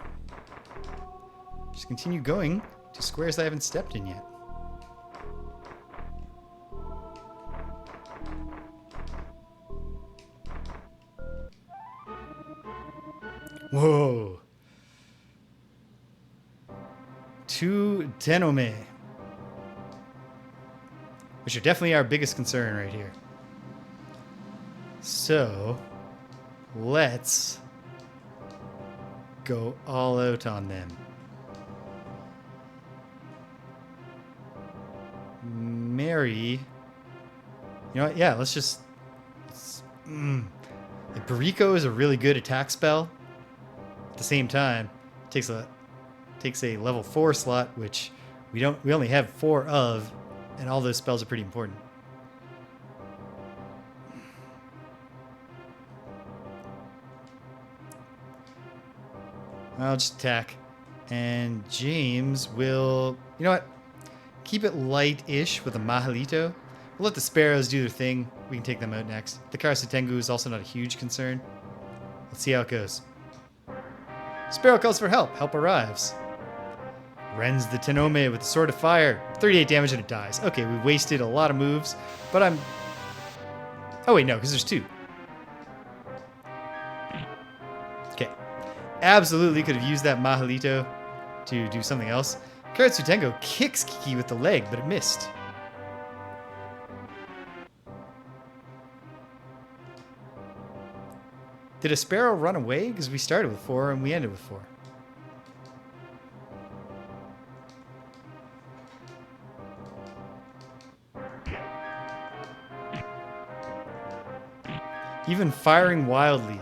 just continue going to squares I haven't stepped in yet. Whoa. 2 Denome. Which are definitely our biggest concern right here. So, let's go all out on them. Mary. You know what? Yeah, let's just... Like Bariko is a really good attack spell. At the same time, takes a level 4 slot, which we only have 4 of, and all those spells are pretty important. I'll just attack. And James will... You know what? Keep it light-ish with a Mahalito. We'll let the sparrows do their thing. We can take them out next. The Karasutengu is also not a huge concern. Let's see how it goes. Sparrow calls for help. Help arrives. Rends the Tenome with the Sword of Fire. 38 damage and it dies. Okay, we wasted a lot of moves, but I'm... Oh wait, no, because there's 2. Okay. Absolutely could have used that Mahalito to do something else. Karatsutengo kicks Kiki with the leg, but it missed. Did a sparrow run away? Because we started with 4 and we ended with 4. Even firing wildly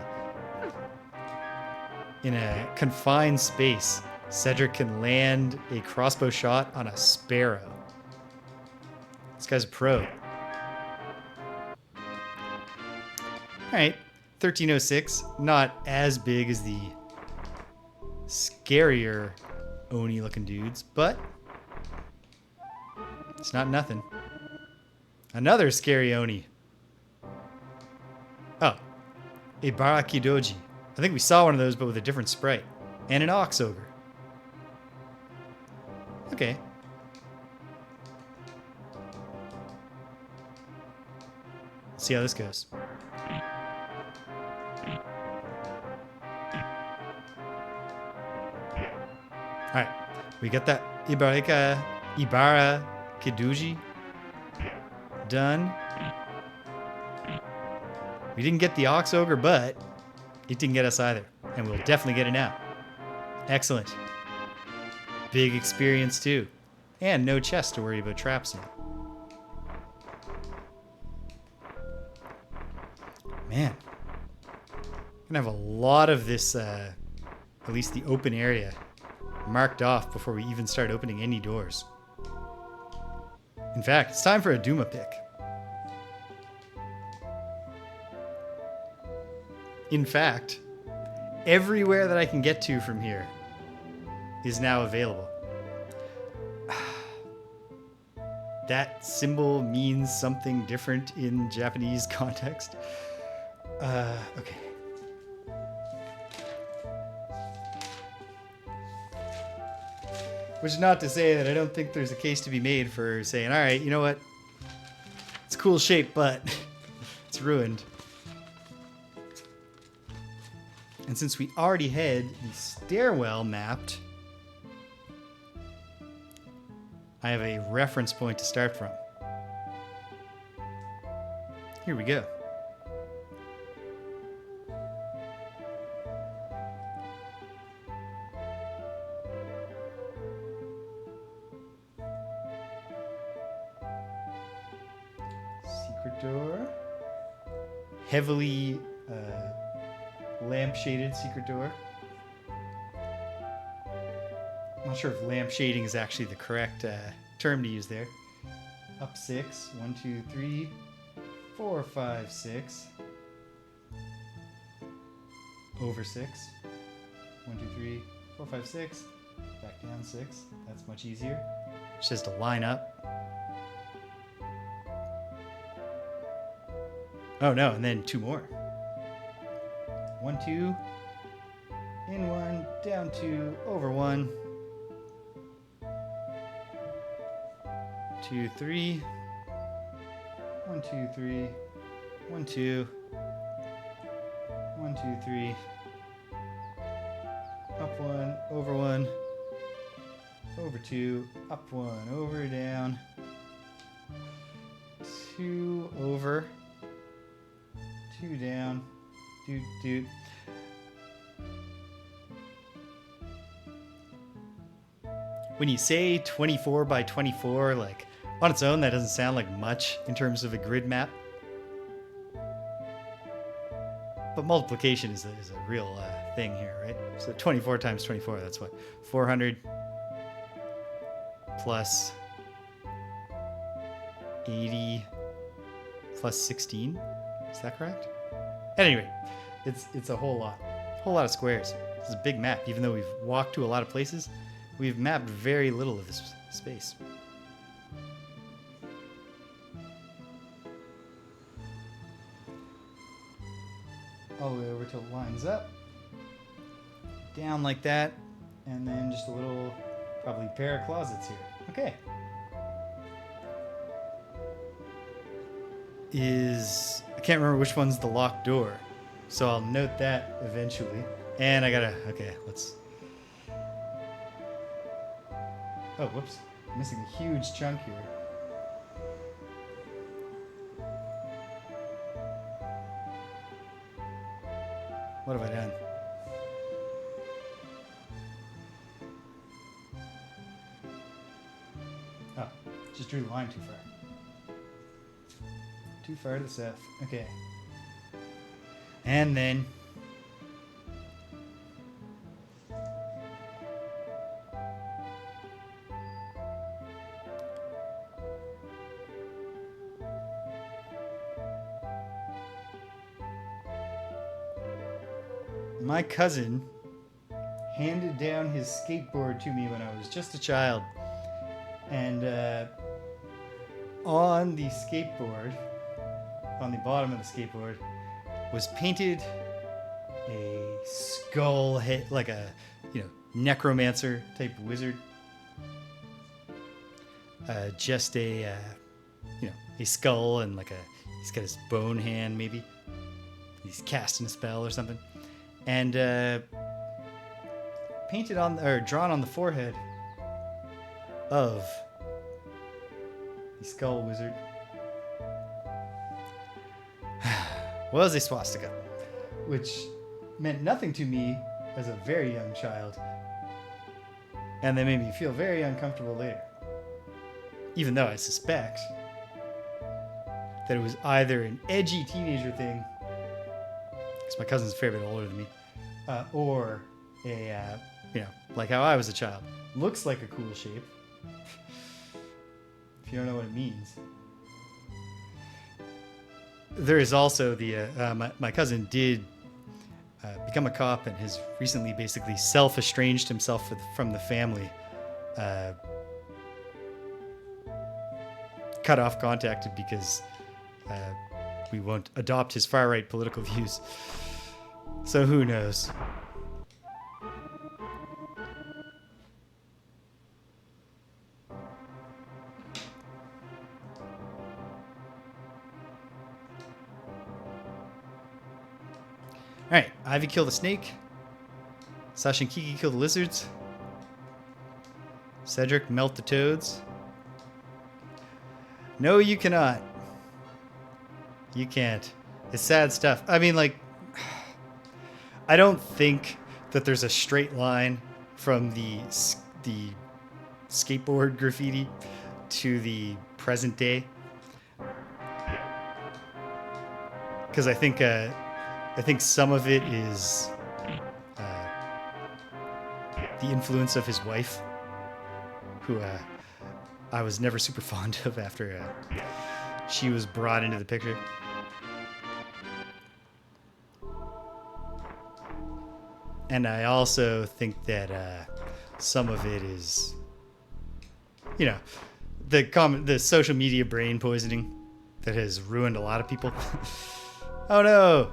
in a confined space, Cedric can land a crossbow shot on a sparrow. This guy's a pro. Alright, 1306. Not as big as the scarier Oni looking dudes, but it's not nothing. Another scary Oni. Oh, a Barakidoji. I think we saw one of those, but with a different sprite. And an Ox Ogre. Okay. Let's see how this goes. Alright, we got that Ibara Kiduji done. We didn't get the Ox Ogre, but it didn't get us either. And we'll definitely get it now. Excellent. Big experience too. And no chest to worry about traps now. Man. Gonna have a lot of this, at least the open area, marked off before we even start opening any doors. In fact, it's time for a Duma pick. In fact, everywhere that I can get to from here is now available. That symbol means something different in Japanese context. Okay. Which is not to say that I don't think there's a case to be made for saying, all right, you know what? It's a cool shape, but it's ruined. And since we already had the stairwell mapped, I have a reference point to start from. Here we go. Secret door. Heavily lamp-shaded secret door. I'm not sure if lamp shading is actually the correct term to use there. Up 6. 1, 2, 3, 4, 5, 6. Over 6. 1, 2, 3, 4, 5, 6. Back down 6. That's much easier. It's just to line up. Oh no, and then 2 more. 1, 2. In 1, down 2, over 1. 2, 3. 1, 2, 3. 1, 2. 1, 2, 3. Up 1, over 1. Over 2, up 1, over, down. 2, over. 2 down. Doot, doot. When you say 24 by 24, like, on its own, that doesn't sound like much in terms of a grid map. But multiplication is a real thing here, right? So 24 times 24, that's what? 400 plus 80 plus 16? Is that correct? At any rate, it's a whole lot of squares. This is a big map. Even though we've walked to a lot of places, we've mapped very little of this space. All the way over till it lines up. Down like that. And then just a little, probably pair of closets here. Okay. I can't remember which one's the locked door. So I'll note that eventually. And I gotta, okay, let's. Oh, whoops. I'm missing a huge chunk here. What have I done? Oh, just drew the line too far. Too far to the south. Okay. And then my cousin handed down his skateboard to me when I was just a child. And on the skateboard, on the bottom of the skateboard, was painted a skull head, like a, necromancer type wizard. Just a skull and he's got his bone hand maybe. He's casting a spell or something. And painted on, or drawn on the forehead of the skull wizard was a swastika, which meant nothing to me as a very young child. And they made me feel very uncomfortable later. Even though I suspect that it was either an edgy teenager thing, because my cousin's a fair bit older than me, or a, like how I was a child. Looks like a cool shape. If you don't know what it means. There is also the, my cousin did become a cop and has recently basically self-estranged himself from the family. Cut off contact because we won't adopt his far-right political views. So who knows? Alright, Ivy killed the snake. Sasha and Kiki kill the lizards. Cedric melt the toads. No, you cannot. You can't. It's sad stuff. I mean, I don't think that there's a straight line from the skateboard graffiti to the present day. Because I think some of it is the influence of his wife, who I was never super fond of after she was brought into the picture. And I also think that some of it is, the social media brain poisoning that has ruined a lot of people. Oh no!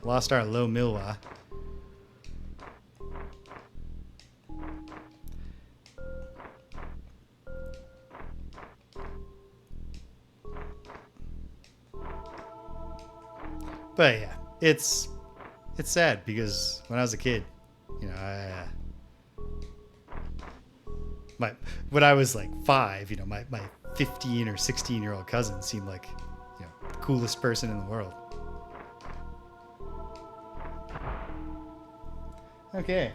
Lost our low Milwa. But yeah, it's sad because when I was a kid, when I was like 5, my 15 or 16-year-old cousin seemed like, the coolest person in the world. Okay.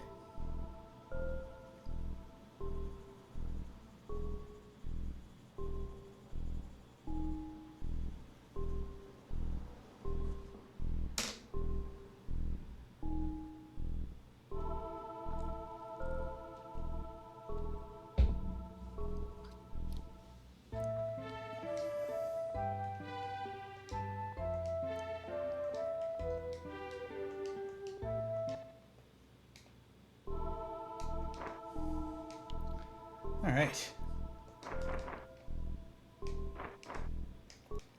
All right.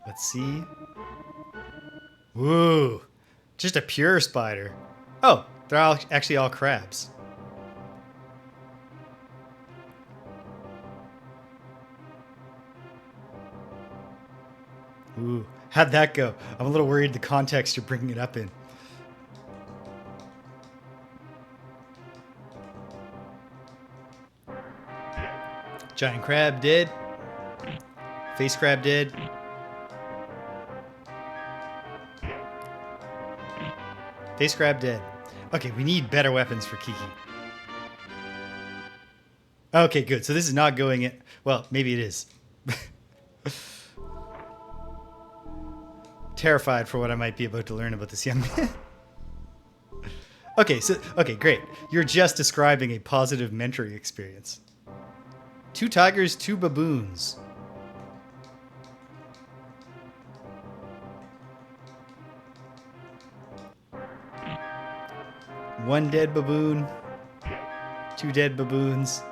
Let's see. Woo! Just a pure spider. Oh, they're all actually all crabs. Ooh, how'd that go? I'm a little worried the context you're bringing it up in. Giant crab dead. Face crab dead. Face crab dead. Okay, we need better weapons for Kiki. Okay, good. So this is not going in. Well, maybe it is. Terrified for what I might be about to learn about this young man. Okay, great. You're just describing a positive mentoring experience. 2 tigers, 2 baboons. One dead baboon, 2 dead baboons,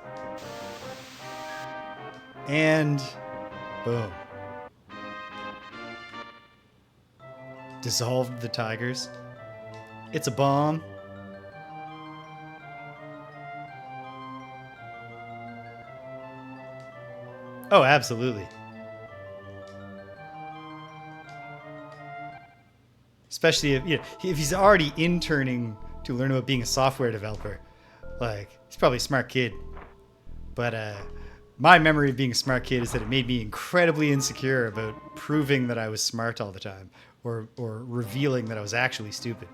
and boom. Dissolved the tigers. It's a bomb. Oh, absolutely. Especially if, you know, if he's already interning to learn about being a software developer. Like, he's probably a smart kid. But my memory of being a smart kid is that it made me incredibly insecure about proving that I was smart all the time, or revealing that I was actually stupid.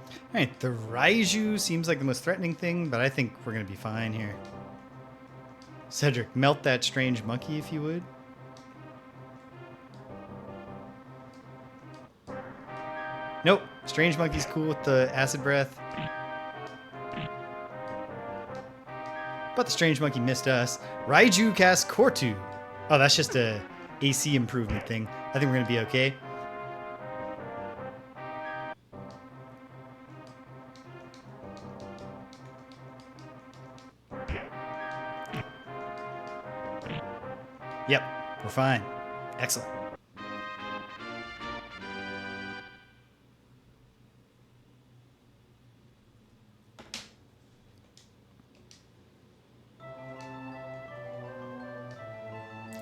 All right, the Raiju seems like the most threatening thing, but I think we're going to be fine here. Cedric, melt that strange monkey if you would. Nope. Strange monkey's cool with the acid breath. But the strange monkey missed us. Raiju cast Kortu. Oh, that's just a AC improvement thing. I think we're going to be okay. Yep, we're fine. Excellent.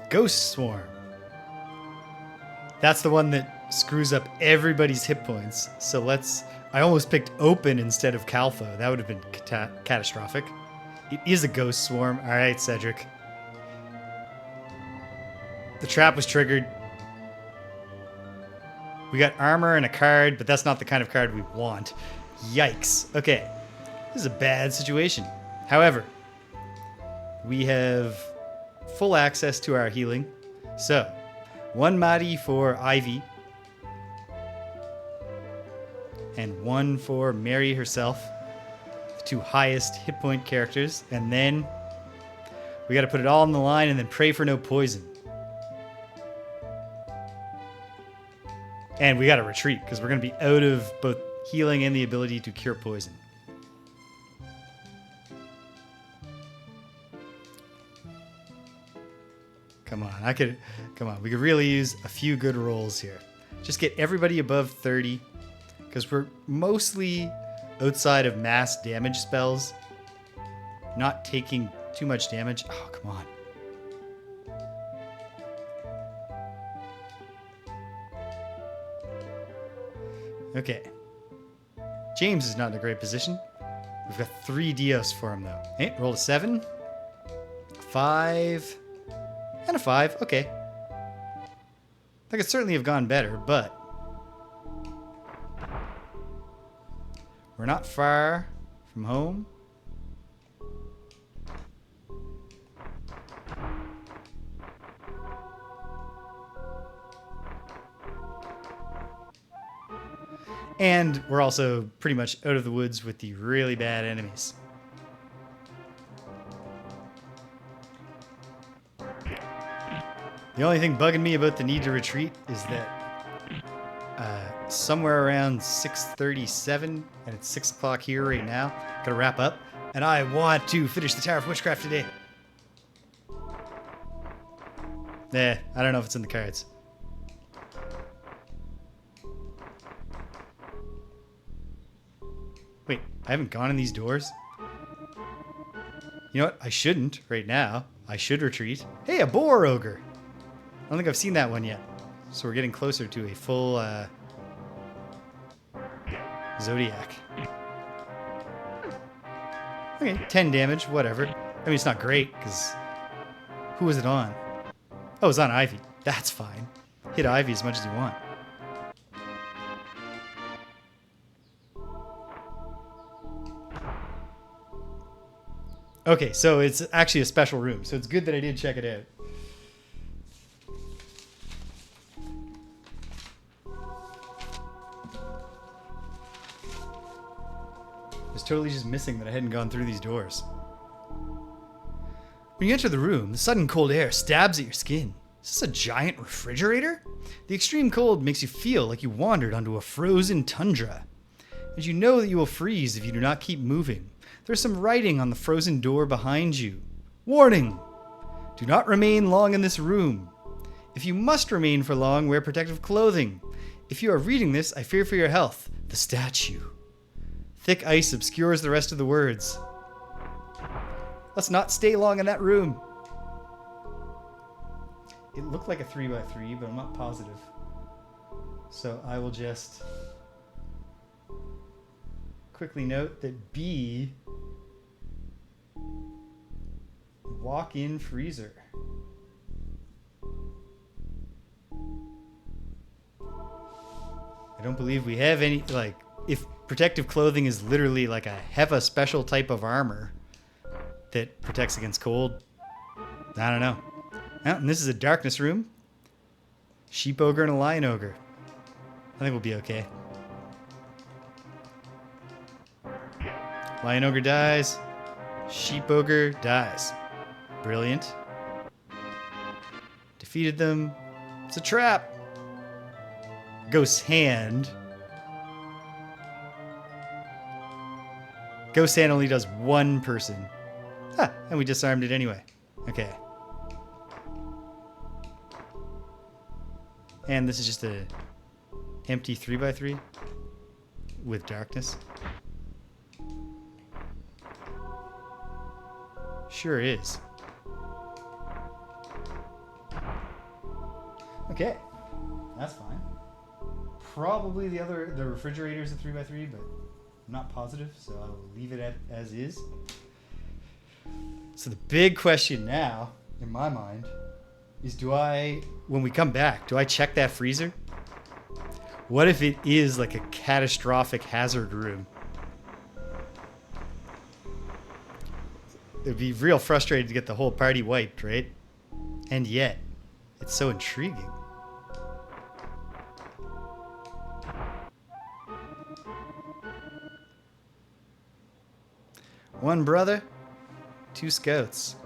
Ghost Swarm. That's the one that screws up everybody's hit points. So let's... I almost picked Open instead of Calpha. That would have been catastrophic. It is a Ghost Swarm. All right, Cedric. The trap was triggered. We got armor and a card, but that's not the kind of card we want. Yikes. Okay. This is a bad situation. However, we have full access to our healing. So, 1 Madi for Ivy. And 1 for Mary herself. The 2 highest hit point characters. And then we got to put it all on the line and then pray for no poison. And we got to retreat because we're going to be out of both healing and the ability to cure poison. Come on. We could really use a few good rolls here. Just get everybody above 30 because we're mostly outside of mass damage spells. Not taking too much damage. Oh, come on. Okay. James is not in a great position. We've got 3 Dios for him, though. Hey, roll a 7. 5. And a 5. Okay. That could certainly have gone better, but we're not far from home. And we're also pretty much out of the woods with the really bad enemies. The only thing bugging me about the need to retreat is that somewhere around 6:37, and it's 6 o'clock here right now, gotta wrap up. And I want to finish the Tower of Witchcraft today. I don't know if it's in the cards. Wait, I haven't gone in these doors? You know what? I shouldn't right now. I should retreat. Hey, a boar ogre. I don't think I've seen that one yet. So we're getting closer to a full Zodiac. Okay, 10 damage, whatever. I mean, it's not great, because who was it on? Oh, it was on Ivy. That's fine. Hit Ivy as much as you want. Okay, so it's actually a special room, so it's good that I did check it out. I was totally just missing that I hadn't gone through these doors. When you enter the room, the sudden cold air stabs at your skin. Is this a giant refrigerator? The extreme cold makes you feel like you wandered onto a frozen tundra. And you know that you will freeze if you do not keep moving. There's some writing on the frozen door behind you. Warning! Do not remain long in this room. If you must remain for long, wear protective clothing. If you are reading this, I fear for your health. The statue. Thick ice obscures the rest of the words. Let's not stay long in that room. It looked like a 3x3, but I'm not positive. So I will just quickly note that B, walk-in freezer. I don't believe we have any, like, if protective clothing is literally like a special type of armor that protects against cold, I don't know. Oh, and this is a darkness room. Sheep ogre and a lion ogre. I think we'll be okay. Lion ogre dies. Sheep ogre dies. Brilliant. Defeated them. It's a trap. Ghost's hand. Ghost's hand only does one person. Ah, and we disarmed it anyway. Okay. And this is just a empty 3x3 with darkness. Sure is. Okay, that's fine. Probably the refrigerator is a 3x3, but I'm not positive, so I will leave it as is. So the big question now, in my mind, is when we come back, do I check that freezer? What if it is like a catastrophic hazard room? It'd be real frustrating to get the whole party wiped, right? And yet, it's so intriguing. One brother, two scouts.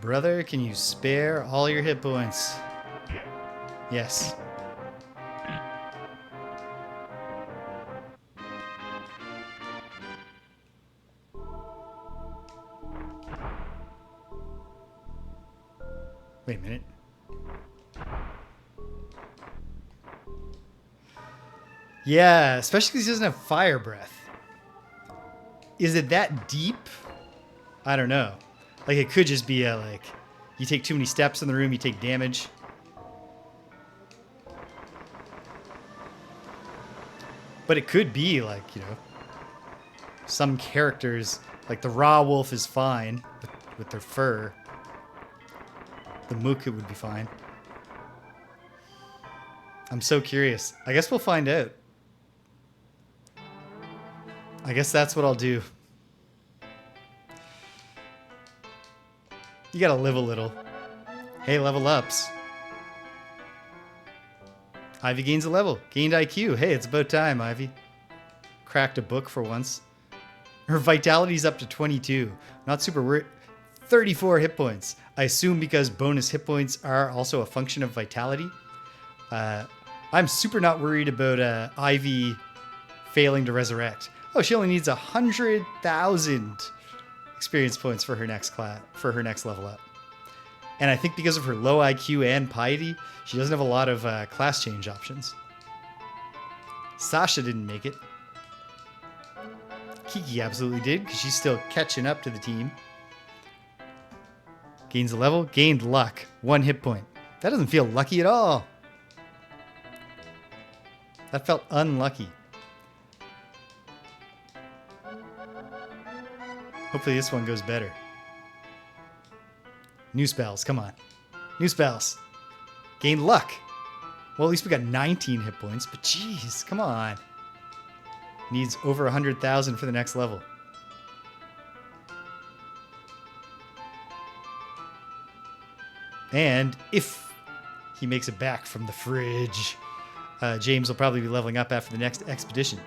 Brother, can you spare all your hit points? Yes. Wait a minute. Yeah, especially because he doesn't have fire breath. Is it that deep? I don't know. Like, it could just be you take too many steps in the room, you take damage. But it could be some characters, like the raw wolf is fine with their fur. The mook would be fine. I'm so curious. I guess we'll find out. I guess that's what I'll do. You gotta live a little. Hey, level ups. Ivy gains a level. Gained IQ. Hey, it's about time, Ivy. Cracked a book for once. Her vitality's up to 22. Not super worried. 34 hit points. I assume because bonus hit points are also a function of vitality. I'm super not worried about Ivy failing to resurrect. Oh, she only needs 100,000 experience points for her next level up. And I think because of her low IQ and piety, she doesn't have a lot of class change options. Sasha didn't make it. Kiki absolutely did, because she's still catching up to the team. Gains a level, gained luck. 1 hit point. That doesn't feel lucky at all. That felt unlucky. Hopefully this one goes better. New spells, come on. New spells. Gain luck. Well, at least we got 19 hit points, but jeez, come on. Needs over 100,000 for the next level. And if he makes it back from the fridge, James will probably be leveling up after the next expedition.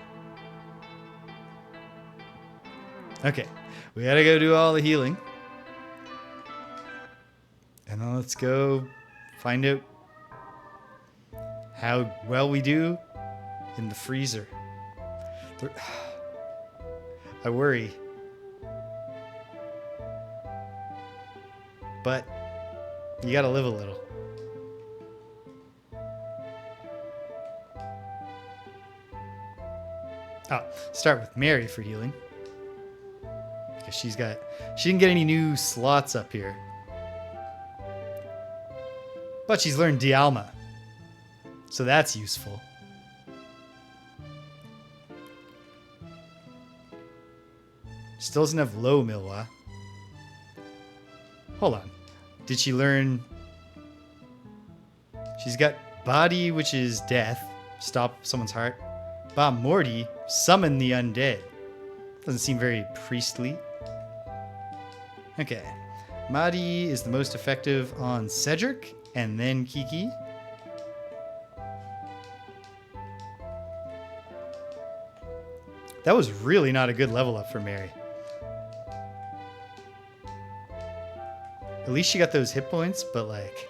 Okay, we gotta go do all the healing. And then let's go find out how well we do in the freezer. I worry. But you gotta live a little. Oh, start with Mary for healing. Because she didn't get any new slots up here. But she's learned Dialma. So that's useful. Still doesn't have low Milwa. Hold on. Did she learn... She's got Body, which is death. Stop someone's heart. Ba Morty, summon the undead. Doesn't seem very priestly. Okay. Madi is the most effective on Cedric, and then Kiki. That was really not a good level up for Mary. At least she got those hit points, but like...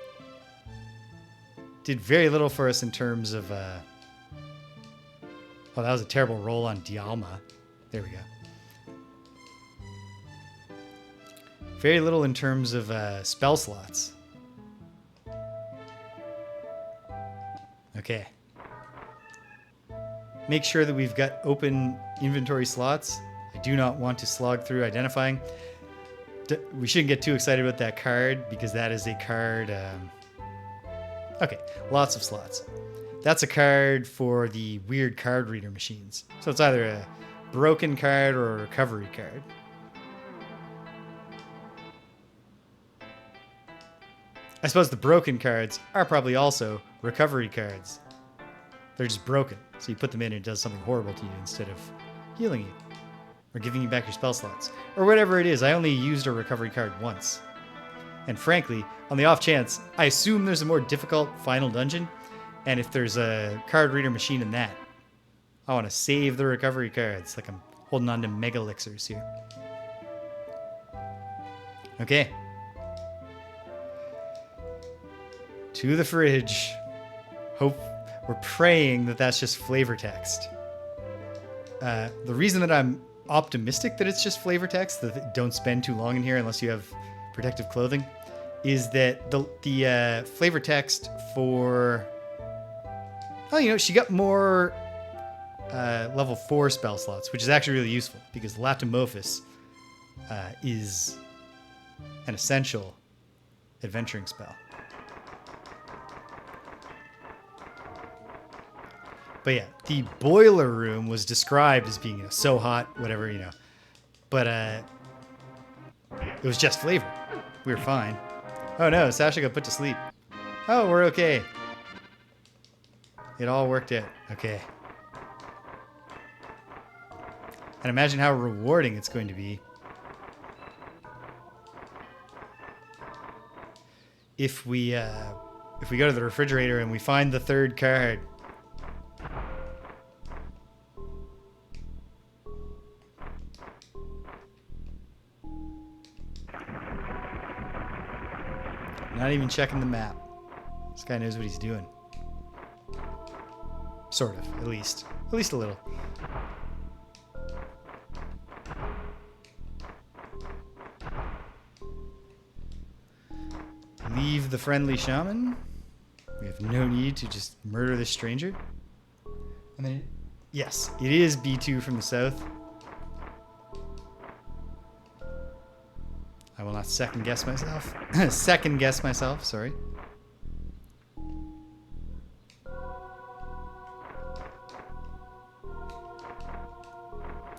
did very little for us in terms of... Oh, that was a terrible roll on Dialma. There we go. Very little in terms of spell slots. Okay. Make sure that we've got open inventory slots. I do not want to slog through identifying. We shouldn't get too excited about that card because that is a card... Okay, lots of slots. That's a card for the weird card reader machines. So it's either a broken card or a recovery card. I suppose the broken cards are probably also recovery cards. They're just broken. So you put them in and it does something horrible to you instead of healing you. Or giving you back your spell slots. Or whatever it is. I only used a recovery card once. And frankly, on the off chance, I assume there's a more difficult final dungeon. And if there's a card reader machine in that, I want to save the recovery cards. Like I'm holding on to mega elixirs here. Okay. To the fridge. We're praying that that's just flavor text. The reason that I'm optimistic that it's just flavor text, that don't spend too long in here unless you have protective clothing, is that the flavor text for... Oh, you know, she got more level 4 spell slots, which is actually really useful because Latimorphos is an essential adventuring spell. But yeah, the boiler room was described as being, so hot, whatever, But it was just flavor. We were fine. Oh no, Sasha got put to sleep. Oh, we're okay. It all worked out. Okay. And imagine how rewarding it's going to be if we go to the refrigerator and we find the third card. Not even checking the map. This guy knows what he's doing. Sort of, at least. At least a little. leave the friendly shaman. We have no need to just murder this stranger. And then, yes, it is B2 from the south. I will not second guess myself. Second guess myself, sorry.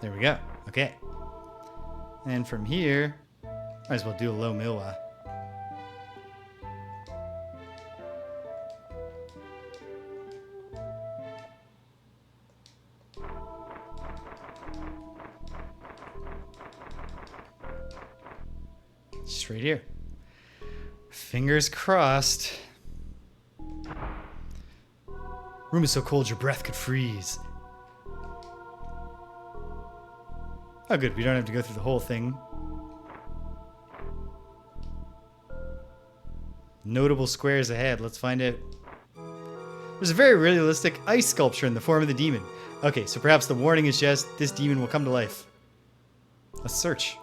There we go. Okay. And from here, might as well do a low Milwa. Just right here. Fingers crossed. Room is so cold your breath could freeze. Oh good, we don't have to go through the whole thing. Notable squares ahead, let's find out. There's a very realistic ice sculpture in the form of the demon. Okay, so perhaps the warning is just, this demon will come to life. Let's search.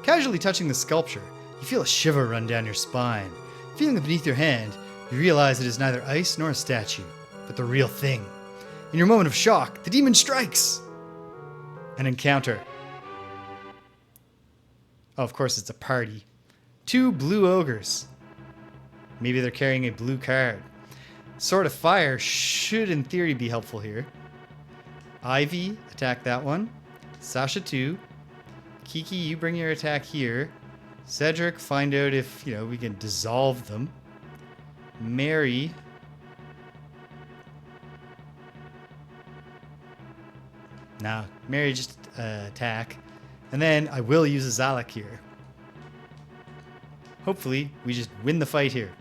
Casually touching the sculpture, you feel a shiver run down your spine. Feeling it beneath your hand, you realize it is neither ice nor a statue, but the real thing. In your moment of shock, the demon strikes! An encounter. Oh, of course it's a party. 2 blue ogres. Maybe they're carrying a blue card. Sword of Fire should in theory be helpful here. Ivy, attack that one. Sasha 2. Kiki, you bring your attack here. Cedric, find out if, we can dissolve them. Mary. Nah, Mary just attack. And then I will use a Zalak here. Hopefully, we just win the fight here.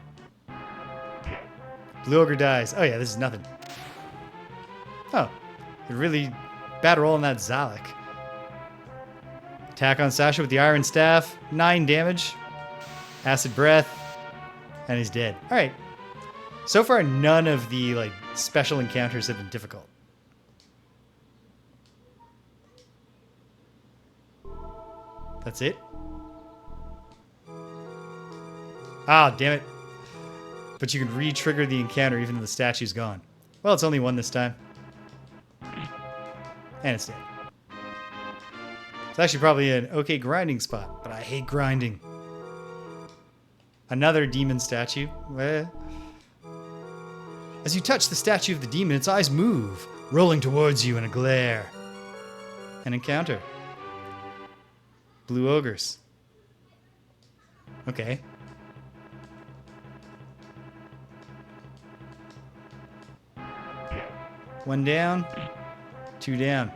Blue Ogre dies. Oh yeah, this is nothing. Oh, a really bad roll on that Zalak. Attack on Sasha with the Iron Staff. 9 damage. Acid Breath. And he's dead. Alright. So far, none of the special encounters have been difficult. That's it? Ah, damn it. But you can re-trigger the encounter even though the statue's gone. Well, it's only 1 this time. And it's dead. It's actually probably an okay grinding spot, but I hate grinding. Another demon statue. As you touch the statue of the demon, its eyes move, rolling towards you in a glare. An encounter. Blue ogres. Okay. One down. 2 down.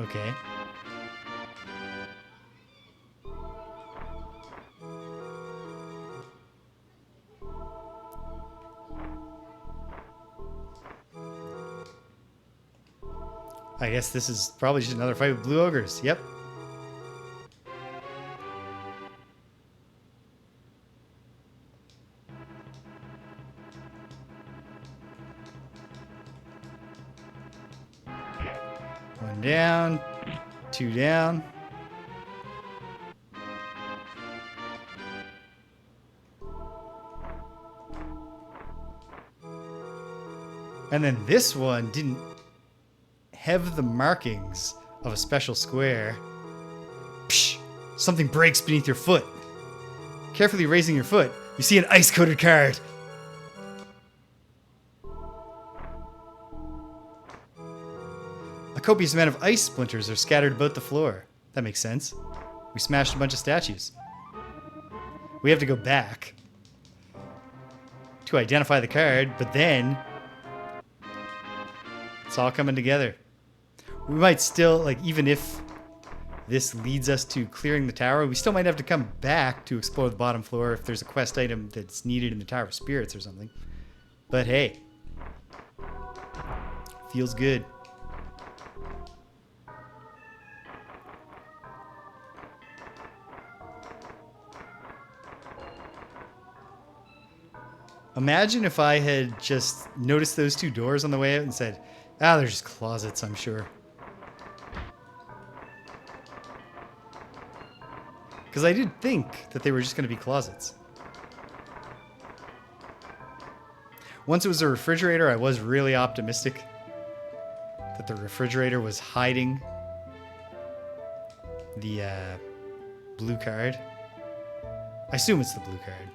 Okay. I guess this is probably just another fight with blue ogres. Yep. One down, 2 down. And then this one didn't have the markings of a special square. Psh! Something breaks beneath your foot. Carefully raising your foot, you see an ice-coated card. A copious amount of ice splinters are scattered about the floor. That makes sense. We smashed a bunch of statues. We have to go back to identify the card, but then it's all coming together. We might still, even if this leads us to clearing the tower, we still might have to come back to explore the bottom floor if there's a quest item that's needed in the Tower of Spirits or something. But hey, feels good. Imagine if I had just noticed those 2 doors on the way out and said, ah, they're just closets, I'm sure. Because I did think that they were just going to be closets. Once it was a refrigerator, I was really optimistic that the refrigerator was hiding the blue card. I assume it's the blue card.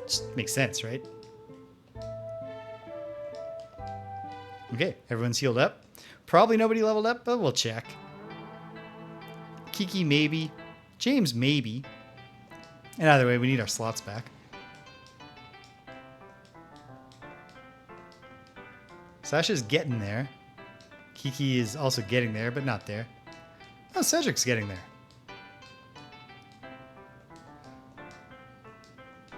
Just makes sense, right? Okay, everyone's healed up. Probably nobody leveled up, but we'll check. Kiki, maybe. James, maybe. And either way, we need our slots back. Sasha's getting there. Kiki is also getting there, but not there. Oh, Cedric's getting there.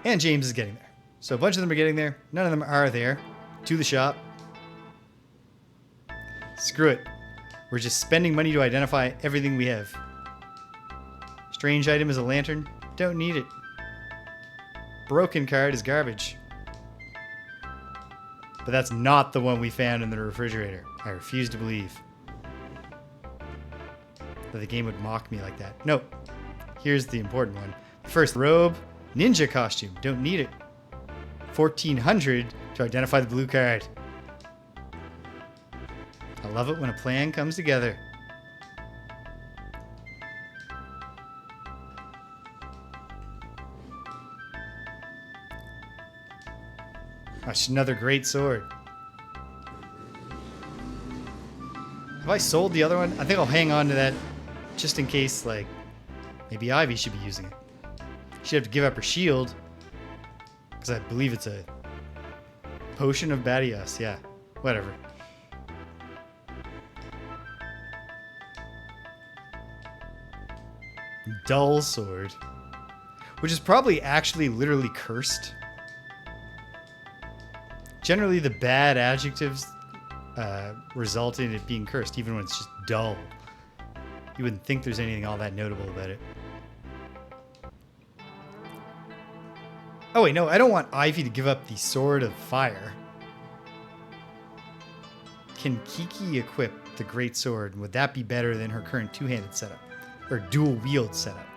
And James is getting there. So a bunch of them are getting there. None of them are there. To the shop. Screw it. We're just spending money to identify everything we have. Strange item is a lantern. Don't need it. Broken card is garbage. But that's not the one we found in the refrigerator. I refuse to believe that the game would mock me like that. Nope. Here's the important one. First, robe. Ninja costume. Don't need it. 1400 to identify the blue card. I love it when a plan comes together. That's another great sword. Have I sold the other one? I think I'll hang on to that just in case, like, maybe Ivy should be using it. She'd have to give up her shield because I believe it's a potion of Badios. Yeah, whatever. Dull sword, which is probably actually literally cursed. Generally, the bad adjectives result in it being cursed, even when it's just dull. You wouldn't think there's anything all that notable about it. Oh wait, no, I don't want Ivy to give up the Sword of Fire. Can Kiki equip the Great Sword? Would that be better than her current two-handed setup? Or dual-wield setup?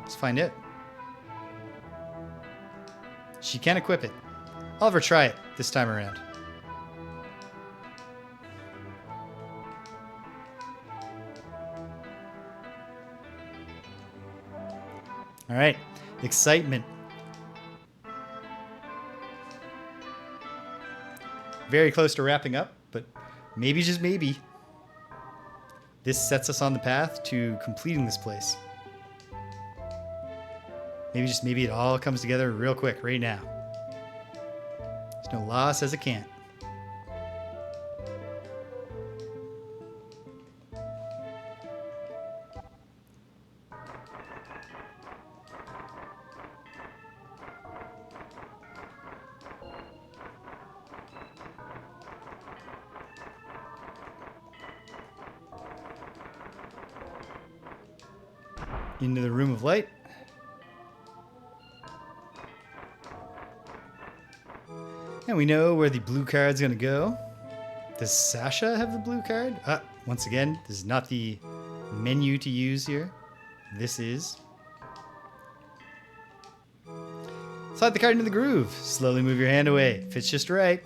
Let's find out. She can equip it. I'll have her try it this time around. All right, excitement. Very close to wrapping up, but maybe, just maybe, this sets us on the path to completing this place. Maybe, just maybe, it all comes together real quick right now. There's no law says it can't. Into the room of light. And we know where the blue card's going to go. Does Sasha have the blue card? Once again, this is not the menu to use here. This is. Slide the card into the groove. Slowly move your hand away. Fits just right.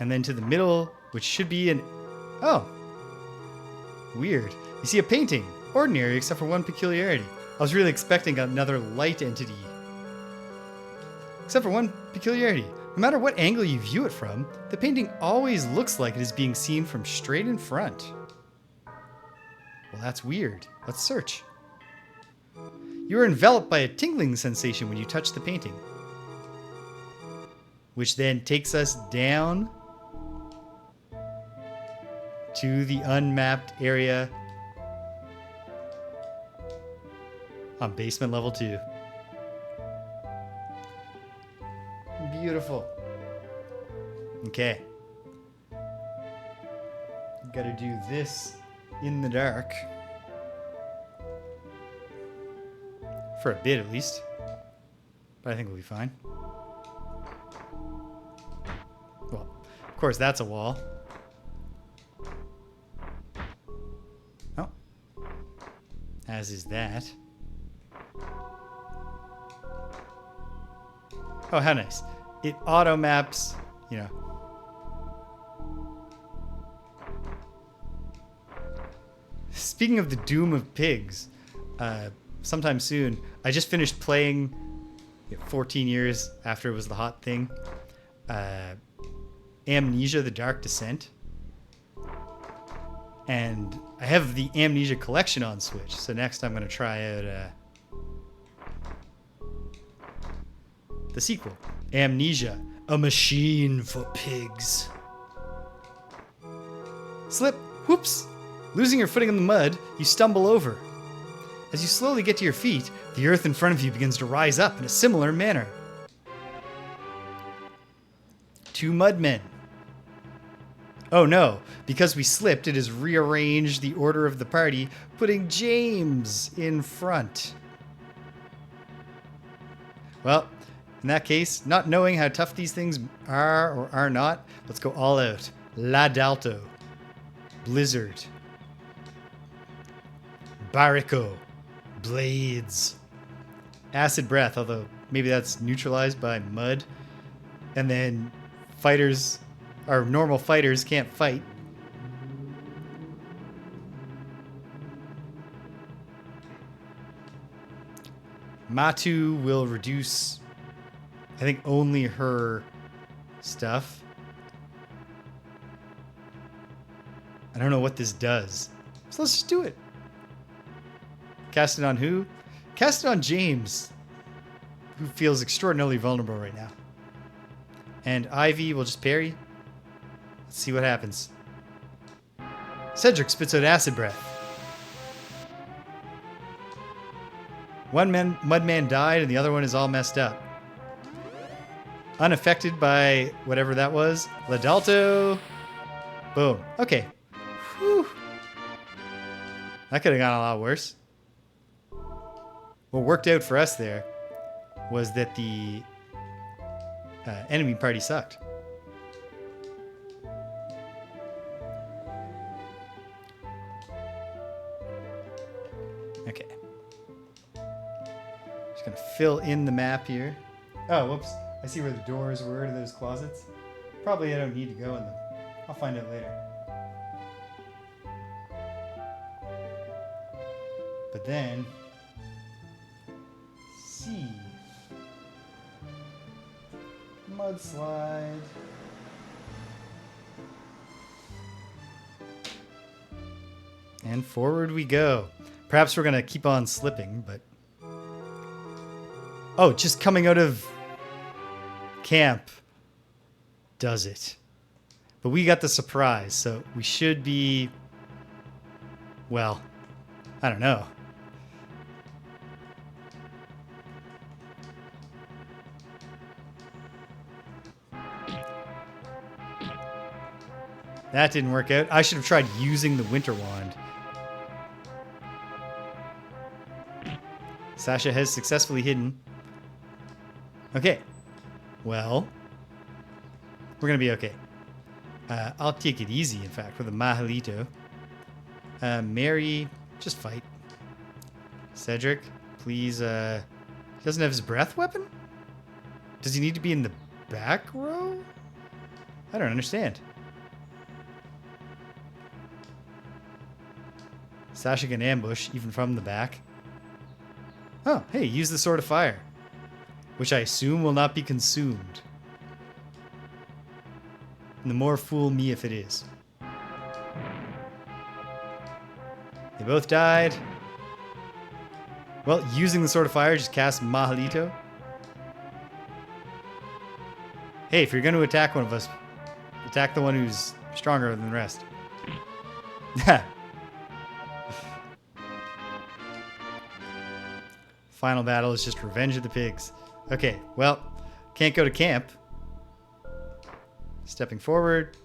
And then to the middle, which should be an... Oh. Weird. You see a painting. Ordinary, except for one peculiarity. I was really expecting another light entity. Except for one peculiarity. No matter what angle you view it from, the painting always looks like it is being seen from straight in front. Well, that's weird. Let's search. You are enveloped by a tingling sensation when you touch the painting, which then takes us down to the unmapped area on basement level 2. Beautiful. Okay. Gotta do this in the dark. For a bit, at least. But I think we'll be fine. Well, of course, that's a wall. As is that. Oh, how nice. It auto maps, you know. Speaking of the doom of pigs, sometime soon, I just finished playing 14 years after it was the hot thing. Amnesia: The Dark Descent. And I have the Amnesia collection on Switch, so next I'm going to try out the sequel, Amnesia: A Machine for Pigs. Slip, whoops! Losing your footing in the mud, you stumble over. As you slowly get to your feet, the earth in front of you begins to rise up in a similar manner. Two mudmen. Oh no, because we slipped, it has rearranged the order of the party, putting James in front. Well, in that case, not knowing how tough these things are or are not, let's go all out. Ladalto. Blizzard. Barico. Blades. Acid Breath, although maybe that's neutralized by mud. And then fighters, or normal fighters, can't fight. Matu will reduce, I think, only her stuff. I don't know what this does. So let's just do it. Cast it on who? Cast it on James, who feels extraordinarily vulnerable right now. And Ivy will just parry. Let's see what happens. Cedric spits out Acid Breath. One mudman died and the other one is all messed up. Unaffected by whatever that was. Ladalto. Boom. Okay. Whew. That could have gone a lot worse. What worked out for us there was that the enemy party sucked. Okay. Just gonna fill in the map here. Oh, whoops. I see where the doors were to those closets. Probably I don't need to go in them. I'll find out later. But then... C. Mudslide. And forward we go. Perhaps we're going to keep on slipping, but... Oh, just coming out of camp does it. But we got the surprise, so we should be... Well, I don't know. That didn't work out. I should have tried using the Winter Wand. Sasha has successfully hidden. Okay. Well, we're going to be okay. I'll take it easy, in fact, with a Mahalito. Mary, just fight. Cedric, please. He doesn't have his breath weapon? Does he need to be in the back row? I don't understand. Sasha can ambush, even from the back. Oh, hey, use the Sword of Fire. Which I assume will not be consumed. And the more fool me if it is. They both died. Well, using the Sword of Fire, just cast Mahalito. Hey, if you're going to attack one of us, attack the one who's stronger than the rest. Final battle is just Revenge of the Pigs. Okay, well, can't go to camp. Stepping forward,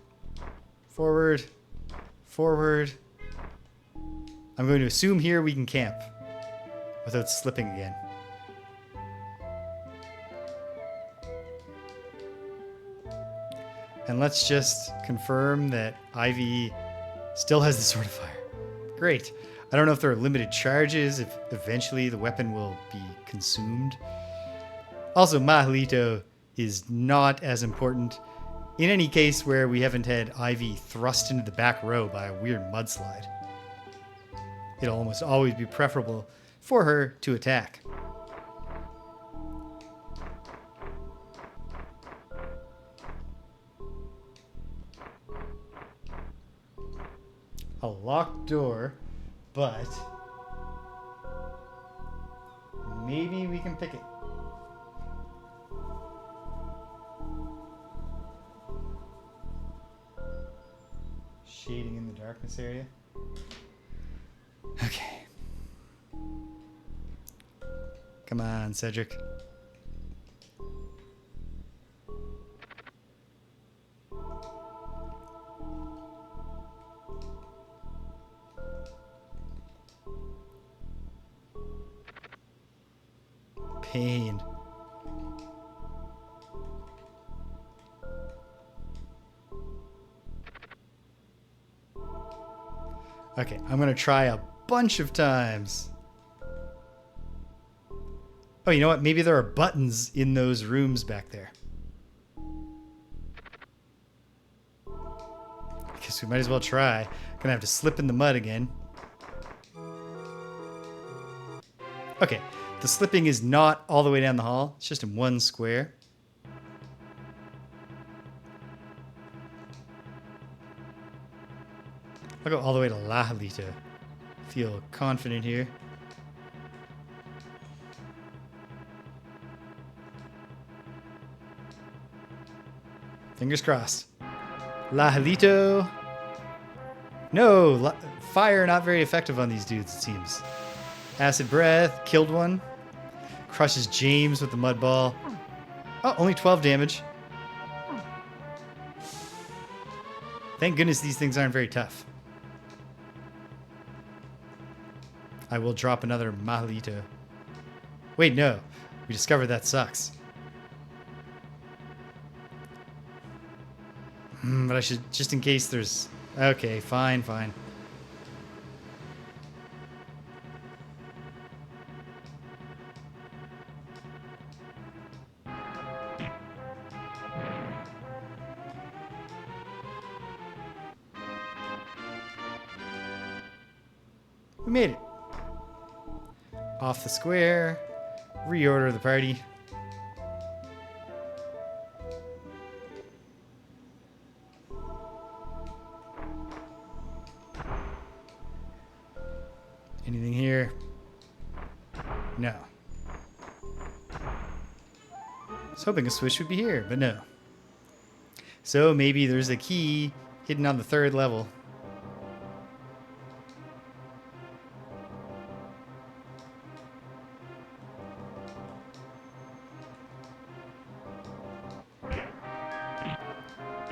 forward, forward. I'm going to assume here we can camp without slipping again. And let's just confirm that Ivy still has the Sword of Fire. Great. I don't know if there are limited charges, if eventually the weapon will be consumed. Also, Mahalito is not as important in any case where we haven't had Ivy thrust into the back row by a weird mudslide. It'll almost always be preferable for her to attack. A locked door, but maybe we can pick it. Shading in the darkness area. Okay. Come on, Cedric. Pain. Okay, I'm gonna try a bunch of times. Oh, you know what? Maybe there are buttons in those rooms back there. I guess we might as well try. Gonna have to slip in the mud again. Okay, the slipping is not all the way down the hall. It's just in one square. I'll go all the way to Lahalita. Feel confident here. Fingers crossed. Lahalito. No, fire not very effective on these dudes, it seems. Acid breath, killed one. Crushes James with the mud ball. Oh, only 12 damage. Thank goodness these things aren't very tough. I will drop another Mahalito. Wait, no. We discovered that sucks. But I should, just in case there's... Okay, fine, fine. We made it. Off the square. Reorder the party. Anything here? No. I was hoping a switch would be here, but no. So maybe there's a key hidden on the 3rd level.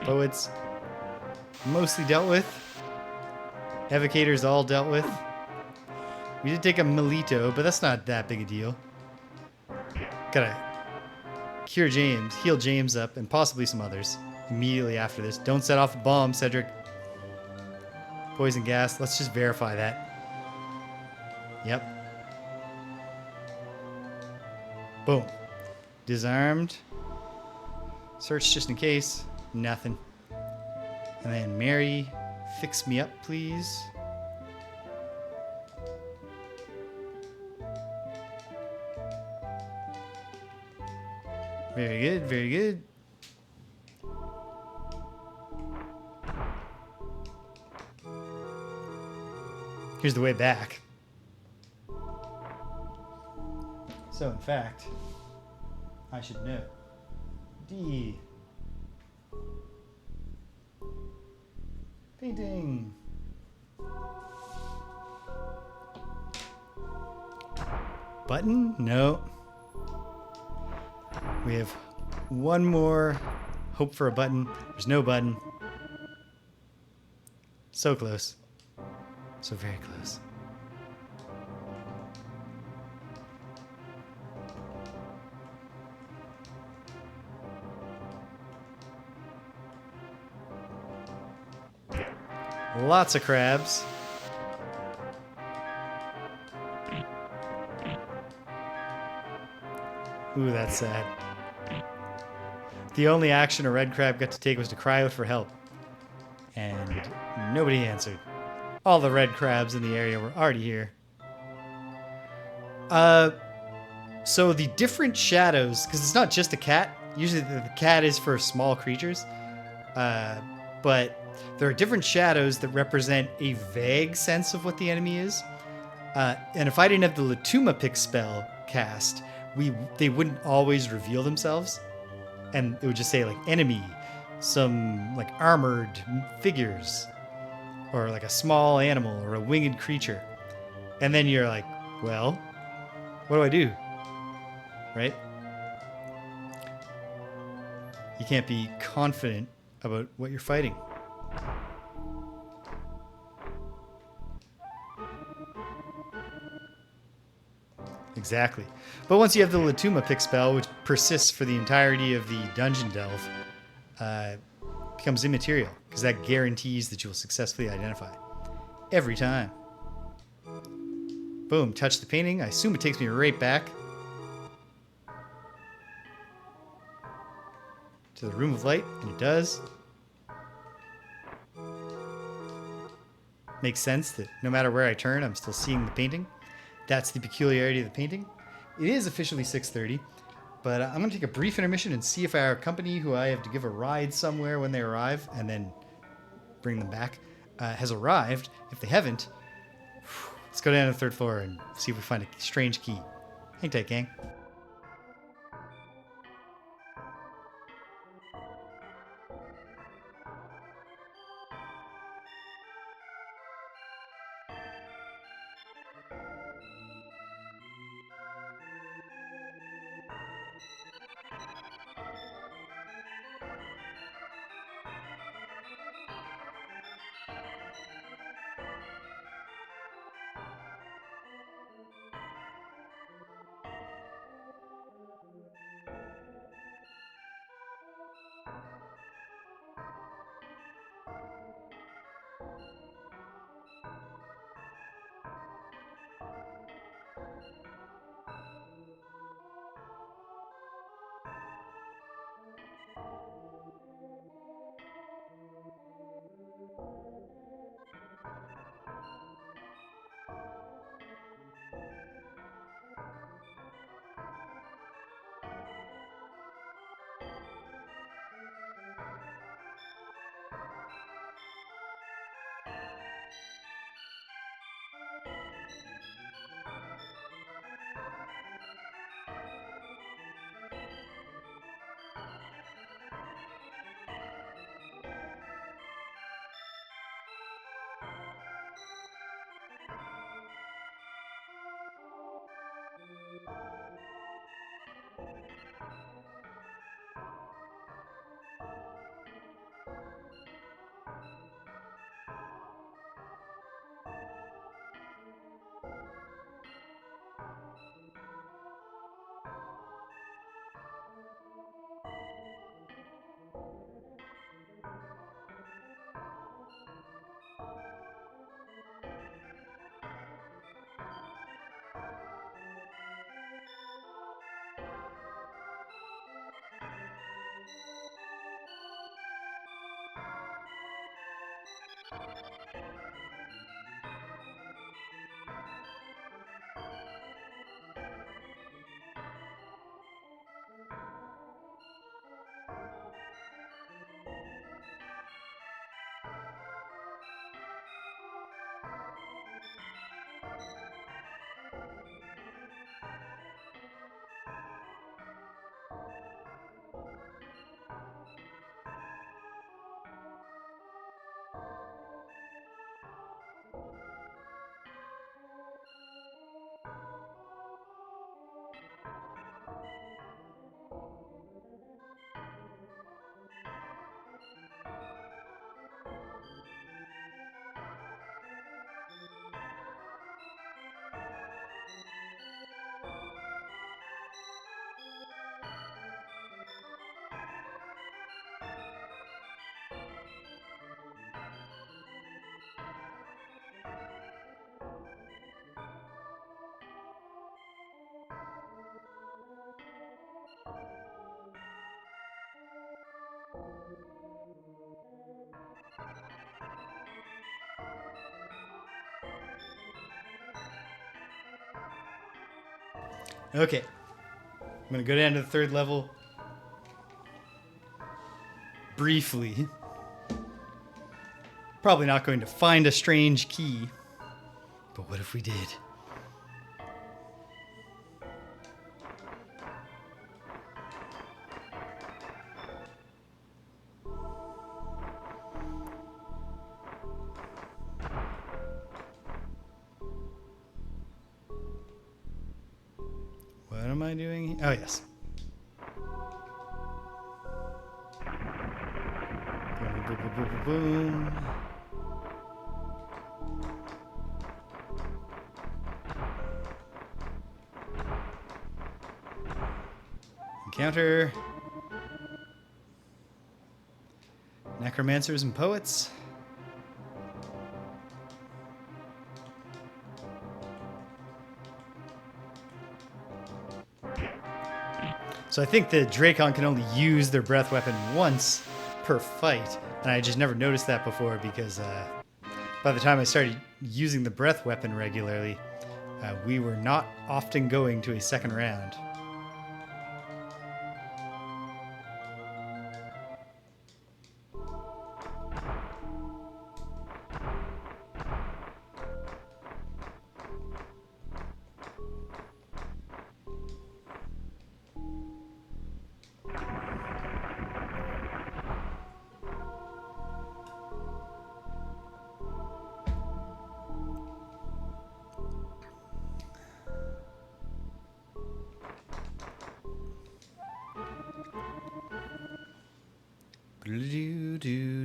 Poets mostly dealt with. Evocators all dealt with. We did take a Melito, but that's not that big a deal. Gotta cure James, heal James up, and possibly some others immediately after this. Don't set off a bomb, Cedric. Poison gas. Let's just verify that. Yep. Boom. Disarmed. Search just in case. Nothing. And then Mary, fix me up, please. Very good, very good. Here's the way back. So, in fact, I should know. D. Painting. Button? No. We have one more hope for a button. There's no button. So close. So very close. Lots of crabs. Ooh, that's sad. The only action a red crab got to take was to cry out for help. And nobody answered. All the red crabs in the area were already here. So the different shadows, because it's not just a cat. Usually the cat is for small creatures. But there are different shadows that represent a vague sense of what the enemy is. And if I didn't have the Latuma pick spell cast, they wouldn't always reveal themselves. And it would just say like enemy, some like armored figures, or like a small animal or a winged creature. And then you're like, well, what do I do? Right? You can't be confident about what you're fighting. Exactly. But once you have the Latuma pick spell, which persists for the entirety of the dungeon delve, becomes immaterial, because that guarantees that you will successfully identify. Every time. Boom, touch the painting. I assume it takes me right back to the Room of Light, and it does. Makes sense that no matter where I turn, I'm still seeing the painting. That's the peculiarity of the painting. It is officially 6:30, but I'm going to take a brief intermission and see if our company, who I have to give a ride somewhere when they arrive, and then bring them back, has arrived. If they haven't, let's go down to the third floor and see if we find a strange key. Hang tight, gang. Okay. I'm going to go down to the 3rd level. Briefly. Probably not going to find a strange key. But what if we did? What am I doing? Oh, yes. Boom, boom, boom, boom, boom. Encounter necromancers and poets. So I think the Dracon can only use their breath weapon once per fight, and I just never noticed that before because by the time I started using the breath weapon regularly, we were not often going to a 2nd round.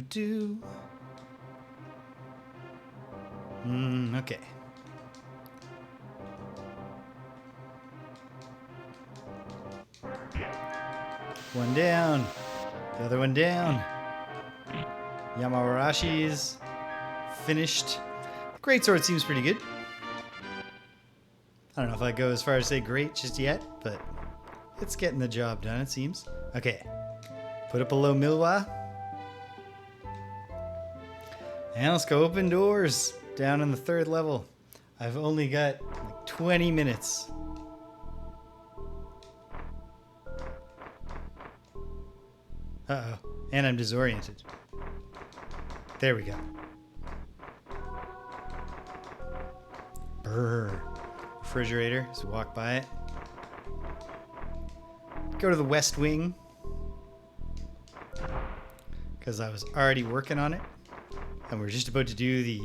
Do. Okay. One down. The other one down. Yamawarashi's finished. Greatsword seems pretty good. I don't know if I go as far as say great just yet, but it's getting the job done, it seems. Okay. Put it below Milwa. And let's go open doors down in the 3rd level. I've only got like 20 minutes. Uh-oh. And I'm disoriented. There we go. Brrr. Refrigerator, so walk by it. Go to the west wing. Because I was already working on it. And we're just about to do the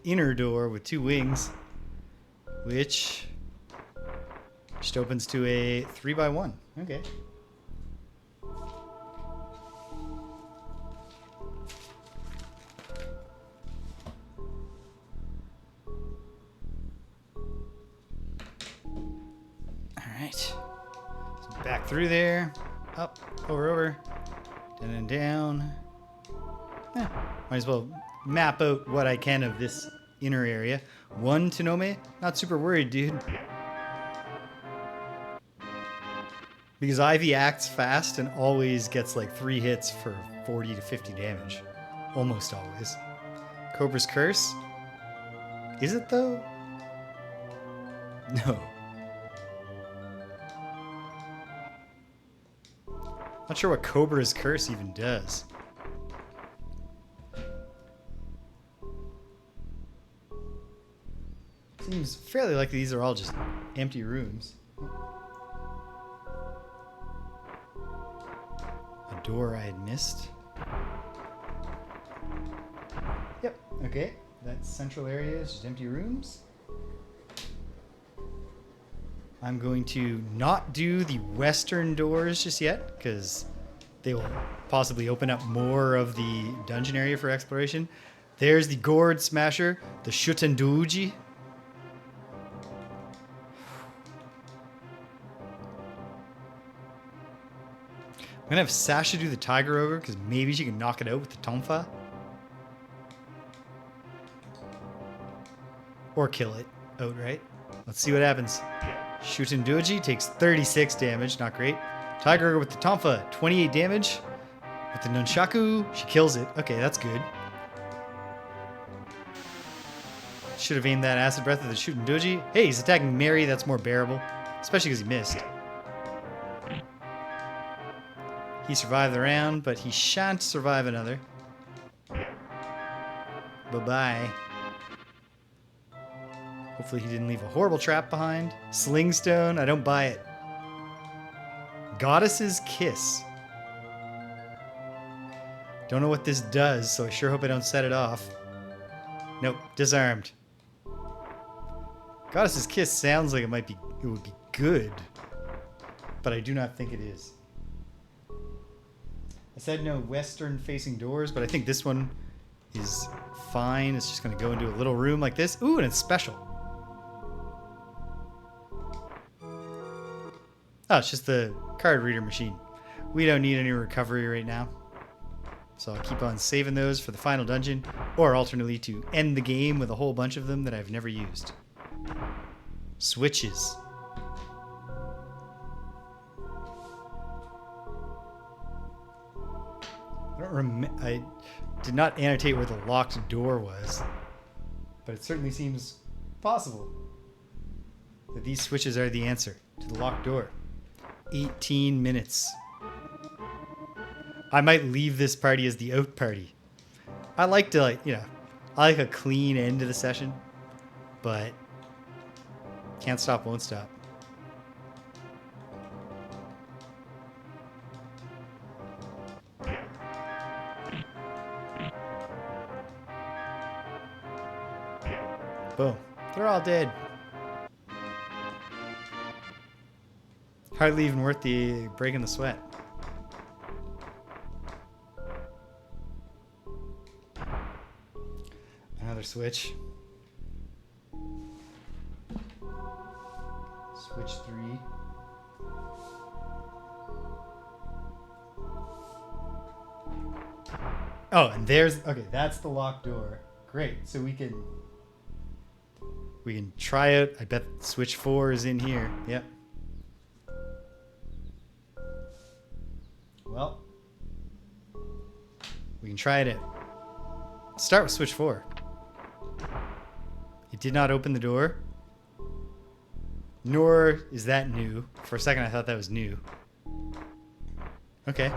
inner door with 2 wings, which just opens to a 3x1. Okay. All right. So back through there, up, over, down and down. Yeah, might as well map out what I can of this inner area. 1 Tonome, not super worried, dude. Because Ivy acts fast and always gets like 3 hits for 40 to 50 damage. Almost always. Cobra's Curse? Is it though? No. Not sure what Cobra's Curse even does. Seems fairly likely these are all just empty rooms. A door I had missed. Yep, okay. That central area is just empty rooms. I'm going to not do the western doors just yet, because they will possibly open up more of the dungeon area for exploration. There's the Gourd Smasher, the Shutenduji. I'm gonna have Sasha do the Tiger Ogre, because maybe she can knock it out with the Tonfa. Or kill it outright. Let's see what happens. Shutenduji takes 36 damage, not great. Tiger Ogre with the Tonfa, 28 damage. With the Nunchaku, she kills it. Okay, that's good. Should have aimed that Acid Breath at the Shutenduji. Hey, he's attacking Mary, that's more bearable. especially because he missed. He survived the round, but he shan't survive another. Bye-bye. Hopefully he didn't leave a horrible trap behind. Slingstone, I don't buy it. Goddess's Kiss. Don't know what this does, so I sure hope I don't set it off. Nope, disarmed. Goddess's Kiss sounds like it would be good, but I do not think it is. I said no western facing doors, but I think this one is fine. It's just going to go into a little room like this. Ooh, and it's special. Oh, it's just the card reader machine. We don't need any recovery right now. So I'll keep on saving those for the final dungeon, or alternately to end the game with a whole bunch of them that I've never used. Switches. I did not annotate where the locked door was, but it certainly seems possible that these switches are the answer to the locked door. 18 minutes. I might leave this party as the out party. I like to, I like a clean end to the session, but can't stop, won't stop. Boom. They're all dead. Hardly even worth the breaking the sweat. Another switch. Switch 3. Oh, and there's... Okay, that's the locked door. Great. So we can try it. I bet switch 4 is in here. Yep. Well, we can try it out. Let's start with switch 4. It did not open the door. Nor is that new. For a second I thought that was new. Okay.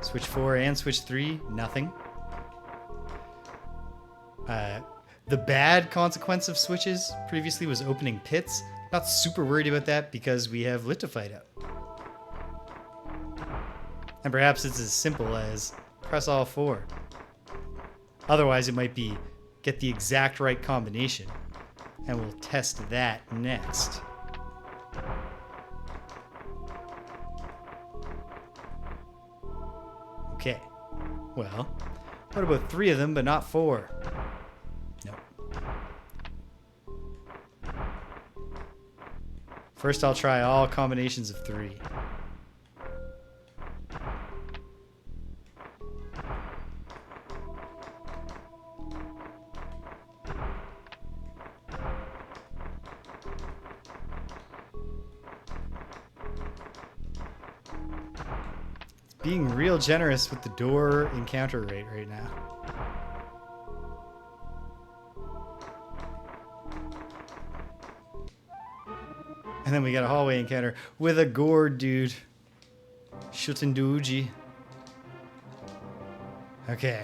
Switch 4 and switch 3, nothing. The bad consequence of switches previously was opening pits. Not super worried about that because we have Litified up. And perhaps it's as simple as press all 4. Otherwise it might be get the exact right combination. And we'll test that next. Okay. Well, what about 3 of them but not 4? Nope. First I'll try all combinations of 3. Being real generous with the door encounter rate right now. And then we got a hallway encounter with a gourd dude. Shutenduji. Okay.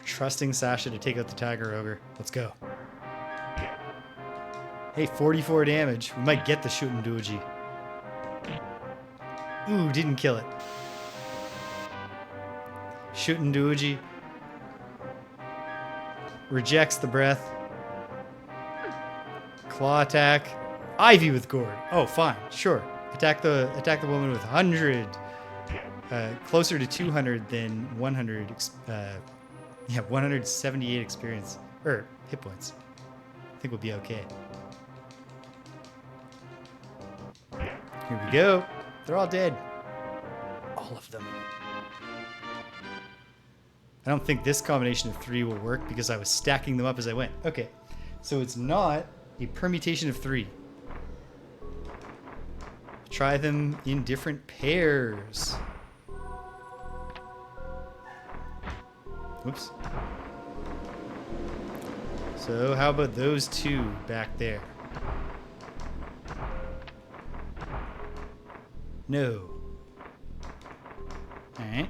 Trusting Sasha to take out the Tiger Ogre. Let's go. Hey, 44 damage. We might get the Shutenduji. Ooh, didn't kill it. Shutenduji rejects the breath. Claw attack. Ivy with gourd. Oh, fine. Sure. Attack the woman with 100. Closer to 200 than 100. 178 experience. Hit points. I think we'll be okay. Here we go. They're all dead. All of them. I don't think this combination of 3 will work because I was stacking them up as I went. Okay. So it's not a permutation of 3. Try them in different pairs. Oops. So how about those two back there? No. Alright.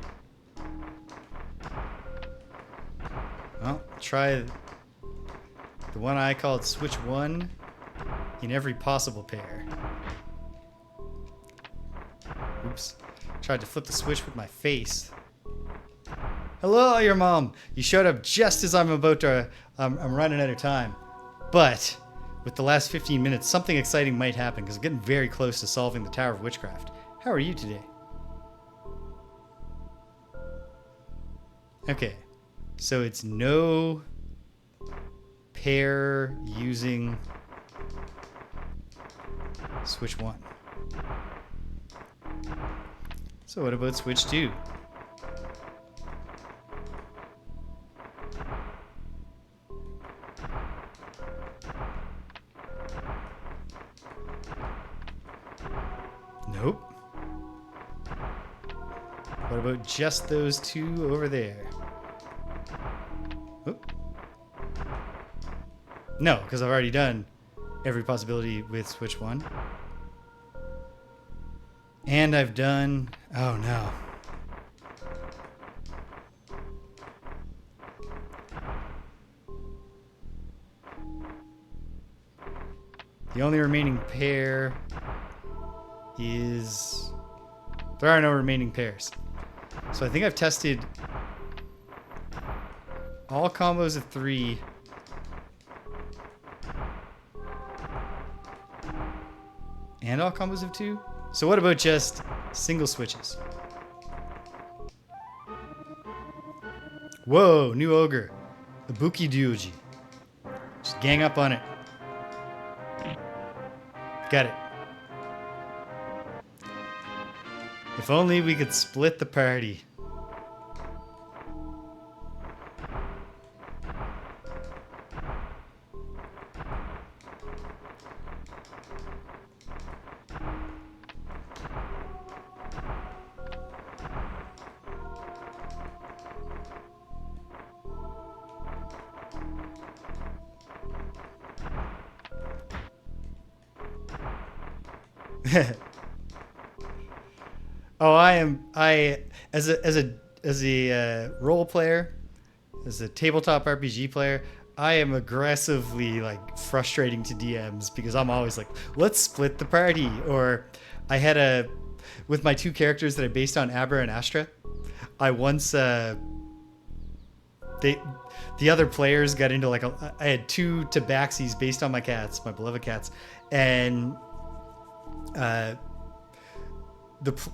Well, try the one I called switch 1 in every possible pair. Oops. Tried to flip the switch with my face. Hello, your mom. You showed up just as I'm about to... I'm running out of time. But with the last 15 minutes, something exciting might happen because I'm getting very close to solving the Tower of Witchcraft. How are you today? Okay. So it's no pair using switch 1. So what about switch 2? Nope. What about just those two over there? Oop. No, because I've already done every possibility with switch 1. And I've done... Oh, no. The only remaining pair is... There are no remaining pairs. So I think I've tested all combos of 3. And all combos of 2? So what about just single switches? Whoa, new ogre. The Buki Duoji. Just gang up on it. Got it. If only we could split the party. Oh, as a role player, as a tabletop RPG player, I am aggressively like frustrating to DMs because I'm always like, let's split the party. Or I had with my 2 characters that I based on Abra and Astra, I once the other players got into like I had 2 tabaxis based on my cats, my beloved cats, and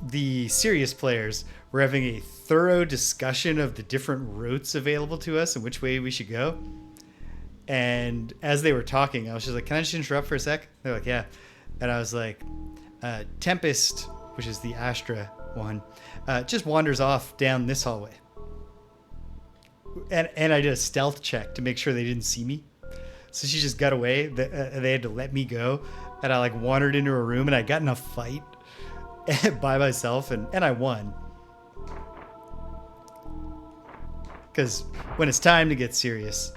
the serious players were having a thorough discussion of the different routes available to us and which way we should go. And as they were talking, I was just like, can I just interrupt for a sec? They're like, yeah. And I was like, Tempest, which is the Astra one, just wanders off down this hallway. And I did a stealth check to make sure they didn't see me. So she just got away. They had to let me go. And I like wandered into a room and I got in a fight by myself and I won. Because when it's time to get serious,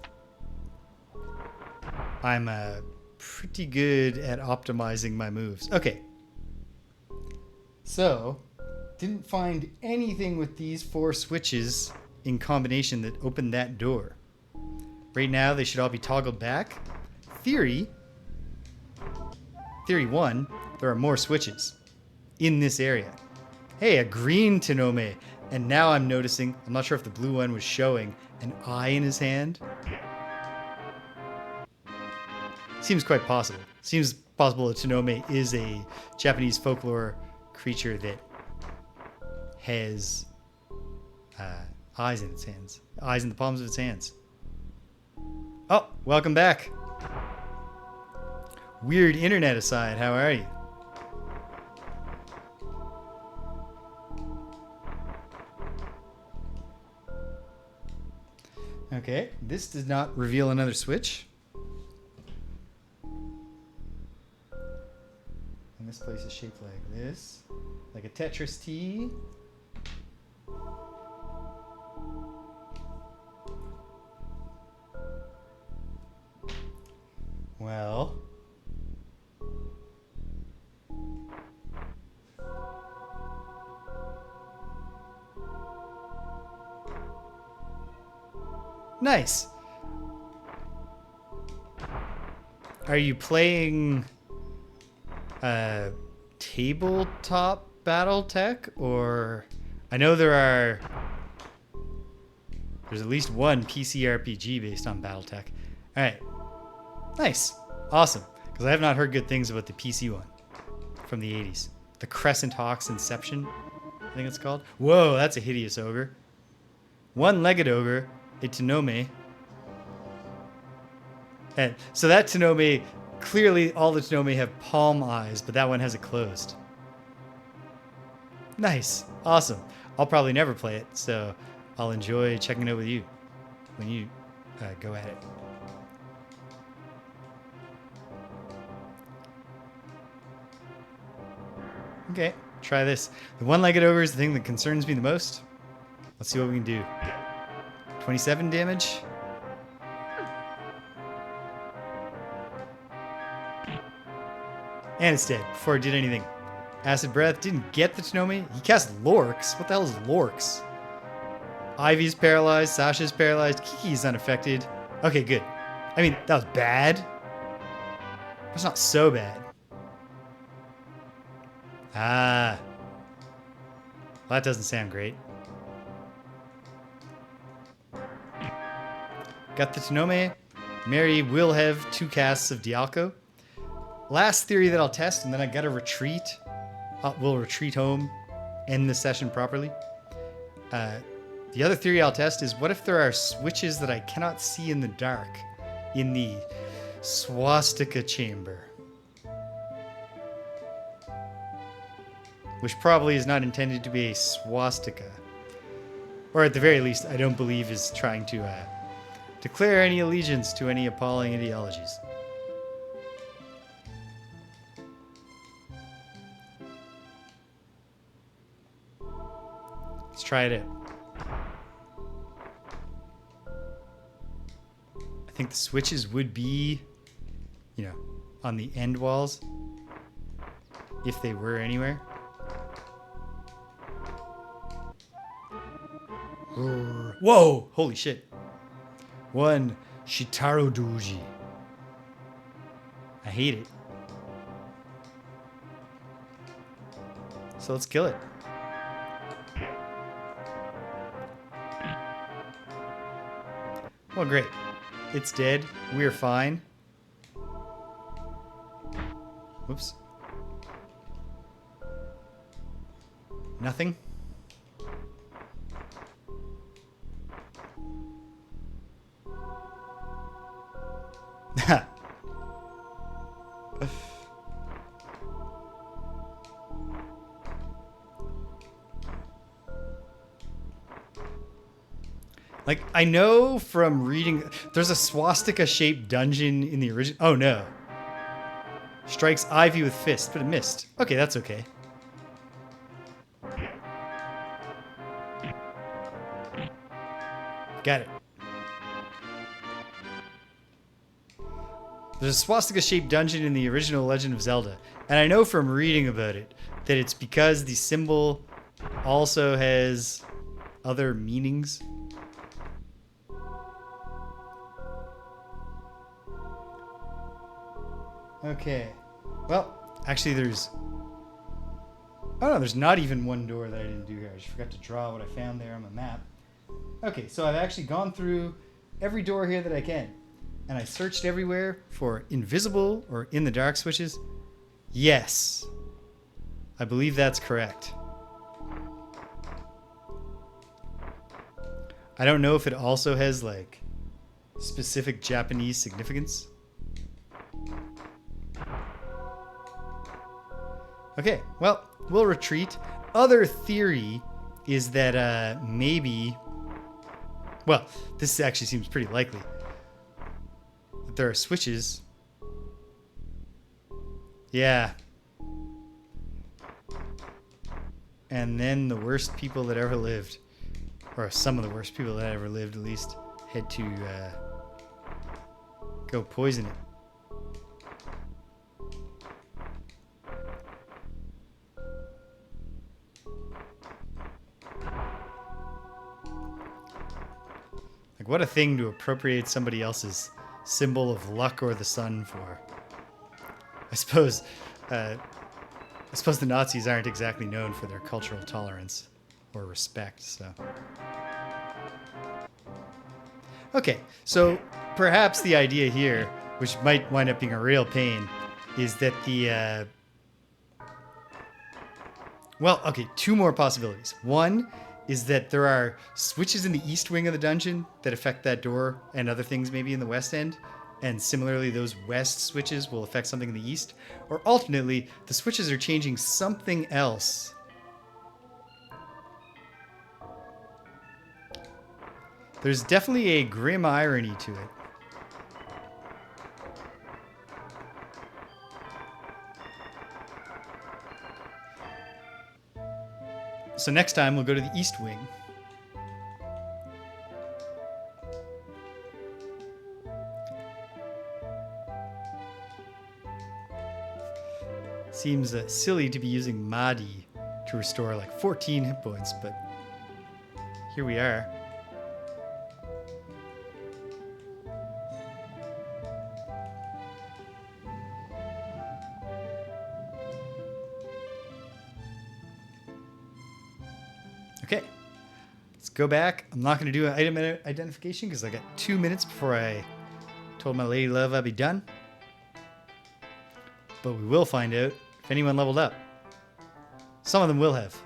I'm pretty good at optimizing my moves. Okay. So, didn't find anything with these 4 switches in combination that opened that door. Right now, they should all be toggled back. Theory 1, there are more switches in this area. Hey, a green Tenome. And now I'm noticing, I'm not sure if the blue one was showing, an eye in his hand. Seems quite possible. Seems possible that Tenome is a Japanese folklore creature that has eyes in its hands. Eyes in the palms of its hands. Oh, welcome back. Weird internet aside, how are you? Okay, this does not reveal another switch. And this place is shaped like this. Like a Tetris T. well. Nice. Are you playing tabletop BattleTech, or I know there's at least one PC RPG based on BattleTech. All right, nice, awesome. Because I have not heard good things about the PC one from the 80s, the Crescent Hawks Inception, I think it's called. Whoa, that's a hideous ogre. One-legged ogre, a Tenome. And so that Tenome, clearly all the Tenome have palm eyes, but that one has it closed. Nice. Awesome. I'll probably never play it, so I'll enjoy checking it out with you when you go at it. Okay, try this. The one-legged ogre is the thing that concerns me the most. Let's see what we can do. 27 damage. And it's dead before it did anything. Acid Breath didn't get the Tenome. He cast Lorks. What the hell is Lorks? Ivy's paralyzed. Sasha's paralyzed. Kiki's unaffected. Okay, good. I mean, that was bad. But it's not so bad. Ah. Well, that doesn't sound great. Got the Tenome. Mary will have 2 casts of Dialco. Last theory that I'll test, and then I gotta retreat. We'll retreat home, end the session properly. The other theory I'll test is, what if there are switches that I cannot see in the dark in the swastika chamber? Which probably is not intended to be a swastika. Or at the very least, I don't believe is trying to declare any allegiance to any appalling ideologies. Let's try it out. I think the switches would be, on the end walls, if they were anywhere. Whoa! Holy shit. 1 Shitaro Doji. I hate it. So let's kill it. Well, great. It's dead. We're fine. Whoops. Nothing. Like, I know from reading, there's a swastika-shaped dungeon in the original. Oh, no. Strikes Ivy with fist, but it missed. Okay, that's okay. Got it. There's a swastika-shaped dungeon in the original Legend of Zelda. And I know from reading about it that it's because the symbol also has other meanings. Okay. Well, actually there's... Oh no, there's not even one door that I didn't do here. I just forgot to draw what I found there on my map. Okay, so I've actually gone through every door here that I can. And I searched everywhere for invisible or in the dark switches. Yes. I believe that's correct. I don't know if it also has, like, specific Japanese significance. Okay, well, we'll retreat. Other theory is that maybe... Well, this actually seems pretty likely. That there are switches. Yeah. And then the worst people that ever lived, or some of the worst people that ever lived at least, had to go poison it. Like, what a thing to appropriate somebody else's symbol of luck or the sun for. I suppose the Nazis aren't exactly known for their cultural tolerance or respect, so. Okay, so perhaps the idea here, which might wind up being a real pain, is that the... Well, okay, two more possibilities. One is that there are switches in the east wing of the dungeon that affect that door and other things maybe in the west end. And similarly, those west switches will affect something in the east. Or alternately, the switches are changing something else. There's definitely a grim irony to it. So next time we'll go to the east wing. Seems silly to be using Mahdi to restore like 14 hit points, but here we are. Okay, let's go back. I'm not going to do an item identification because I got 2 minutes before I told my lady love I'd be done. But we will find out if anyone leveled up. Some of them will have.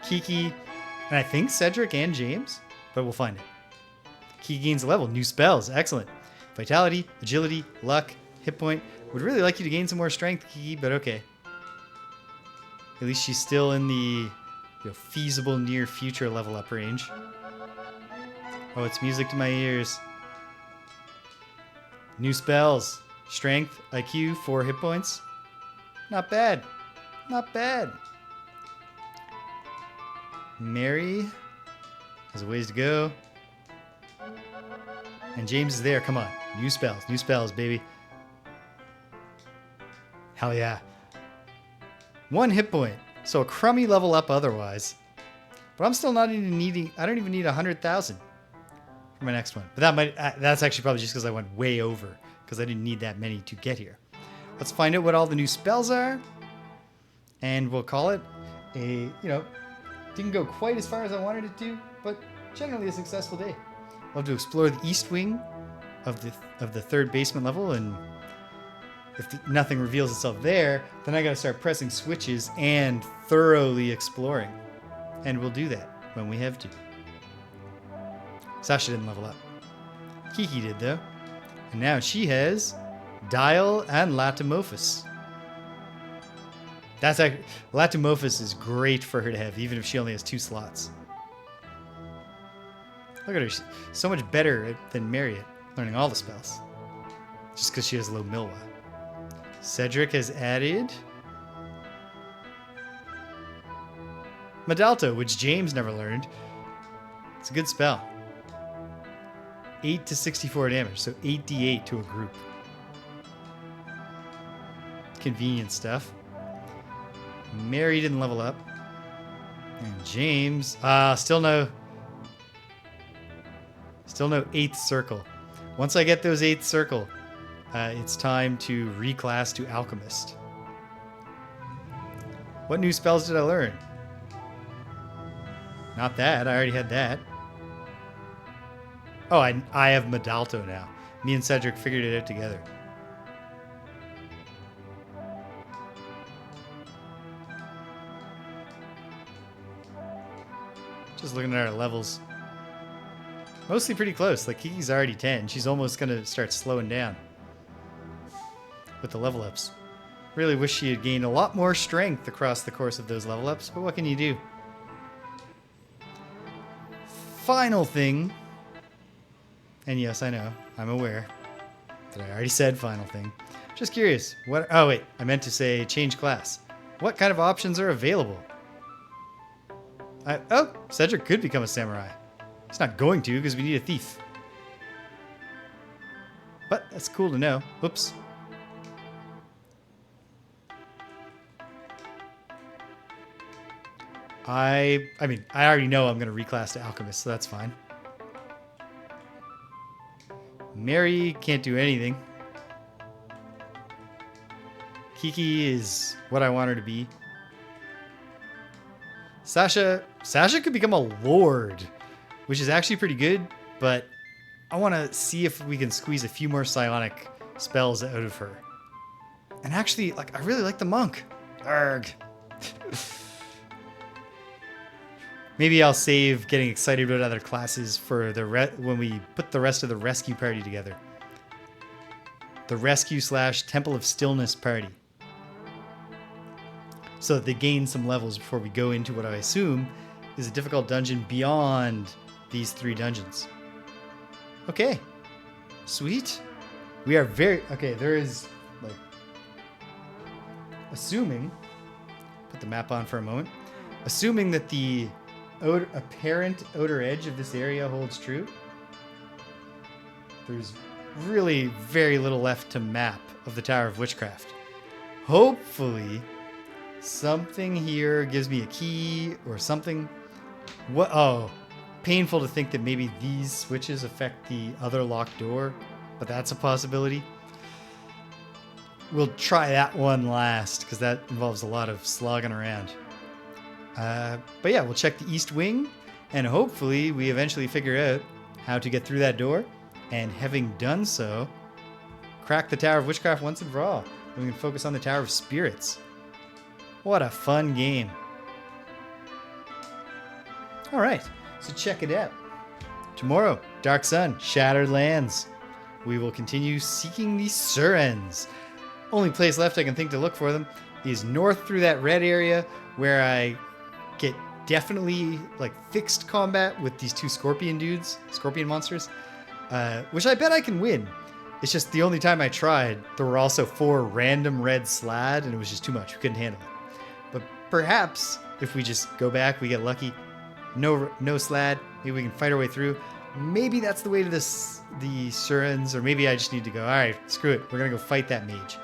Kiki, and I think Cedric and James, but we'll find it. Kiki gains a level. New spells. Excellent. Vitality, agility, luck, hit point. Would really like you to gain some more strength, Kiki, but okay. At least she's still in the feasible near future level up range. Oh, it's music to my ears. New spells. Strength, IQ, 4 hit points. Not bad. Not bad. Mary has a ways to go. And James is there. Come on. New spells. New spells, baby. Hell yeah. 1 hit point. So a crummy level up otherwise. But I'm still not even needing... I don't even need 100,000 for my next one. But that's actually probably just because I went way over. Because I didn't need that many to get here. Let's find out what all the new spells are. And we'll call it a, didn't go quite as far as I wanted it to, but generally a successful day. I'll have to explore the east wing of the third basement level, and if nothing reveals itself there, then I gotta start pressing switches and thoroughly exploring. And we'll do that when we have to. Sasha didn't level up. Kiki did, though. And now she has Dial and Latimorphos. That's actually, Latimorphos is great for her to have, even if she only has 2 slots. Look at her, she's so much better than Mary at learning all the spells. Just because she has low Milwa. Cedric has added Medalto, which James never learned. It's a good spell. 8 to 64 damage, so 8d8 to a group. Convenient stuff. Mary didn't level up. And James, still no 8th circle. Once I get those 8th circle, it's time to reclass to Alchemist. What new spells did I learn? Not that, I already had that. Oh, I have Medalto now. Me and Cedric figured it out together. Just looking at our levels. Mostly pretty close. Like, Kiki's already 10. She's almost going to start slowing down with the level ups. Really wish she had gained a lot more strength across the course of those level ups, but what can you do? Final thing. And yes, I know. I'm aware that I already said final thing. Just curious. What? Oh, wait. I meant to say change class. What kind of options are available? Oh, Cedric could become a samurai. He's not going to because we need a thief. But that's cool to know. Whoops. I mean, I already know I'm going to reclass to Alchemist, so that's fine. Mary can't do anything. Kiki is what I want her to be. Sasha could become a lord, which is actually pretty good, but I want to see if we can squeeze a few more psionic spells out of her. And actually, like, I really like the monk. Arg. Maybe I'll save getting excited about other classes for when we put the rest of the rescue party together. The rescue / Temple of Stillness party. So that they gain some levels before we go into what I assume is a difficult dungeon beyond these 3 dungeons. Okay. Sweet. We are very... Okay, there is, like... Assuming... Put the map on for a moment. Assuming that the apparent outer edge of this area holds true, there's really very little left to map of the Tower of Witchcraft. Hopefully, something here gives me a key or something. What? Oh, painful to think that maybe these switches affect the other locked door, but that's a possibility. We'll try that one last, because that involves a lot of slogging around. But yeah, we'll check the east wing, and hopefully we eventually figure out how to get through that door, and having done so, crack the Tower of Witchcraft once and for all. Then we can focus on the Tower of Spirits. What a fun game. Alright, so check it out. Tomorrow, Dark Sun, Shattered Lands. We will continue seeking the Surens. Only place left I can think to look for them is north through that red area where I get definitely like fixed combat with these 2 scorpion monsters, which I bet I can win. It's just the only time I tried, there were also 4 random red slad, and it was just too much. We couldn't handle it. But perhaps if we just go back, we get lucky. No slad. Maybe we can fight our way through. Maybe that's the way to the Surens, or maybe I just need to go, all right, screw it. We're going to go fight that mage.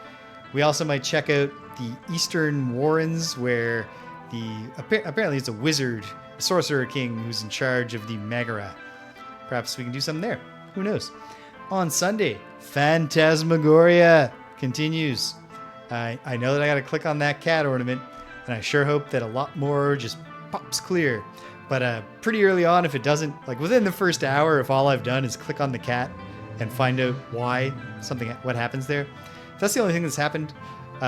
We also might check out the Eastern Warrens, where apparently it's a wizard, a sorcerer king who's in charge of the Magara. Perhaps we can do something there. Who knows? On Sunday, Phantasmagoria continues. I know that I got to click on that cat ornament, and I sure hope that a lot more just pops clear. But pretty early on, if it doesn't, like within the first hour, if all I've done is click on the cat and find out what happens there, if that's the only thing that's happened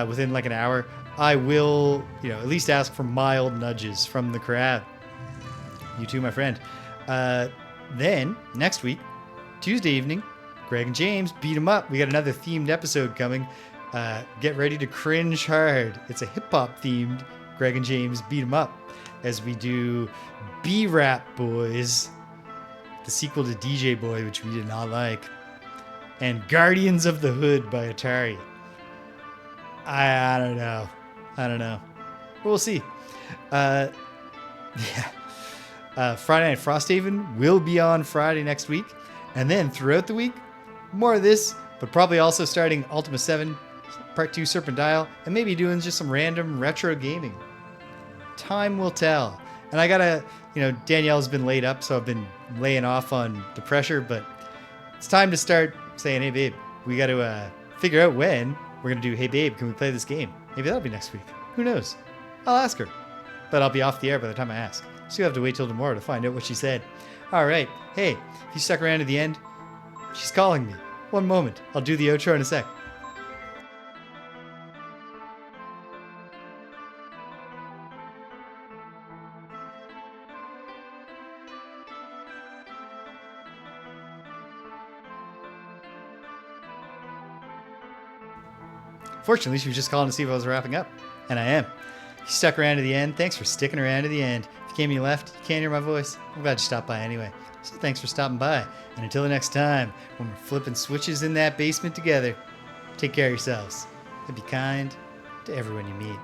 within like an hour, I will, at least ask for mild nudges from the crowd. You too, my friend. Then, next week, Tuesday evening, Greg and James beat 'em up. We got another themed episode coming. Get ready to cringe hard. It's a hip-hop themed Greg and James beat 'em up as we do B-Rap Boys, the sequel to DJ Boy, which we did not like, and Guardians of the Hood by Atari. I don't know. But we'll see. Friday Night Frosthaven will be on Friday next week. And then throughout the week, more of this, but probably also starting Ultima 7, Part 2 Serpent Dial, and maybe doing just some random retro gaming. Time will tell. And I gotta, Danielle's been laid up, so I've been laying off on the pressure, but it's time to start saying, hey babe, we gotta figure out when we're gonna do, hey babe, can we play this game? Maybe that'll be next week. Who knows? I'll ask her. But I'll be off the air by the time I ask. So you'll have to wait till tomorrow to find out what she said. All right. Hey, if you stuck around to the end, she's calling me. One moment. I'll do the outro in a sec. Fortunately, she was just calling to see if I was wrapping up. And I am. If you stuck around to the end, thanks for sticking around to the end. If you came and you left, you can't hear my voice. I'm glad you stopped by anyway. So thanks for stopping by. And until the next time, when we're flipping switches in that basement together, take care of yourselves. And be kind to everyone you meet.